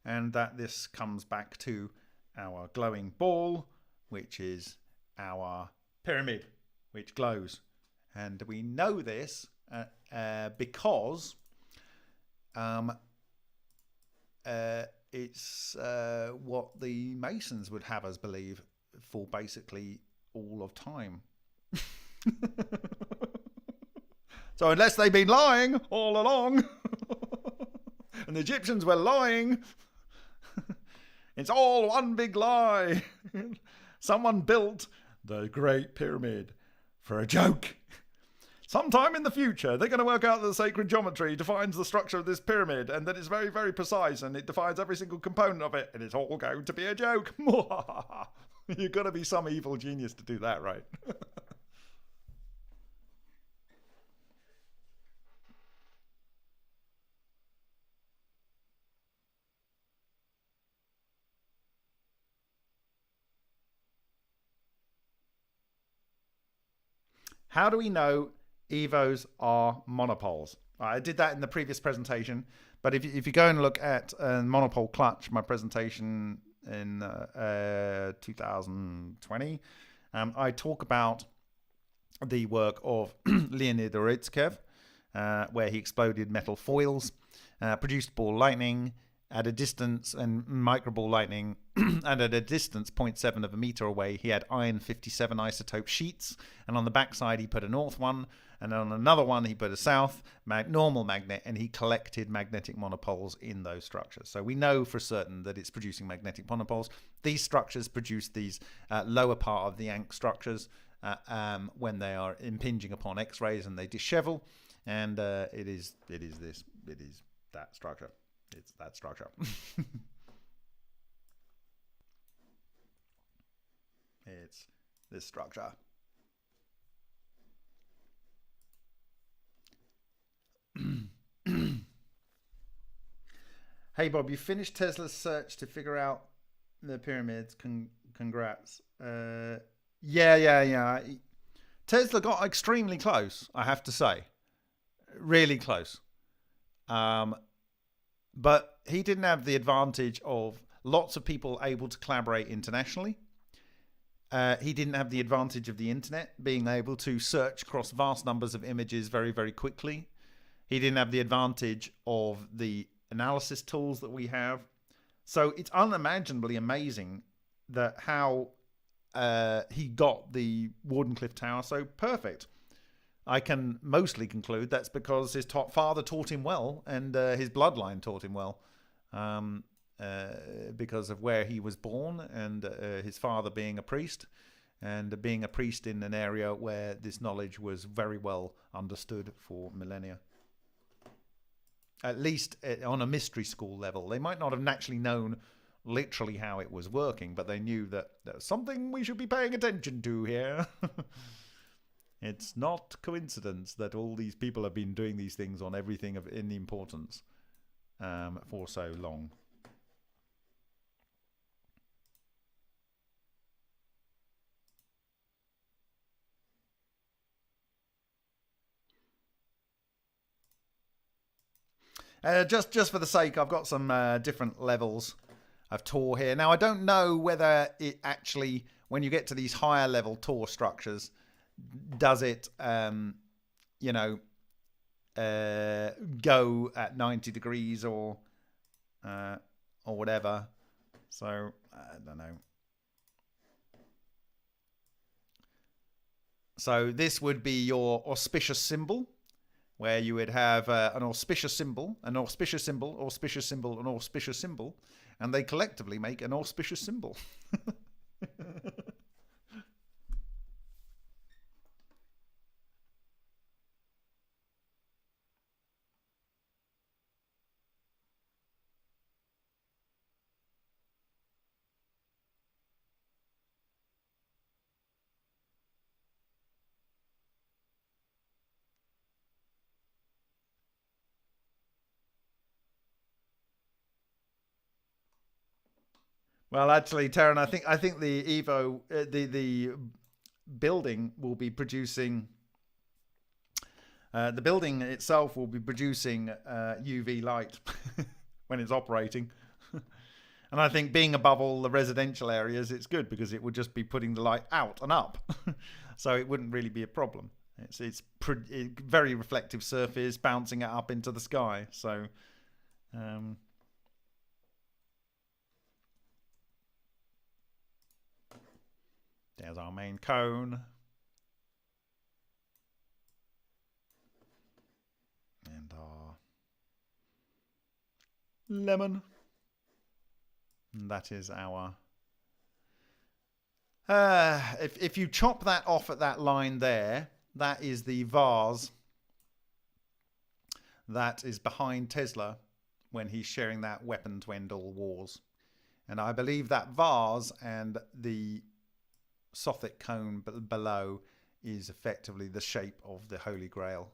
and that this comes back to our glowing ball, which is our pyramid, which glows. And we know this because it's what the Masons would have us believe for basically all of time. So unless they've been lying all along, and the Egyptians were lying, it's all one big lie. Someone built the Great Pyramid for a joke. Sometime in the future, they're going to work out that the sacred geometry defines the structure of this pyramid, and that it's very, very precise, and it defines every single component of it, and it's all going to be a joke. You've got to be some evil genius to do that, right? How do we know Evos are monopoles? I did that in the previous presentation, but if you go and look at monopole clutch, my presentation in 2020, I talk about the work of Leonid Orytskev, where he exploded metal foils, produced ball lightning at a distance, and microball lightning, and at a distance 0.7 of a meter away, he had iron 57 isotope sheets, and on the backside he put a north one, and on another one he put a south normal magnet, and he collected magnetic monopoles in those structures. So we know for certain that it's producing magnetic monopoles. These structures produce these lower part of the Ankh structures when they are impinging upon X-rays and they dishevel, and it is that structure. It's that structure. It's this structure. Hey Bob, you finished Tesla's search to figure out the pyramids. Congrats. Yeah. Tesla got extremely close, I have to say. Really close. But he didn't have the advantage of lots of people able to collaborate internationally. He didn't have the advantage of the internet, being able to search across vast numbers of images very, very quickly. He didn't have the advantage of the analysis tools that we have. So it's unimaginably amazing that how he got the Wardenclyffe Tower so perfect. I can mostly conclude that's because his father taught him well, and his bloodline taught him well, because of where he was born, and his father being a priest, and being a priest in an area where this knowledge was very well understood for millennia. At least on a mystery school level. They might not have naturally known literally how it was working, but they knew that there's something we should be paying attention to here. It's not coincidence that all these people have been doing these things on everything of any importance for so long. Just for the sake, I've got some different levels of Tor here. Now, I don't know whether it actually, when you get to these higher level Tor structures, does it, go at 90 degrees or whatever. So, I don't know. So this would be your auspicious symbol, where you would have an auspicious symbol, an auspicious symbol, auspicious symbol, an auspicious symbol, and they collectively make an auspicious symbol. Well, actually, Taryn, I think the Evo, the building will be producing. The building itself will be producing UV light when it's operating. And I think being above all the residential areas, it's good because it would just be putting the light out and up. So it wouldn't really be a problem. It's very reflective surface, bouncing it up into the sky. So there's our main cone. lemon. And that is our... if you chop that off at that line there, that is the vase that is behind Tesla when he's sharing that weapon to end all wars. And I believe that vase and the Sothic cone below is effectively the shape of the Holy Grail.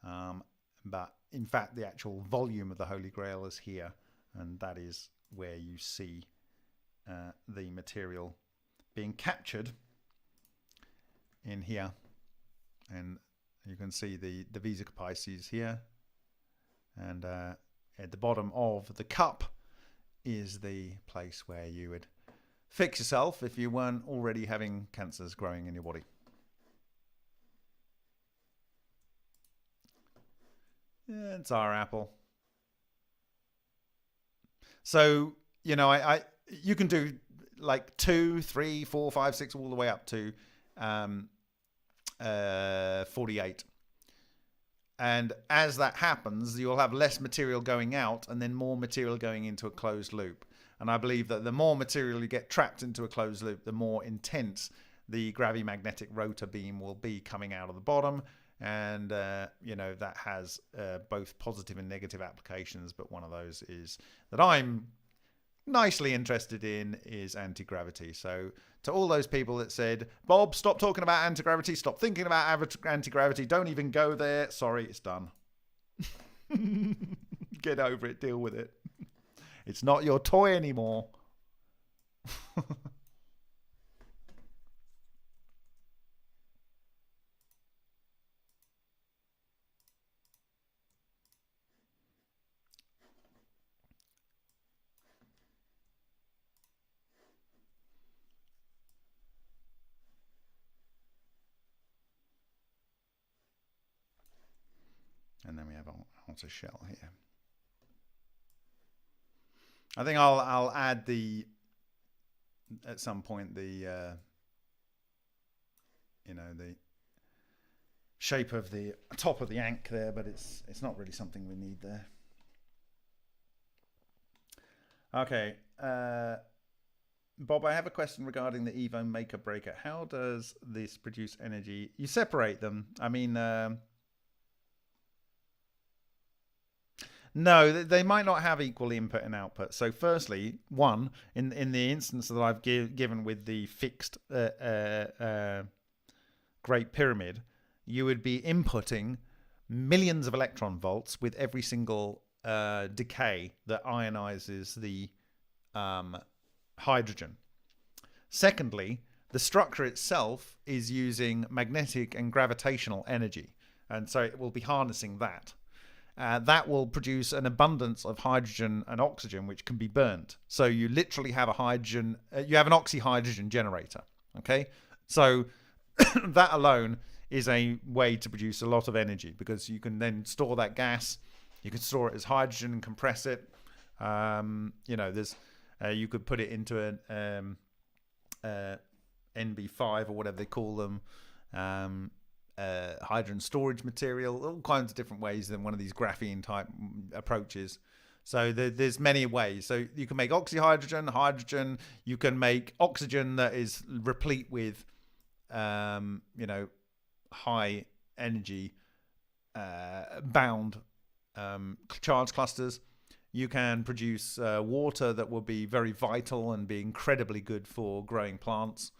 But in fact, the actual volume of the Holy Grail is here, and that is where you see the material being captured in here. And you can see the Vesica Pisces here, and at the bottom of the cup is the place where you would fix yourself if you weren't already having cancers growing in your body. It's our apple. So, you know, you can do like 2, 3, 4, 5, 6, all the way up to 48. And as that happens, you'll have less material going out and then more material going into a closed loop. And I believe that the more material you get trapped into a closed loop, the more intense the gravimagnetic rotor beam will be coming out of the bottom. And, you know, that has both positive and negative applications. But one of those is that I'm nicely interested in is anti-gravity. So to all those people that said, Bob, stop talking about anti-gravity, stop thinking about anti-gravity, don't even go there. Sorry, it's done. Get over it, deal with it. It's not your toy anymore. And then we have outer shell here. I think I'll add at some point the you know, the shape of the top of the ankh there, but it's not really something we need there. Okay, Bob, I have a question regarding the Evo Maker Breaker. How does this produce energy? You separate them. I mean, no, they might not have equal input and output. So firstly, one, in the instance that I've given with the fixed Great Pyramid, you would be inputting millions of electron volts with every single decay that ionizes the hydrogen. Secondly, the structure itself is using magnetic and gravitational energy, and so it will be harnessing that. That will produce an abundance of hydrogen and oxygen which can be burnt. So you literally have you have an oxyhydrogen generator. Okay, so that alone is a way to produce a lot of energy, because you can then store that gas, you can store it as hydrogen and compress it. You know, there's you could put it into an NB5 or whatever they call them. Hydrogen storage material, all kinds of different ways than one of these graphene type approaches. So there's many ways. So you can make oxyhydrogen, hydrogen. You can make oxygen that is replete with, you know, high energy bound charge clusters. You can produce water that will be very vital and be incredibly good for growing plants.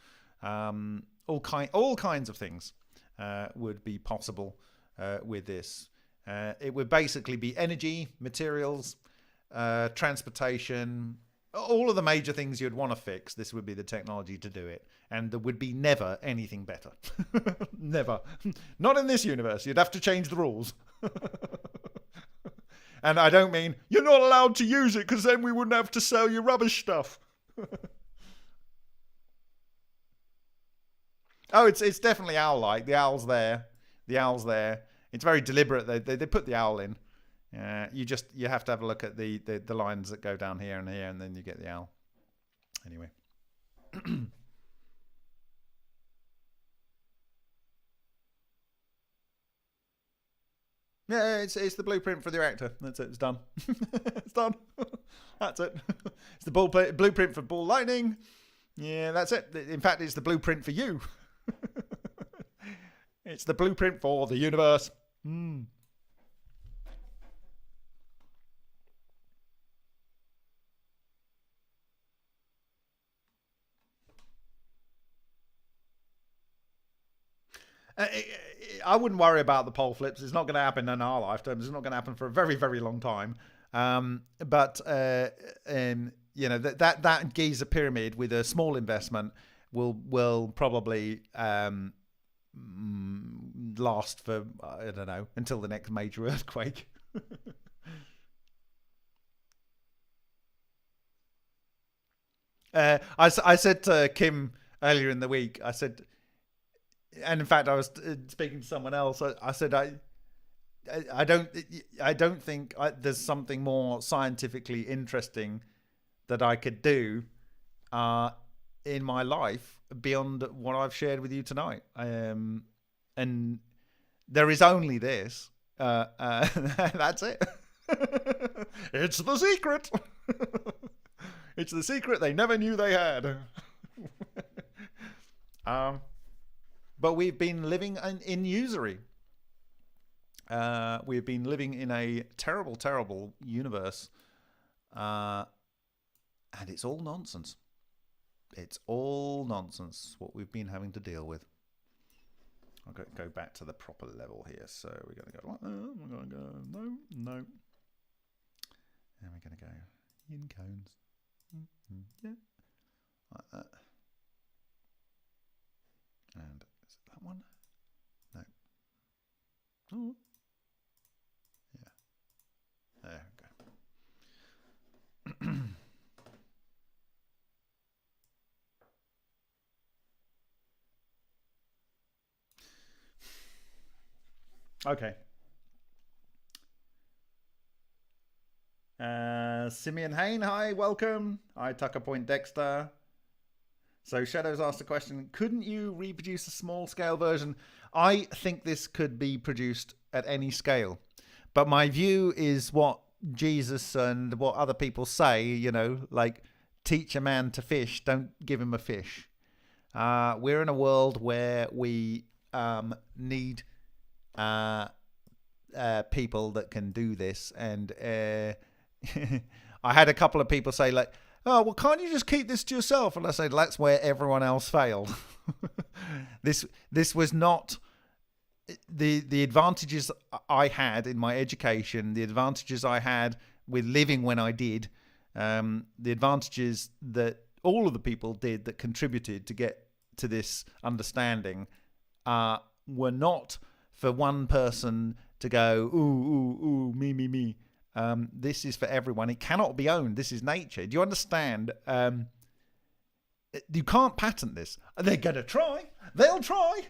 All kinds of things would be possible with this. It would basically be energy, materials, transportation, all of the major things you'd want to fix. This would be the technology to do it, and there would be never anything better. Never. Not in this universe. You'd have to change the rules. And I don't mean you're not allowed to use it because then we wouldn't have to sell you rubbish stuff. Oh, it's definitely owl-like. The owl's there. It's very deliberate. They put the owl in. You have to have a look at the lines that go down here, and then you get the owl. Anyway. Yeah, it's the blueprint for the reactor. That's it. It's done. It's done. That's it. It's the blueprint for ball lightning. Yeah, that's it. In fact, it's the blueprint for you. It's the blueprint for the universe. Mm. I wouldn't worry about the pole flips. It's not going to happen in our lifetime. It's not going to happen for a very, very long time. But that Giza pyramid with a small investment will probably last for, I don't know, until the next major earthquake. I said to Kim earlier in the week, I said, and in fact, I was speaking to someone else. I said, I don't think there's something more scientifically interesting that I could do in my life beyond what I've shared with you tonight. And there is only this. That's it. It's the secret. It's the secret they never knew they had. But we've been living in usury. We've been living in a terrible, terrible universe. And it's all nonsense. It's all nonsense what we've been having to deal with. I'll go back to the proper level here. So we're going to go, we're going to go, no. And we're going to go in cones. Yeah. Like that. And is it that one? No. Oh. Yeah. There we go. Okay. Simeon Hain, hi, welcome. Hi, Tucker Point Dexter. So Shadows asked a question, couldn't you reproduce a small scale version? I think this could be produced at any scale. But my view is what Jesus and what other people say, like teach a man to fish, don't give him a fish. We're in a world where we need people that can do this. And I had a couple of people say like, oh, well, can't you just keep this to yourself? And I said, that's where everyone else failed. This was not the advantages I had in my education, the advantages I had with living when I did, the advantages that all of the people did that contributed to get to this understanding were not for one person to go, ooh, me. This is for everyone. It cannot be owned. This is nature. Do you understand? You can't patent this. They're going to try. They'll try.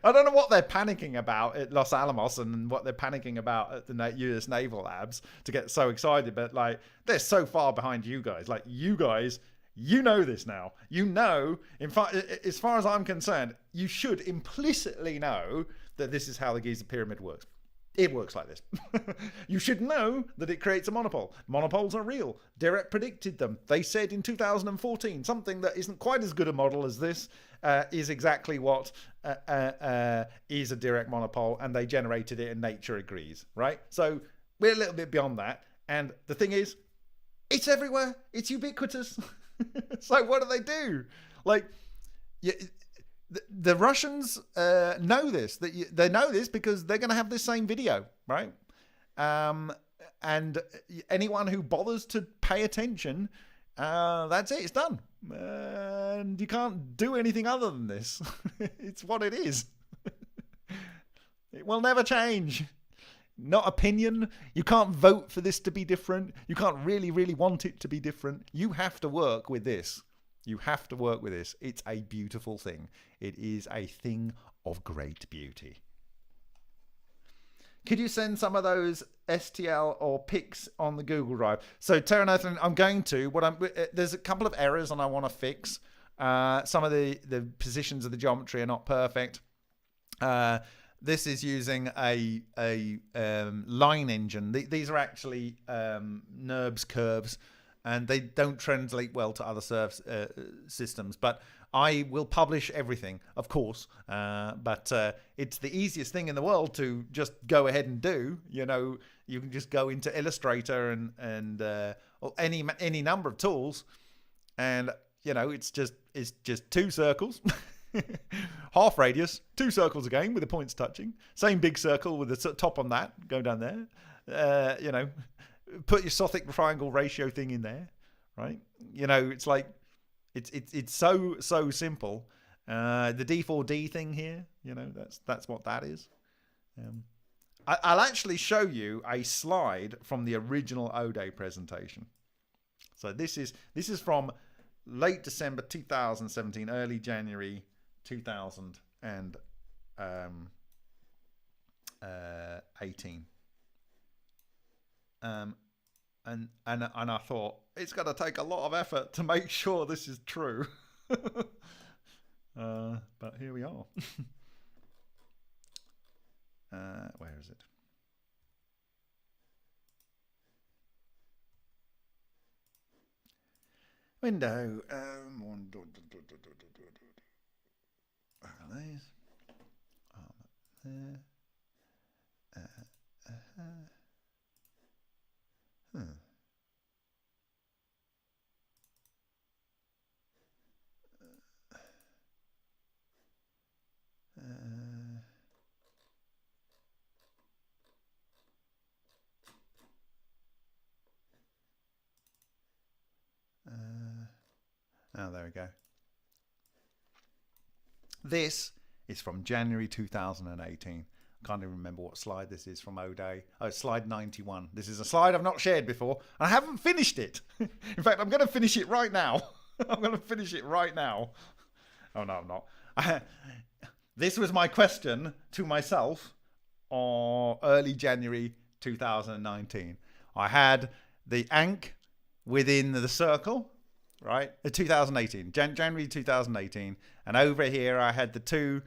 I don't know what they're panicking about at Los Alamos and what they're panicking about at the US Naval Labs to get so excited. But like, they're so far behind you guys. Like, you guys, you know this now. You know, in fact, as far as I'm concerned, you should implicitly know that this is how the Giza Pyramid works. It works like this. You should know that it creates a monopole. Monopoles are real. Dirac predicted them. They said in 2014 something that isn't quite as good a model as this is exactly what is a Dirac monopole, and they generated it and nature agrees, right? So we're a little bit beyond that. And the thing is, it's everywhere. It's ubiquitous. So what do? Like, the Russians know this. They know this because they're going to have this same video, right? And anyone who bothers to pay attention, that's it. It's done. And you can't do anything other than this. It's what it is. It will never change. Not opinion. You can't vote for this to be different. You can't really, really want it to be different. You have to work with this. You have to work with this. It's a beautiful thing. It is a thing of great beauty. Could you send some of those STL or pics on the Google Drive? So, Terra Nathan, I'm going to. There's a couple of errors and I want to fix. Some of the positions of the geometry are not perfect. This is using a line engine. These are actually NURBS curves, and they don't translate well to other systems. But I will publish everything, of course. But it's the easiest thing in the world to just go ahead and do. You know, you can just go into Illustrator and or any number of tools, and you know it's just two circles. Half radius, two circles again with the points touching. Same big circle with the top on that. Go down there. You know, put your Sothic triangle ratio thing in there, right? You know, it's like it's so simple. The D4D thing here, you know, that's what that is. I'll actually show you a slide from the original O'Day presentation. So this is from late December 2017, early January 2018. And I thought it's going to take a lot of effort to make sure this is true. But here we are. Where is it? Window. These. There. Oh, there we go. This is from January 2018. I can't even remember what slide this is from O'Day. Oh, it's slide 91. This is a slide I've not shared before. I haven't finished it. In fact, I'm going to finish it right now. I'm going to finish it right now. Oh, no, I'm not. This was my question to myself on early January 2019. I had the Ankh within the circle, right? 2018, January 2018. And over here, I had the two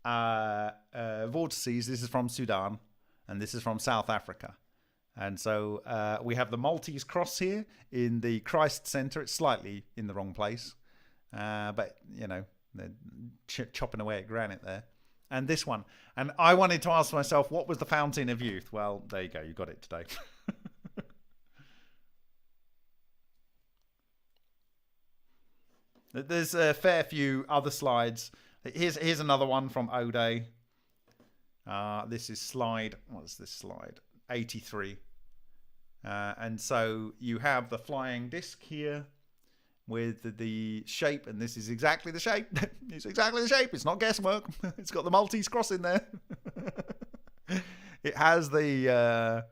vortices. This is from Sudan, and this is from South Africa. And so we have the Maltese cross here in the Christ center. It's slightly in the wrong place, but you know, they're chopping away at granite there. And this one. And I wanted to ask myself, what was the fountain of youth? Well, there you go. You got it today. There's a fair few other slides. Here's another one from O'Day. This is slide, what is this slide? 83. And so you have the flying disc here with the shape, and this is exactly the shape. It's exactly the shape. It's not guesswork. It's got the Maltese cross in there. It has the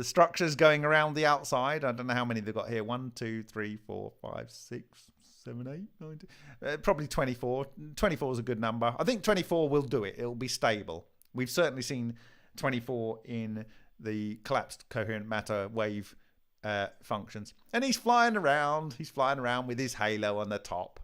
structures going around the outside. I don't know how many they've got here. 1, 2, 3, 4, 5, 6, 7, 8, 9, 10. Probably 24. 24 is a good number. I think 24 will do it. It'll be stable. We've certainly seen 24 in the collapsed coherent matter wave functions. And he's flying around. He's flying around with his halo on the top.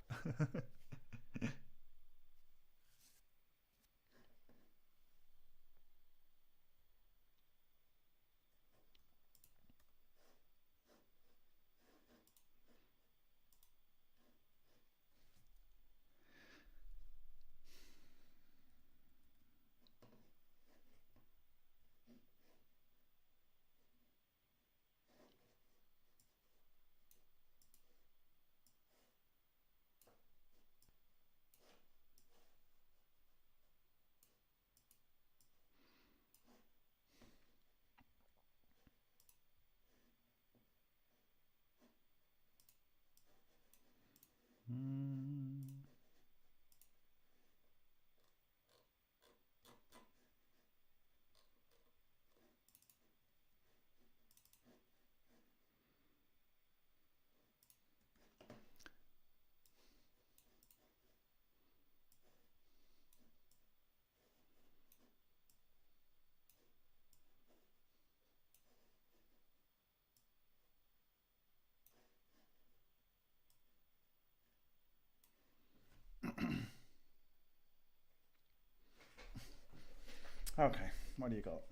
Okay, what do you got?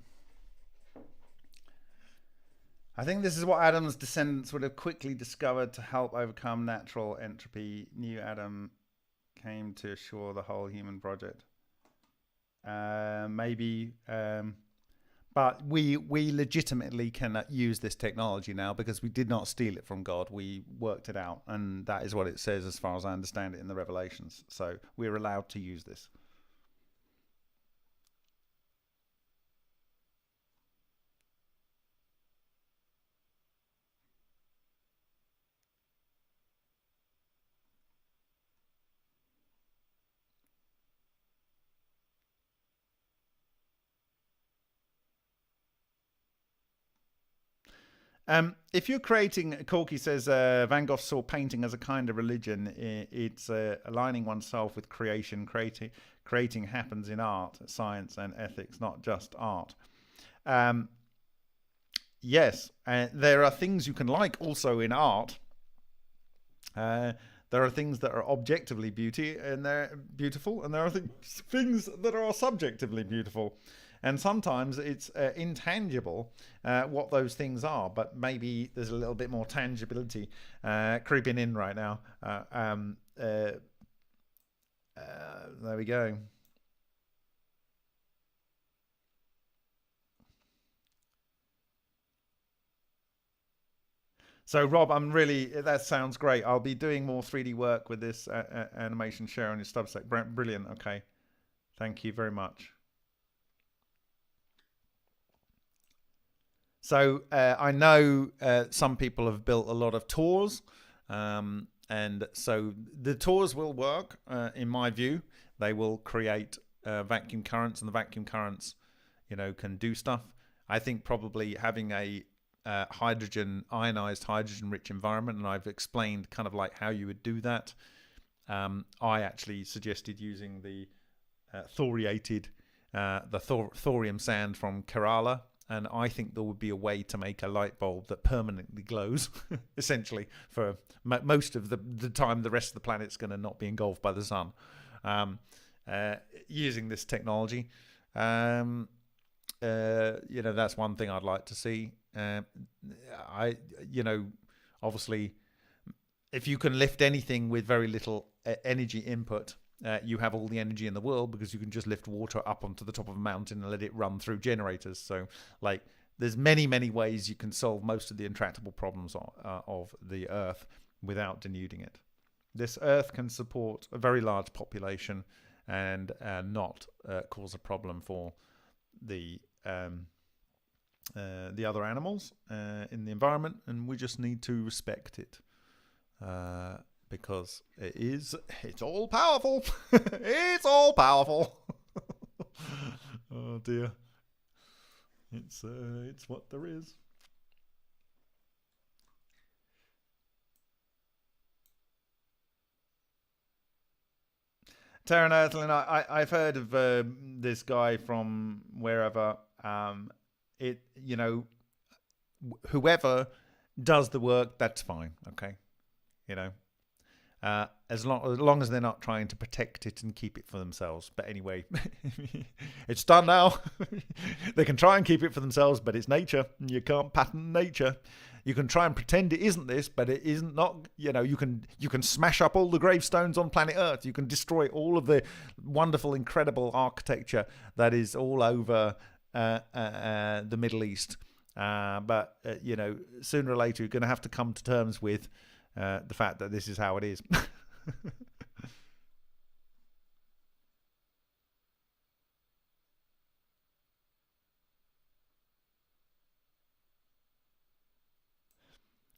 I think this is what Adam's descendants would have quickly discovered to help overcome natural entropy. New Adam came to assure the whole human project. Maybe, but we legitimately can use this technology now because we did not steal it from God. We worked it out, and that is what it says as far as I understand it in the Revelations. So we're allowed to use this. If you're creating, Corky says, Van Gogh saw painting as a kind of religion. It's aligning oneself with creation. Creating happens in art, science, and ethics, not just art. Um, yes, there are things you can like also in art. There are things that are objectively beautiful, and there are things that are subjectively beautiful. And sometimes it's intangible what those things are, but maybe there's a little bit more tangibility creeping in right now. There we go. So, Rob, that sounds great. I'll be doing more 3D work with this animation share on your Substack. Brilliant. Okay. Thank you very much. So I know some people have built a lot of tours, and so the tours will work. In my view, they will create vacuum currents, and the vacuum currents, can do stuff. I think probably having a ionized hydrogen-rich environment, and I've explained kind of like how you would do that. I actually suggested using the thoriated, thorium sand from Kerala. And I think there would be a way to make a light bulb that permanently glows, essentially, for most of the time the rest of the planet's going to not be engulfed by the sun, using this technology. That's one thing I'd like to see. Obviously, if you can lift anything with very little energy input, you have all the energy in the world because you can just lift water up onto the top of a mountain and let it run through generators. So, there's many, many ways you can solve most of the intractable problems of the Earth without denuding it. This Earth can support a very large population and not cause a problem for the other animals in the environment, and we just need to respect it. Because it's all powerful. It's all powerful. Oh dear. It's what there is. Terran Earthling, I've heard of this guy from wherever. Whoever does the work, that's fine. Okay, as long as they're not trying to protect it and keep it for themselves. But anyway, it's done now. They can try and keep it for themselves, but it's nature. You can't patent nature. You can try and pretend it isn't this, but it isn't. Not you can smash up all the gravestones on planet Earth. You can destroy all of the wonderful, incredible architecture that is all over the Middle East. But sooner or later, you're going to have to come to terms with the fact that this is how it is.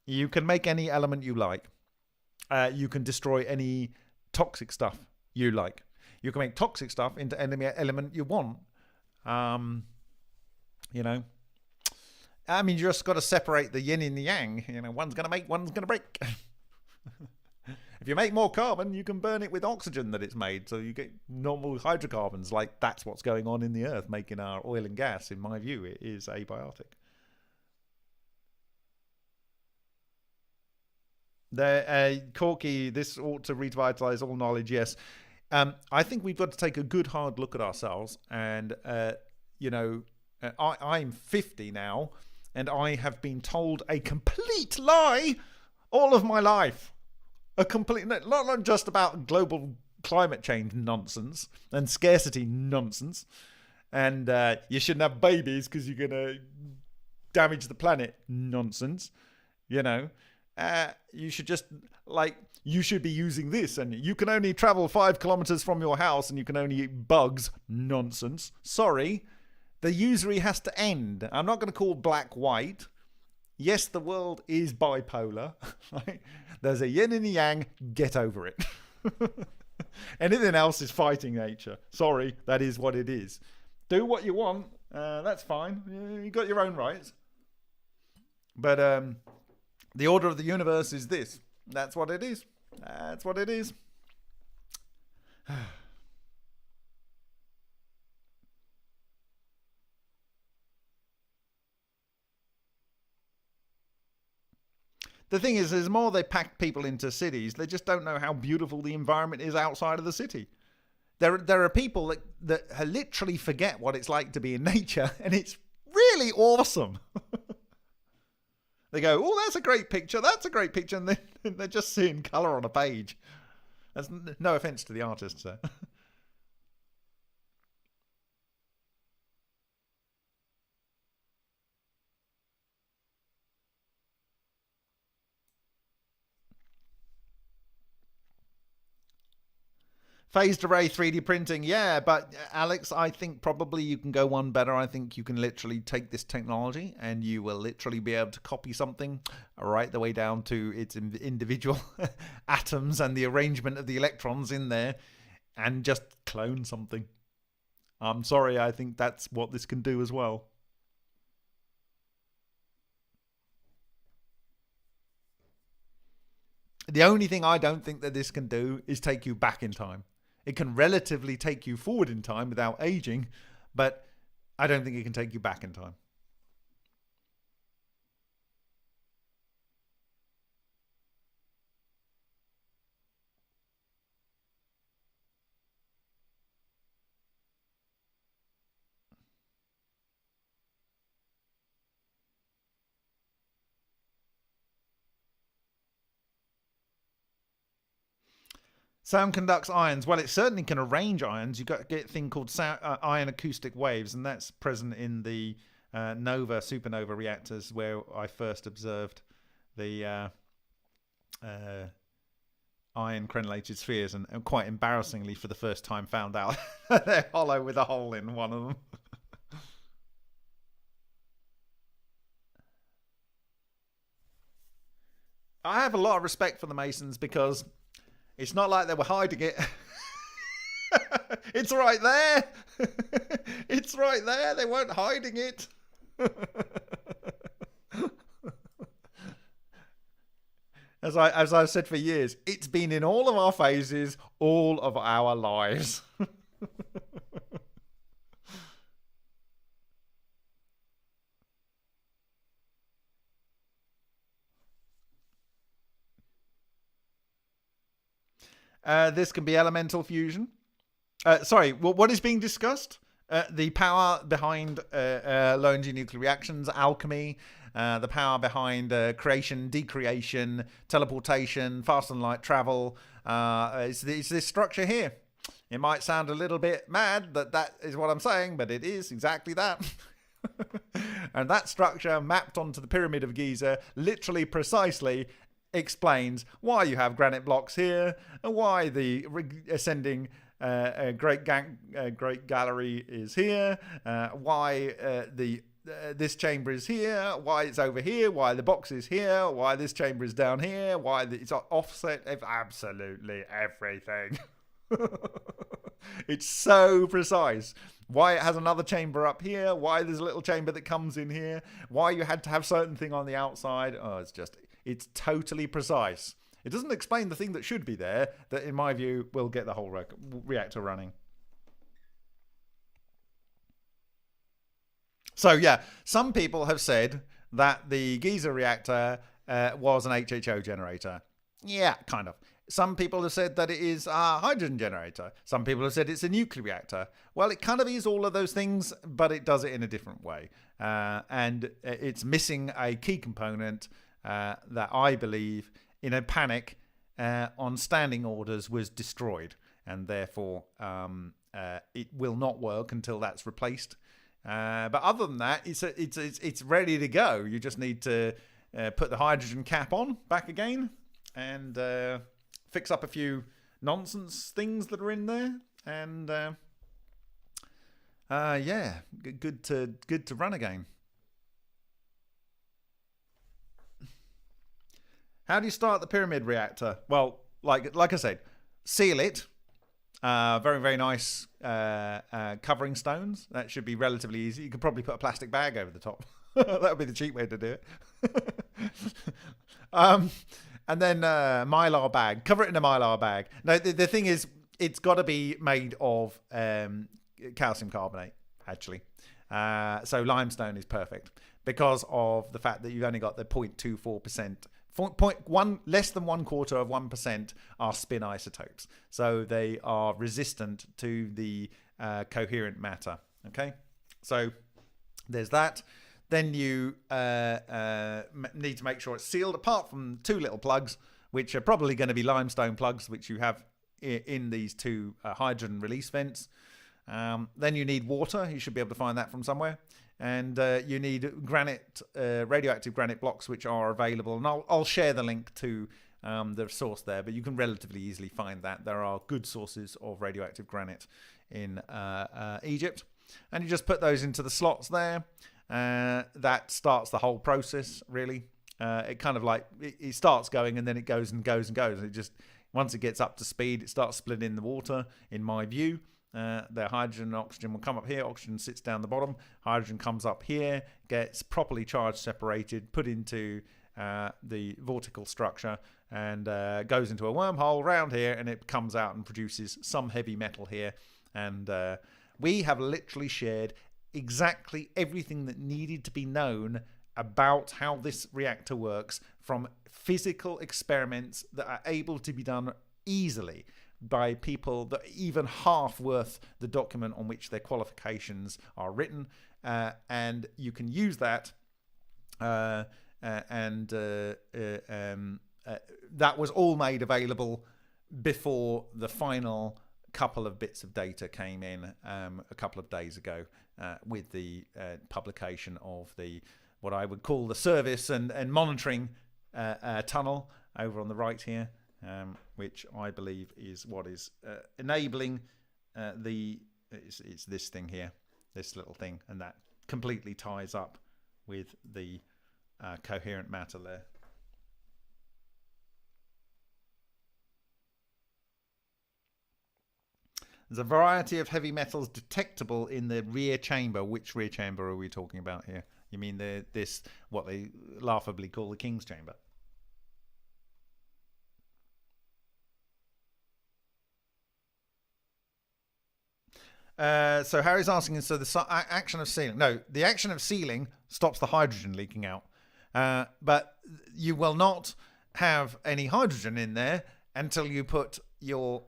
You can make any element you like. You can destroy any toxic stuff you like. You can make toxic stuff into any element you want. I mean, you just got to separate the yin and the yang. One's going to make, one's going to break. If you make more carbon, you can burn it with oxygen that it's made, so you get normal hydrocarbons. That's what's going on in the earth, making our oil and gas. In my view, it is abiotic. Corky, this ought to revitalize all knowledge. Yes, I think we've got to take a good hard look at ourselves and I'm 50 now, and I have been told a complete lie all of my life. A complete, not just about global climate change nonsense and scarcity nonsense, and you shouldn't have babies because you're gonna damage the planet nonsense. You should just you should be using this, and you can only travel 5 kilometers from your house, and you can only eat bugs nonsense. Sorry, the usury has to end. I'm not going to call black white. Yes, the world is bipolar. Right? There's a yin and a yang. Get over it. Anything else is fighting nature. Sorry, that is what it is. Do what you want. That's fine. You got your own rights. But the order of the universe is this. That's what it is. That's what it is. The thing is, the more they pack people into cities, they just don't know how beautiful the environment is outside of the city. There are people that literally forget what it's like to be in nature, and it's really awesome. They go, oh, that's a great picture, and then they're just seeing colour on a page. That's no offence to the artists there. Phased array 3D printing, yeah, but Alex, I think probably you can go one better. I think you can literally take this technology and you will literally be able to copy something right the way down to its individual atoms and the arrangement of the electrons in there and just clone something. I'm sorry, I think that's what this can do as well. The only thing I don't think that this can do is take you back in time. It can relatively take you forward in time without aging, but I don't think it can take you back in time. Sound conducts ions. Well, it certainly can arrange ions. You've got to get a thing called ion acoustic waves, and that's present in the supernova reactors where I first observed the ion crenellated spheres, and quite embarrassingly for the first time found out they're hollow with a hole in one of them. I have a lot of respect for the Masons because it's not like they were hiding it. It's right there. It's right there. They weren't hiding it. As I've said for years, it's been in all of our phases, all of our lives. This can be elemental fusion. What is being discussed? The power behind low energy nuclear reactions, alchemy, the power behind creation, decreation, teleportation, faster than light travel. It's this structure here. It might sound a little bit mad that is what I'm saying, but it is exactly that. And that structure mapped onto the Pyramid of Giza, literally precisely explains why you have granite blocks here and why the ascending Great Gallery is here, why this chamber is here, why it's over here, why the box is here, why this chamber is down here, why it's offset, absolutely everything. It's so precise. Why it has another chamber up here, why there's a little chamber that comes in here, why you had to have certain thing on the outside. It's totally precise. It doesn't explain the thing that should be there, that in my view will get the whole reactor running. So yeah, some people have said that the Giza reactor was an HHO generator. Yeah, kind of. Some people have said that it is a hydrogen generator. Some people have said it's a nuclear reactor. Well, it kind of is all of those things, but it does it in a different way. And it's missing a key component that I believe, in a panic, on standing orders, was destroyed. And therefore, it will not work until that's replaced. But other than that, it's ready to go. You just need to put the hydrogen cap on back again and fix up a few nonsense things that are in there, and yeah, good to run again. How do you start the pyramid reactor? Well, like I said, seal it. Very, very nice covering stones. That should be relatively easy. You could probably put a plastic bag over the top. That would be the cheap way to do it. And then Mylar bag. Cover it in a Mylar bag. No, the thing is, it's got to be made of calcium carbonate, actually. So limestone is perfect because of the fact that you've only got the 0.24%. Less than 1/4% are spin isotopes. So they are resistant to the coherent matter. Okay? So there's that. Then you need to make sure it's sealed, apart from two little plugs, which are probably going to be limestone plugs, which you have in these two hydrogen release vents. Then you need water. You should be able to find that from somewhere. And you need granite, radioactive granite blocks, which are available. And I'll share the link to the source there, but you can relatively easily find that. There are good sources of radioactive granite in Egypt. And you just put those into the slots there. That starts the whole process, really. It kind of like, it starts going and then it goes and goes and goes. It just, once it gets up to speed, it starts splitting the water, in my view. The hydrogen and oxygen will come up here. Oxygen sits down the bottom. Hydrogen comes up here, gets properly charged, separated, put into the vortical structure, and goes into a wormhole round here, and it comes out and produces some heavy metal here. And we have literally shared exactly everything that needed to be known about how this reactor works, from physical experiments that are able to be done easily by people that are even half worth the document on which their qualifications are written, and you can use that. That was all made available before the final couple of bits of data came in a couple of days ago, with the publication of the, what I would call the service and monitoring tunnel over on the right here. Which I believe is what is enabling it's this thing here, this little thing, and that completely ties up with the coherent matter there. There's a variety of heavy metals detectable in the rear chamber. Which rear chamber are we talking about here? You mean this, what they laughably call the King's Chamber? So Harry's asking, so the action of sealing. No, the action of sealing stops the hydrogen leaking out. But you will not have any hydrogen in there until you put your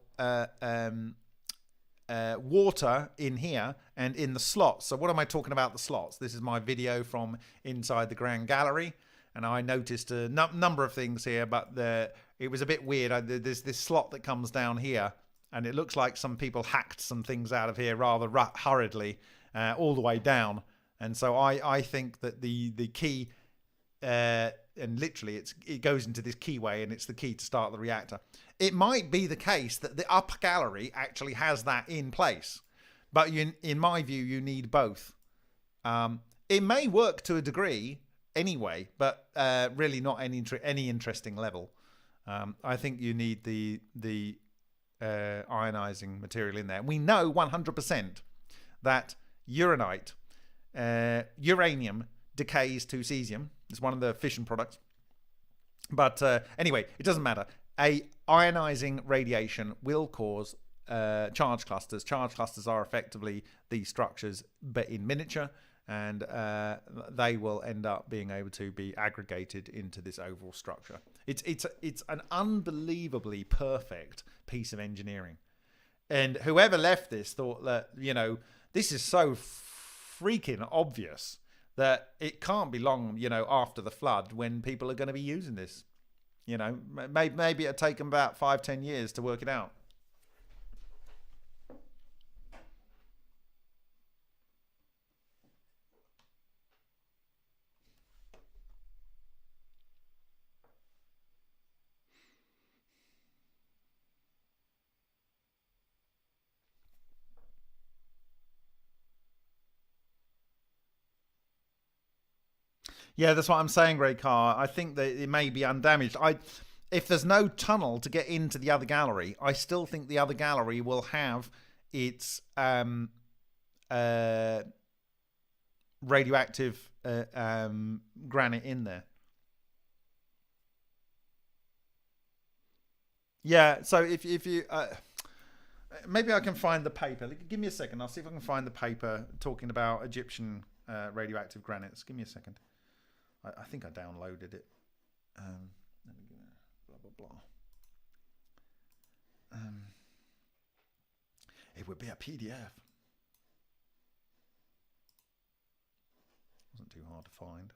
water in here and in the slots. So what am I talking about, the slots? This is my video from inside the Grand Gallery. And I noticed a number of things here, but it was a bit weird. There's this slot that comes down here, and it looks like some people hacked some things out of here rather hurriedly all the way down. And so I think that the key, and literally it goes into this keyway, and it's the key to start the reactor. It might be the case that the upper gallery actually has that in place. But in my view, you need both. It may work to a degree anyway, but really not any interesting level. I think you need the ionizing material in there. We know 100% that uranium decays to cesium. It's one of the fission products. But anyway, it doesn't matter. A ionizing radiation will cause charge clusters. Charge clusters are effectively these structures, but in miniature. and they will end up being able to be aggregated into this overall structure. It's an unbelievably perfect piece of engineering, and whoever left this thought that, you know, this is so freaking obvious that it can't be long, you know, after the flood when people are going to be using this. You know, maybe it'll take them about 5-10 years to work it out. Yeah, that's what I'm saying, Ray Carr. I think that it may be undamaged. If there's no tunnel to get into the other gallery, I still think the other gallery will have its radioactive granite in there. Yeah, so if you maybe I can find the paper. Give me a second. I'll see if I can find the paper talking about Egyptian radioactive granites. Give me a second. I think I downloaded it. Let me blah blah blah. It would be a PDF. Wasn't too hard to find.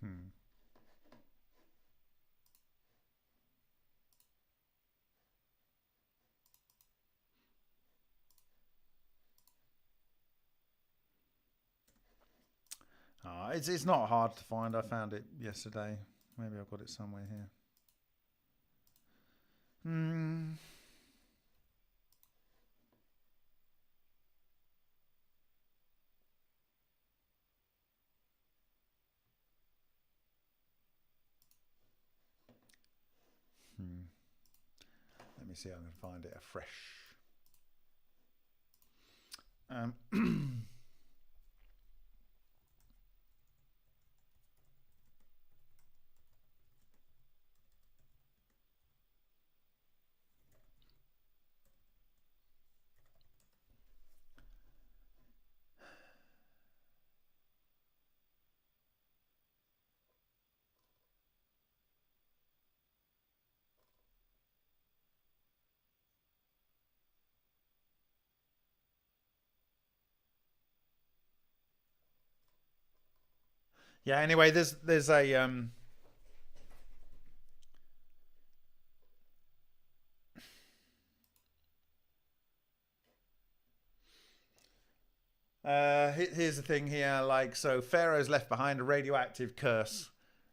Hmm. It's not hard to find. I found it yesterday. Maybe I've got it somewhere here. Hmm. Hmm. Let me see if I can find it afresh. Yeah. Anyway, there's a here's the thing here. Like, so Pharaoh's left behind a radioactive curse.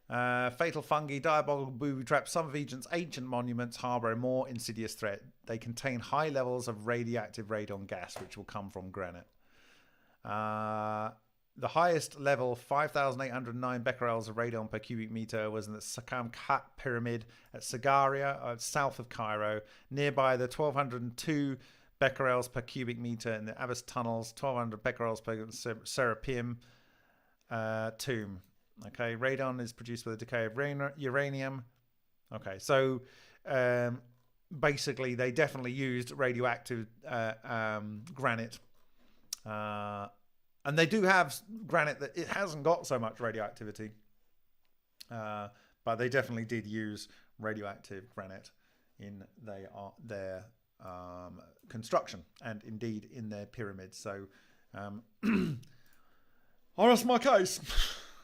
Fatal fungi, diabolical booby traps. Some of Egypt's ancient monuments harbour a more insidious threat. They contain high levels of radioactive radon gas, which will come from granite. The highest level, 5,809 becquerels of radon per cubic meter, was in the Sakamkat pyramid at Sagaria, south of Cairo. Nearby, the 1,202 becquerels per cubic meter in the Abyss tunnels, 1,200 becquerels per Serapeum tomb. Okay, radon is produced by the decay of uranium. Okay, so basically they definitely used radioactive granite. And they do have granite that it hasn't got so much radioactivity. But they definitely did use radioactive granite in their construction and indeed in their pyramids. So I rest my case.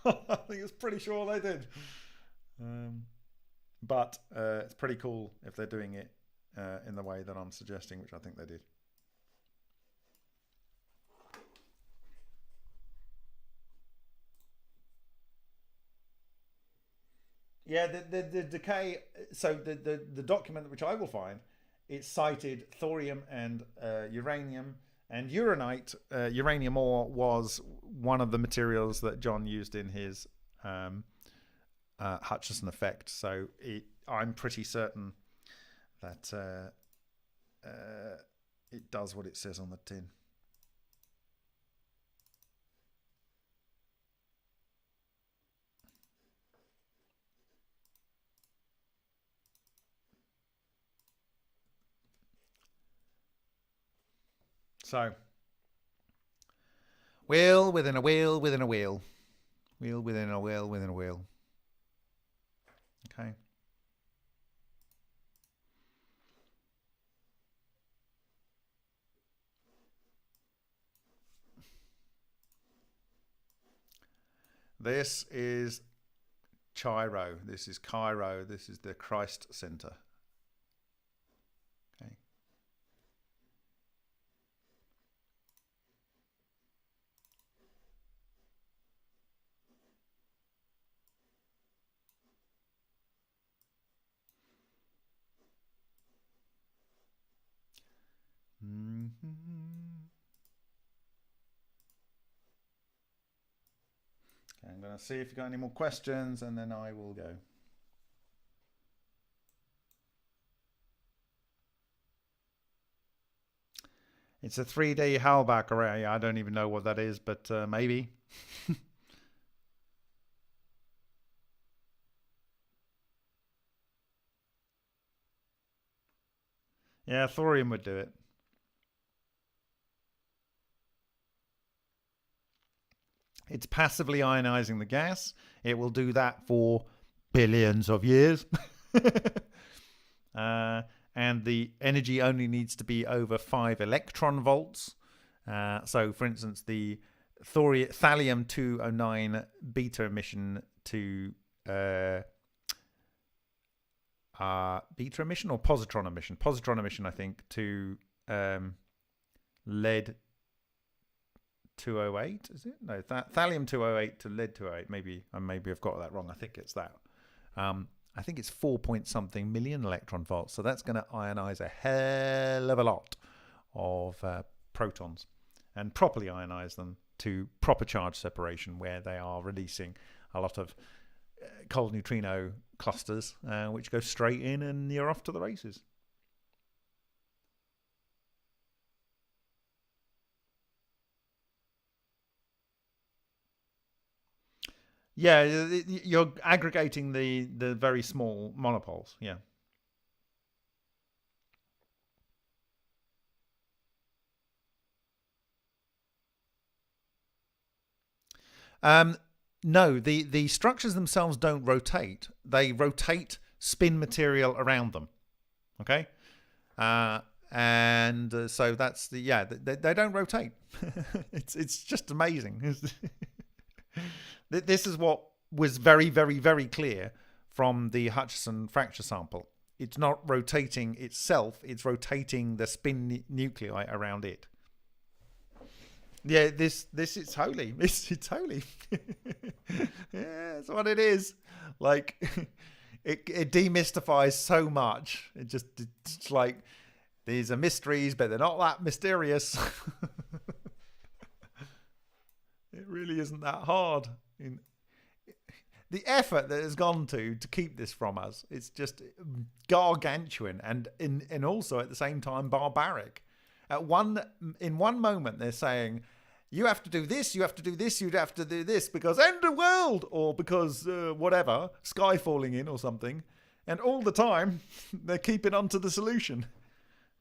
I think it's pretty sure they did. But it's pretty cool if they're doing it in the way that I'm suggesting, which I think they did. Yeah, the decay. So the document which I will find, it cited thorium and uranium and uranite. Uranium ore was one of the materials that John used in his um, Hutchison effect. So I'm pretty certain that it does what it says on the tin. So, wheel within a wheel within a wheel. Wheel within a wheel within a wheel. Okay. This is Chiro. This is Cairo. This is the Christ Center. Okay. Okay, I'm going to see if you've got any more questions and then I will go. It's a 3D Halbach array. I don't even know what that is, but maybe. Yeah, thorium would do it. It's passively ionizing the gas. It will do that for billions of years. And the energy only needs to be over 5 electron volts. So, for instance, the thallium 209 beta emission to beta emission or positron emission? Positron emission, I think, to lead 208, is it? No, thallium 208 to lead 208. Maybe I've got that wrong. I think it's that. I think it's 4 point something million electron volts. So that's going to ionize a hell of a lot of protons and properly ionize them to proper charge separation, where they are releasing a lot of cold neutrino clusters, which go straight in and you're off to the races. Yeah, you're aggregating the very small monopoles. Yeah. No, the structures themselves don't rotate. They rotate spin material around them. Okay. And so that's they don't rotate. It's just amazing. This is what was very, very, very clear from the Hutchison fracture sample. It's not rotating itself, it's rotating the spin nuclei around it. Yeah, this is holy. It's holy. Yeah, that's what it is. Like it demystifies so much. It's like these are mysteries, but they're not that mysterious. It really isn't that hard. The effort that has gone to keep this from us, it's just gargantuan and also at the same time barbaric. In one moment they're saying you have to do this, you have to do this, you'd have to do this because end of world or because whatever, sky falling in or something, and all the time they're keeping on to the solution.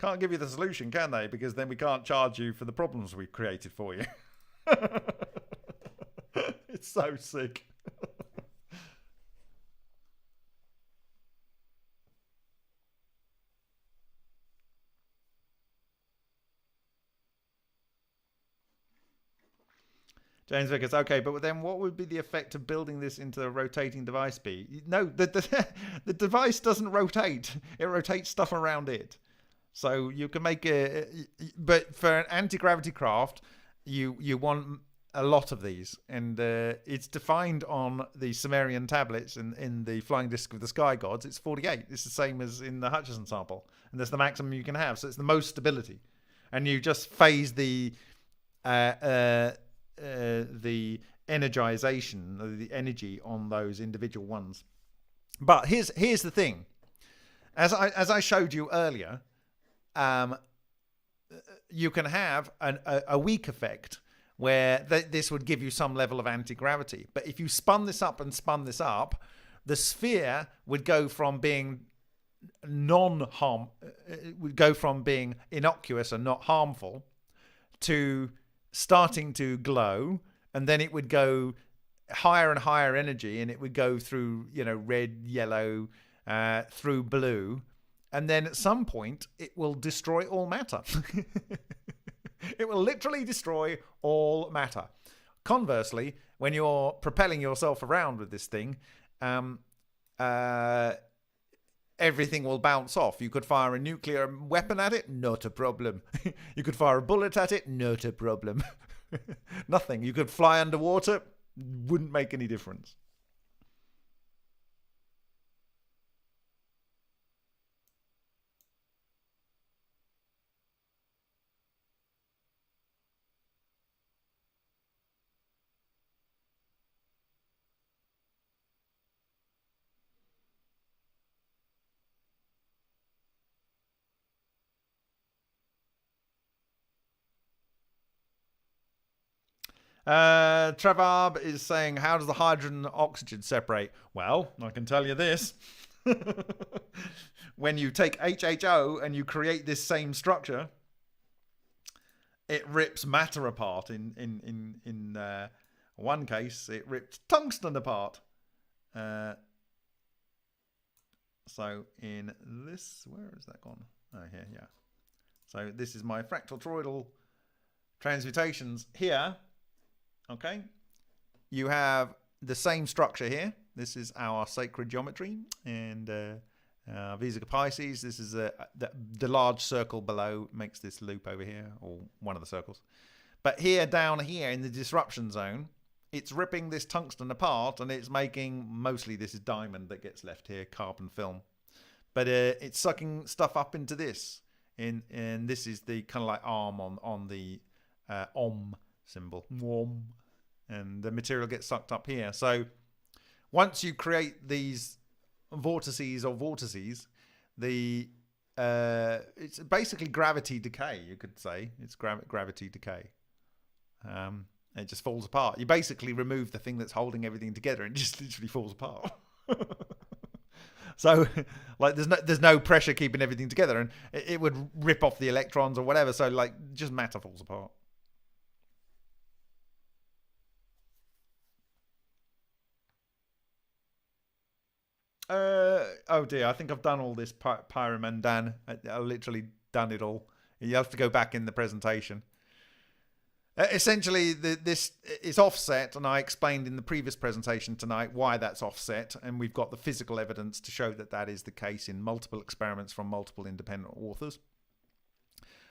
Can't give you the solution, can they? Because then we can't charge you for the problems we've created for you. It's so sick. James Vickers, okay, but then what would be the effect of building this into a rotating device be? No, the device doesn't rotate. It rotates stuff around it. So you can make but for an anti-gravity craft, you want a lot of these, and it's defined on the Sumerian tablets in the flying disc of the sky gods. It's 48. It's the same as in the Hutchison sample, and that's the maximum you can have. So it's the most stability, and you just phase the energization, the energy on those individual ones. But here's the thing: as I showed you earlier, you can have a weak effect where this would give you some level of anti-gravity. But if you spun this up, the sphere would go from being would go from being innocuous and not harmful to starting to glow, and then it would go higher and higher energy, and it would go through, red, yellow, through blue, and then at some point it will destroy all matter. It will literally destroy all matter. Conversely, when you're propelling yourself around with this thing, everything will bounce off. You could fire a nuclear weapon at it, not a problem. You could fire a bullet at it, not a problem. Nothing. You could fly underwater, wouldn't make any difference. Travab is saying, how does the hydrogen and oxygen separate? Well, I can tell you this. When you take HHO and you create this same structure, it rips matter apart. In one case, it ripped tungsten apart. So in this, where has that gone? Oh, here, yeah. So this is my fractal toroidal transmutations here. Okay, you have the same structure here. This is our sacred geometry, and Vesica Pisces. This is the large circle below makes this loop over here, or one of the circles. But here, down here in the disruption zone, it's ripping this tungsten apart, and it's making, mostly this is diamond that gets left here, carbon film. But it's sucking stuff up into this, and this is the kind of like arm on the Om symbol, and the material gets sucked up here. So once you create these vortices, it's basically gravity decay, you could say. It's gravity decay. It just falls apart. You basically remove the thing that's holding everything together, and it just literally falls apart. So, like, there's no pressure keeping everything together, and it would rip off the electrons or whatever. So, like, just matter falls apart. Oh dear, I think I've done all this Pyromandan. I've literally done it all. You have to go back in the presentation. Essentially, this is offset, and I explained in the previous presentation tonight why that's offset, and we've got the physical evidence to show that that is the case in multiple experiments from multiple independent authors.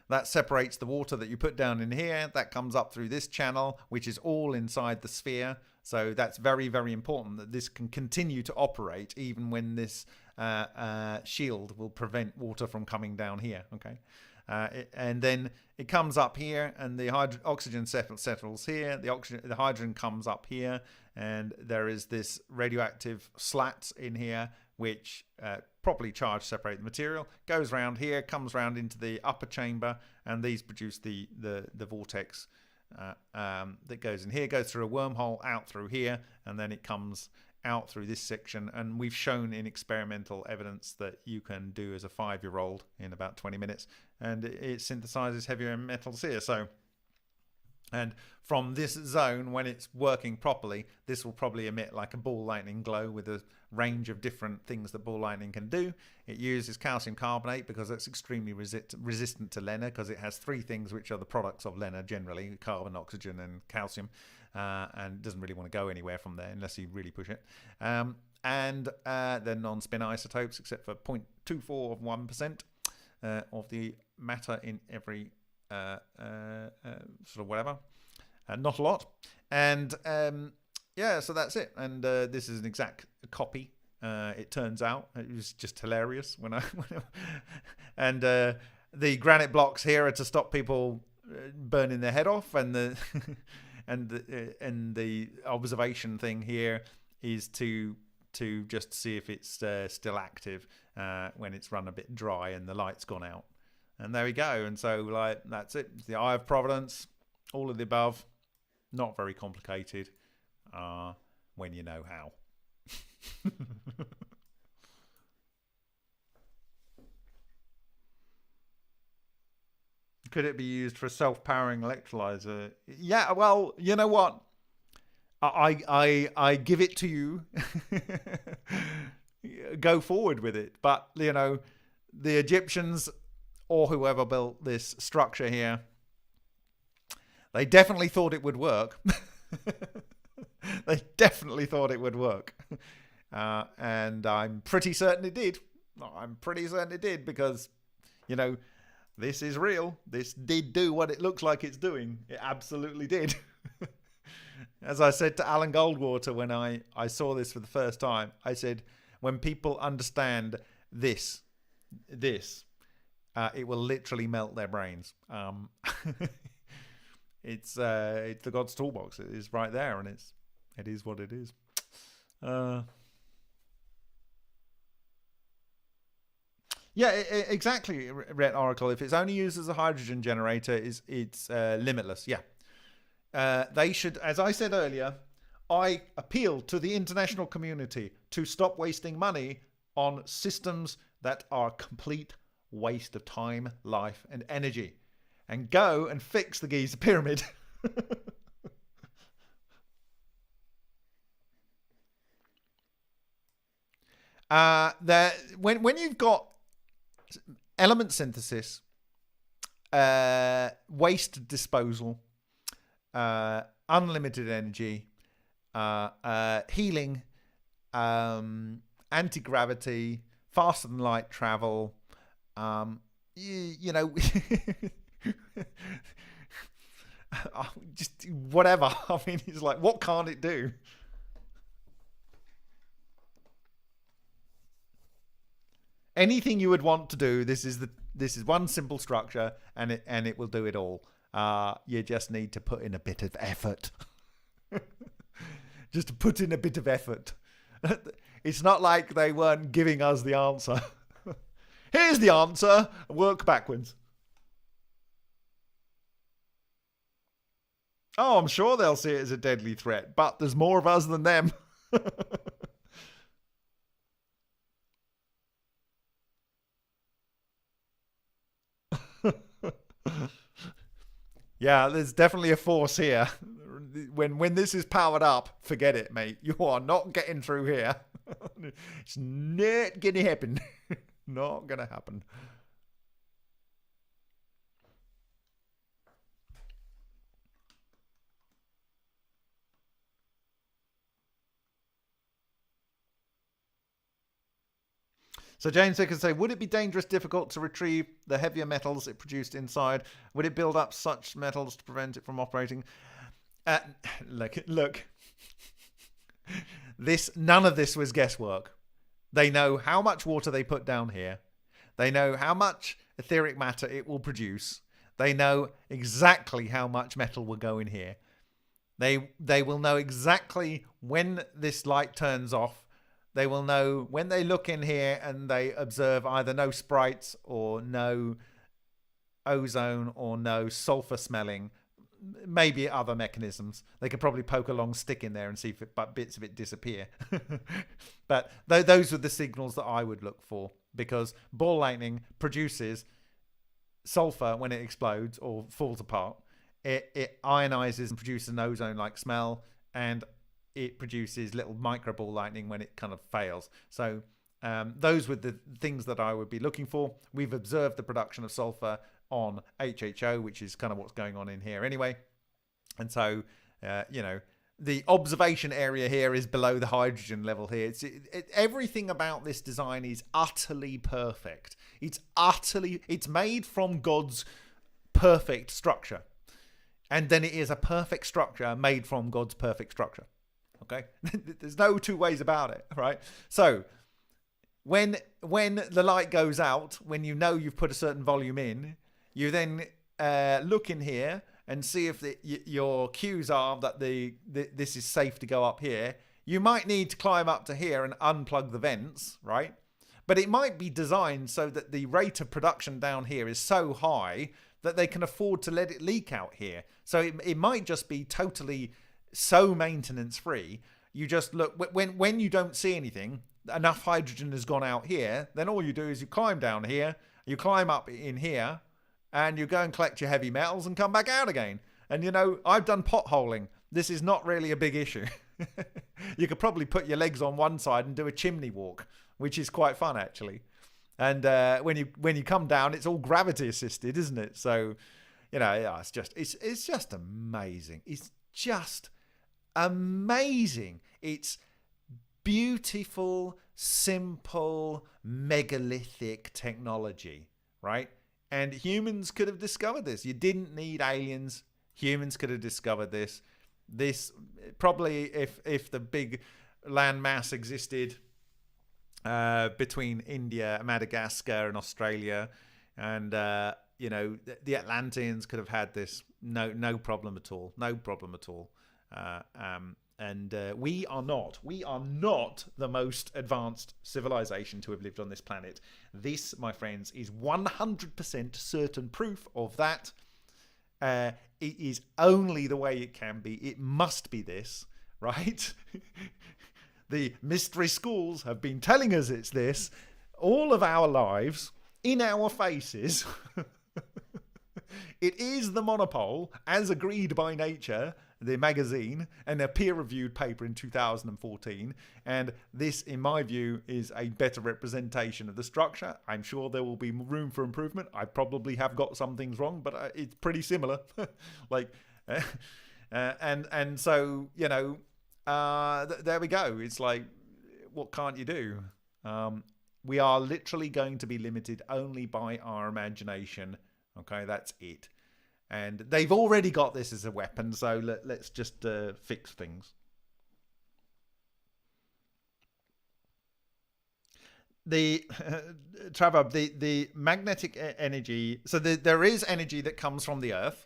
That separates the water that you put down in here. That comes up through this channel, which is all inside the sphere. So that's very, very important that this can continue to operate even when this shield will prevent water from coming down here. Okay, and then it comes up here, and the oxygen settles here. The hydrogen comes up here, and there is this radioactive slats in here, which properly charged separate the material, goes round here, comes round into the upper chamber, and these produce the vortex that goes in here, goes through a wormhole out through here, and then it comes out through this section. And we've shown in experimental evidence that you can do as a 5-year-old in about 20 minutes, and it synthesizes heavier metals here. So, and from this zone, when it's working properly, this will probably emit like a ball lightning glow with a range of different things that ball lightning can do. It uses calcium carbonate because it's extremely resistant to LENR, because it has 3 things which are the products of LENR generally: carbon, oxygen, and calcium, and doesn't really want to go anywhere from there unless you really push it. And they're non-spin isotopes, except for 0.24 of 1% of the matter in every sort of whatever. not a lot. And yeah, so that's it. And this is an exact copy. It turns out it was just hilarious when and the granite blocks here are to stop people burning their head off, and the and the observation thing here is to just see if it's still active when it's run a bit dry and the light's gone out. And there we go. And so, like, that's it. It's the Eye of Providence, all of the above. Not very complicated when you know how. Could it be used for a self-powering electrolyzer? Yeah, well, you know what? I give it to you. Go forward with it. But, you know, the Egyptians or whoever built this structure here, they definitely thought it would work. They definitely thought it would work. And I'm pretty certain it did. I'm pretty certain it did because, you know, this is real. This did do what it looks like it's doing. It absolutely did. As I said to Alan Goldwater when I saw this for the first time, I said, when people understand this, it will literally melt their brains. It's the God's toolbox. It is right there, and it is what it is. Yeah, exactly, Red Oracle. If it's only used as a hydrogen generator, it's limitless. Yeah. They should, as I said earlier, I appeal to the international community to stop wasting money on systems that are complete waste of time, life, and energy, and go and fix the Giza pyramid. When you've got element synthesis, waste disposal, unlimited energy, healing, anti-gravity, faster than light travel, you know, just whatever. I mean, it's like, what can't it do? Anything you would want to do, this is one simple structure, and it will do it all. You just need to put in a bit of effort. Just to put in a bit of effort. It's not like they weren't giving us the answer. Here's the answer. Work backwards. Oh, I'm sure they'll see it as a deadly threat, but there's more of us than them. Yeah, there's definitely a force here. When this is powered up, forget it, mate. You are not getting through here. It's not gonna happen. Not gonna happen. So James can say, would it be dangerous, difficult to retrieve the heavier metals it produced inside? Would it build up such metals to prevent it from operating? Look. None of this was guesswork. They know how much water they put down here. They know how much etheric matter it will produce. They know exactly how much metal will go in here. They will know exactly when this light turns off. They will know when they look in here and they observe either no sprites or no ozone or no sulfur smelling, maybe other mechanisms. They could probably poke a long stick in there and see if bits of it disappear. But those are the signals that I would look for, because ball lightning produces sulfur when it explodes or falls apart. It ionizes and produces an ozone-like smell, and it produces little micro ball lightning when it kind of fails. So those were the things that I would be looking for. We've observed the production of sulfur on HHO, which is kind of what's going on in here anyway. And so, the observation area here is below the hydrogen level here. Everything about this design is utterly perfect. It's made from God's perfect structure. and then it is a perfect structure made from God's perfect structure. Okay, there's no two ways about it, right? So when the light goes out, when you know you've put a certain volume in, you then look in here and see if your cues are that this is safe to go up here. You might need to climb up to here and unplug the vents, right? But it might be designed so that the rate of production down here is so high that they can afford to let it leak out here. So it might just be totally so maintenance free. You just look, when you don't see anything, enough hydrogen has gone out here, then all you do is you climb down here, you climb up in here, and you go and collect your heavy metals and come back out again. And, you know, I've done potholing. This is not really a big issue. You could probably put your legs on one side and do a chimney walk, which is quite fun, actually. And when you come down, it's all gravity assisted, isn't it? So, you know, yeah, it's just amazing. It's just amazing. It's beautiful, simple, megalithic technology, right? And humans could have discovered this. You didn't need aliens. Humans could have discovered this. This probably, if the big land mass existed between India, Madagascar, and Australia, and you know, the Atlanteans could have had this. No problem at all. No problem at all. And we are not the most advanced civilization to have lived on this planet. This, my friends, is 100% certain proof of that. It is only the way it can be. It must be this, right? The mystery schools have been telling us it's this all of our lives, in our faces. It is the monopole, as agreed by Nature, the magazine, and a peer-reviewed paper in 2014. And this, in my view, is a better representation of the structure. I'm sure there will be room for improvement. I probably have got some things wrong, but it's pretty similar. And so, you know, there we go. It's like, what can't you do? We are literally going to be limited only by our imagination. Okay, that's it. And they've already got this as a weapon, so let's just fix things. Trevor, the magnetic energy. So there is energy that comes from the Earth,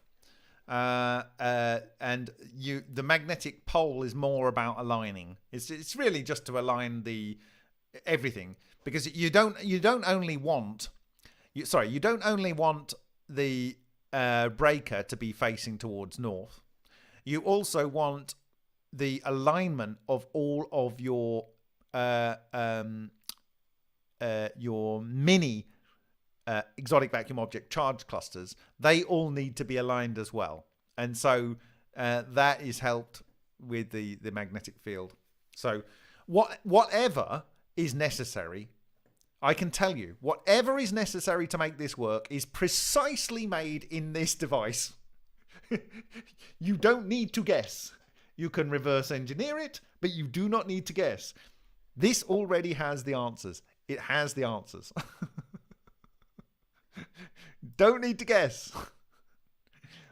and the magnetic pole is more about aligning. It's really just to align everything, because you don't only want the breaker to be facing towards north. You also want the alignment of all of your mini exotic vacuum object charge clusters. They all need to be aligned as well, and so that is helped with the magnetic field. So whatever is necessary, I can tell you, whatever is necessary to make this work is precisely made in this device. You don't need to guess. You can reverse engineer it, but you do not need to guess. This already has the answers. It has the answers. Don't need to guess.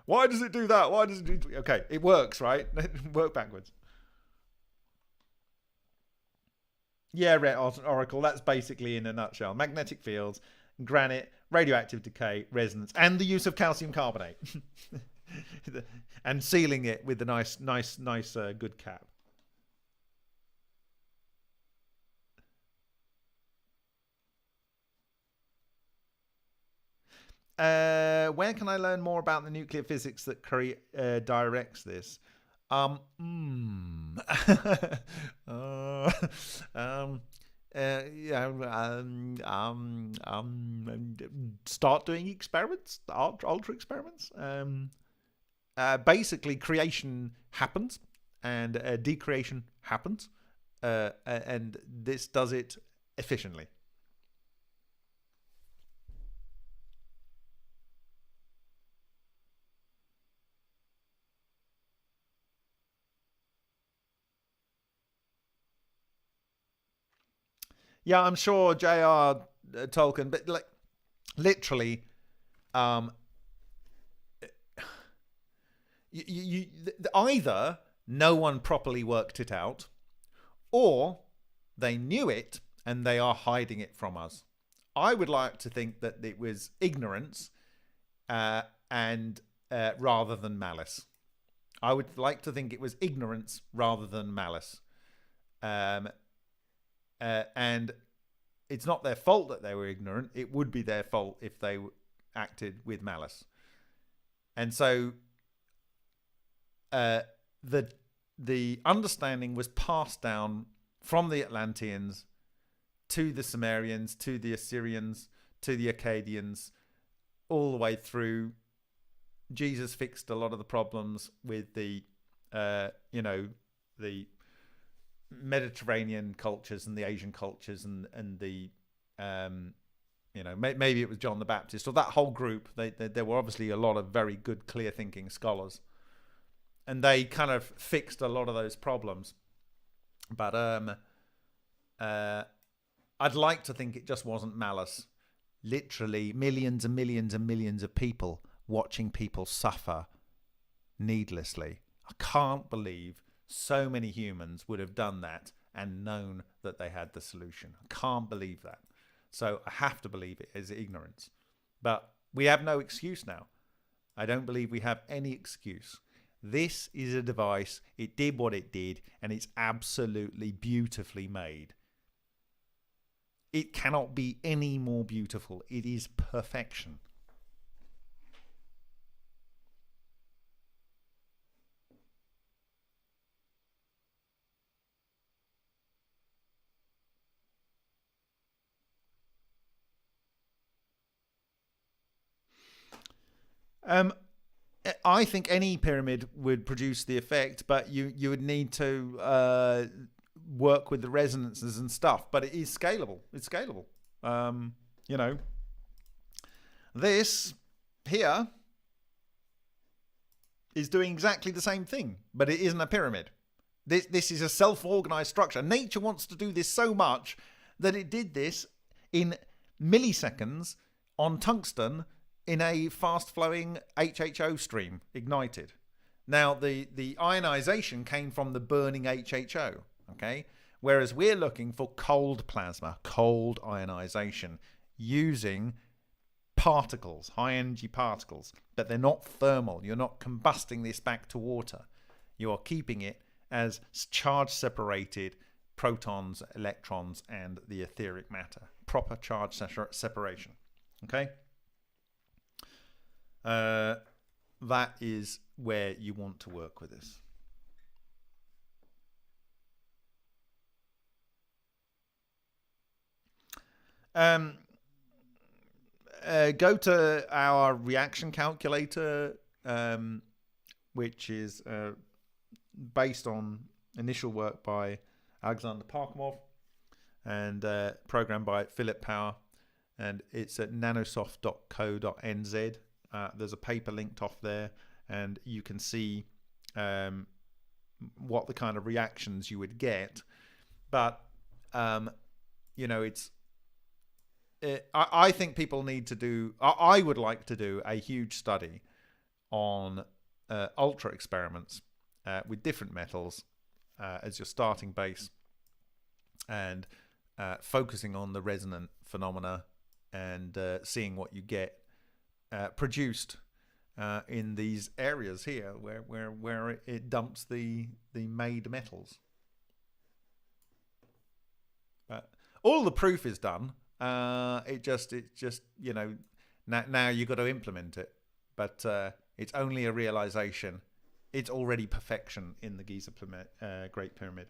Why does it do that? Why does it do... Okay, it works, right? Work backwards. Yeah, Red Oracle, that's basically in a nutshell. Magnetic fields, granite, radioactive decay, resonance, and the use of calcium carbonate. And sealing it with the nice good cap. Where can I learn more about the nuclear physics that directs this? Start doing experiments, ultra experiments. Basically, creation happens and decreation happens, and this does it efficiently. Yeah, I'm sure J.R. Tolkien, but like literally, either no one properly worked it out, or they knew it and they are hiding it from us. I would like to think that it was ignorance and rather than malice. I would like to think it was ignorance rather than malice. And it's not their fault that they were ignorant. It would be their fault if they acted with malice. And so the understanding was passed down from the Atlanteans to the Sumerians, to the Assyrians, to the Akkadians, all the way through. Jesus fixed a lot of the problems with the Mediterranean cultures and the Asian cultures and the maybe it was John the Baptist or that whole group. There were obviously a lot of very good, clear thinking scholars, and they kind of fixed a lot of those problems. But I'd like to think it just wasn't malice. Literally millions and millions and millions of people watching people suffer needlessly. I can't believe so many humans would have done that and known that they had the solution. I can't believe that. So I have to believe it is ignorance. But we have no excuse now. I don't believe we have any excuse. This is a device. It did what it did, and it's absolutely beautifully made. It cannot be any more beautiful. It is perfection. I think any pyramid would produce the effect, but you would need to work with the resonances and stuff. But it is scalable. It's scalable. This here is doing exactly the same thing, but it isn't a pyramid. This is a self-organized structure. Nature wants to do this so much that it did this in milliseconds on tungsten in a fast-flowing HHO stream ignited. Now, the ionization came from the burning HHO, okay? Whereas we're looking for cold plasma, cold ionization, using particles, high-energy particles, but they're not thermal. You're not combusting this back to water. You are keeping it as charge-separated protons, electrons, and the etheric matter. Proper charge separation, okay? That is where you want to work with this. Go to our reaction calculator, which is based on initial work by Alexander Parkhomov and programmed by Philip Power, and it's at nanosoft.co.nz. There's a paper linked off there, and you can see what the kind of reactions you would get. But I think people need to do. I would like to do a huge study on ultra experiments with different metals as your starting base, and focusing on the resonant phenomena and seeing what you get produced in these areas here where it dumps the made metals. But all the proof is done. It just now you've got to implement it. But it's only a realization. It's already perfection in the Giza Great Pyramid.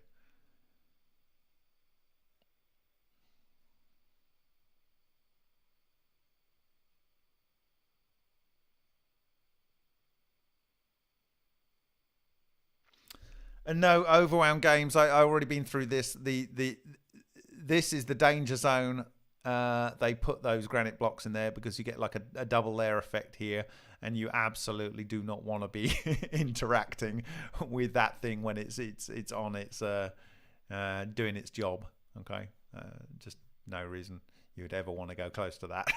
And no, overwhelmed games. I already been through this. This is the danger zone. They put those granite blocks in there because you get like a double layer effect here, and you absolutely do not want to be interacting with that thing when it's on its doing its job. Okay, just no reason you would ever want to go close to that.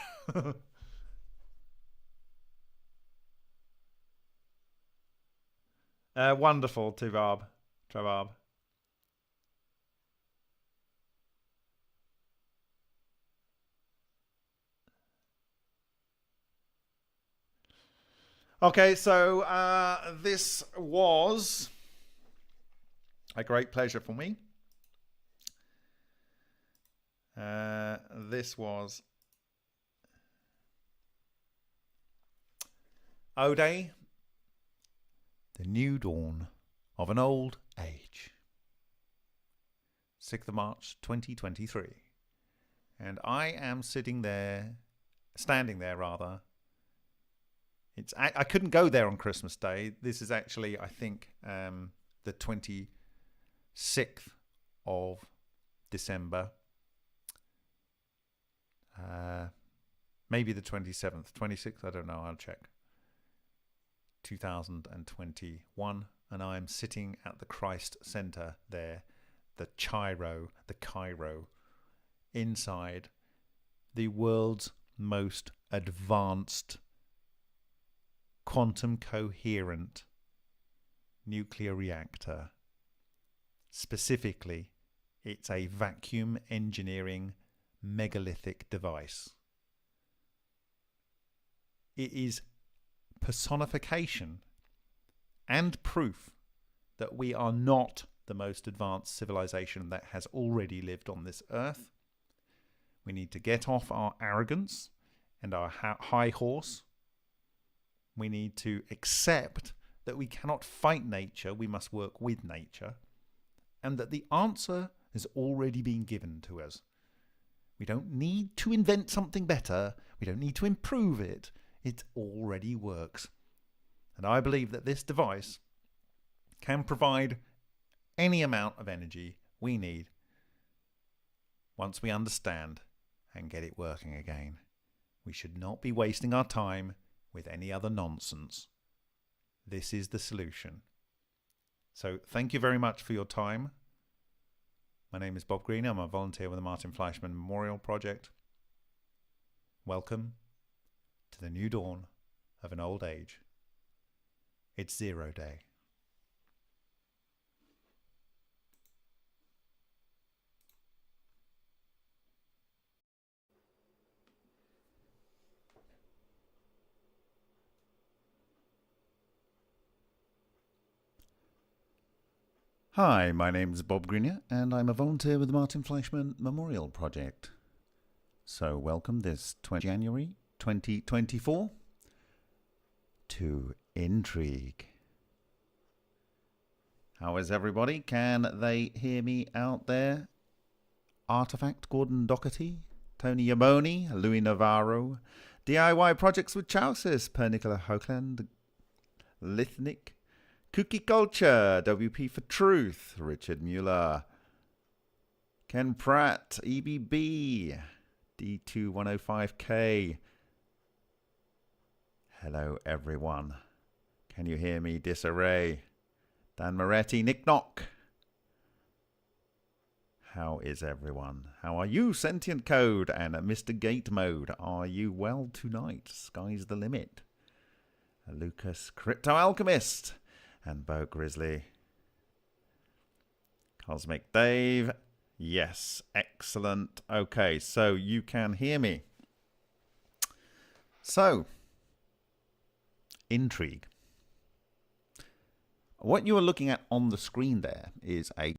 Wonderful, Tuvab. Travab. Okay, so this was a great pleasure for me. This was Ode, the new dawn of an old age. 6th of March 2023. And I am standing there. I couldn't go there on Christmas Day. This is actually, I think, the 26th of December. Maybe the 27th. 26th, I don't know, I'll check. 2021. And I'm sitting at the Christ Centre there, the Cairo, inside the world's most advanced quantum coherent nuclear reactor. Specifically, it's a vacuum engineering megalithic device. It is personification and proof that we are not the most advanced civilization that has already lived on this earth. We need to get off our arrogance and our high horse. We need to accept that we cannot fight nature, we must work with nature, and that the answer has already been given to us. We don't need to invent something better, we don't need to improve it, it already works. And I believe that this device can provide any amount of energy we need once we understand and get it working again. We should not be wasting our time with any other nonsense. This is the solution. So thank you very much for your time. My name is Bob Green. I'm a volunteer with the Martin Fleischman Memorial Project. Welcome to the new dawn of an old age. It's 0 day. Hi, my name is Bob Greenyer, and I'm a volunteer with the Martin Fleischman Memorial Project. So welcome this 20 January 2024 to Intrigue. How is everybody? Can they hear me out there? Artifact, Gordon Doherty, Tony Yamoni, Louis Navarro, DIY Projects with Chausis, Per Nicola Hoagland, Lithnick, Cookie Culture, WP for Truth, Richard Mueller, Ken Pratt, EBB, D2105K. Hello, everyone. Can you hear me? Disarray. Dan Moretti, Nick Knock. How is everyone? How are you, Sentient Code and Mr. Gate Mode? Are you well tonight? Sky's the limit. Lucas, Crypto Alchemist. And Bo Grizzly. Cosmic Dave. Yes, excellent. Okay, so you can hear me. So, Intrigue. What you are looking at on the screen there is a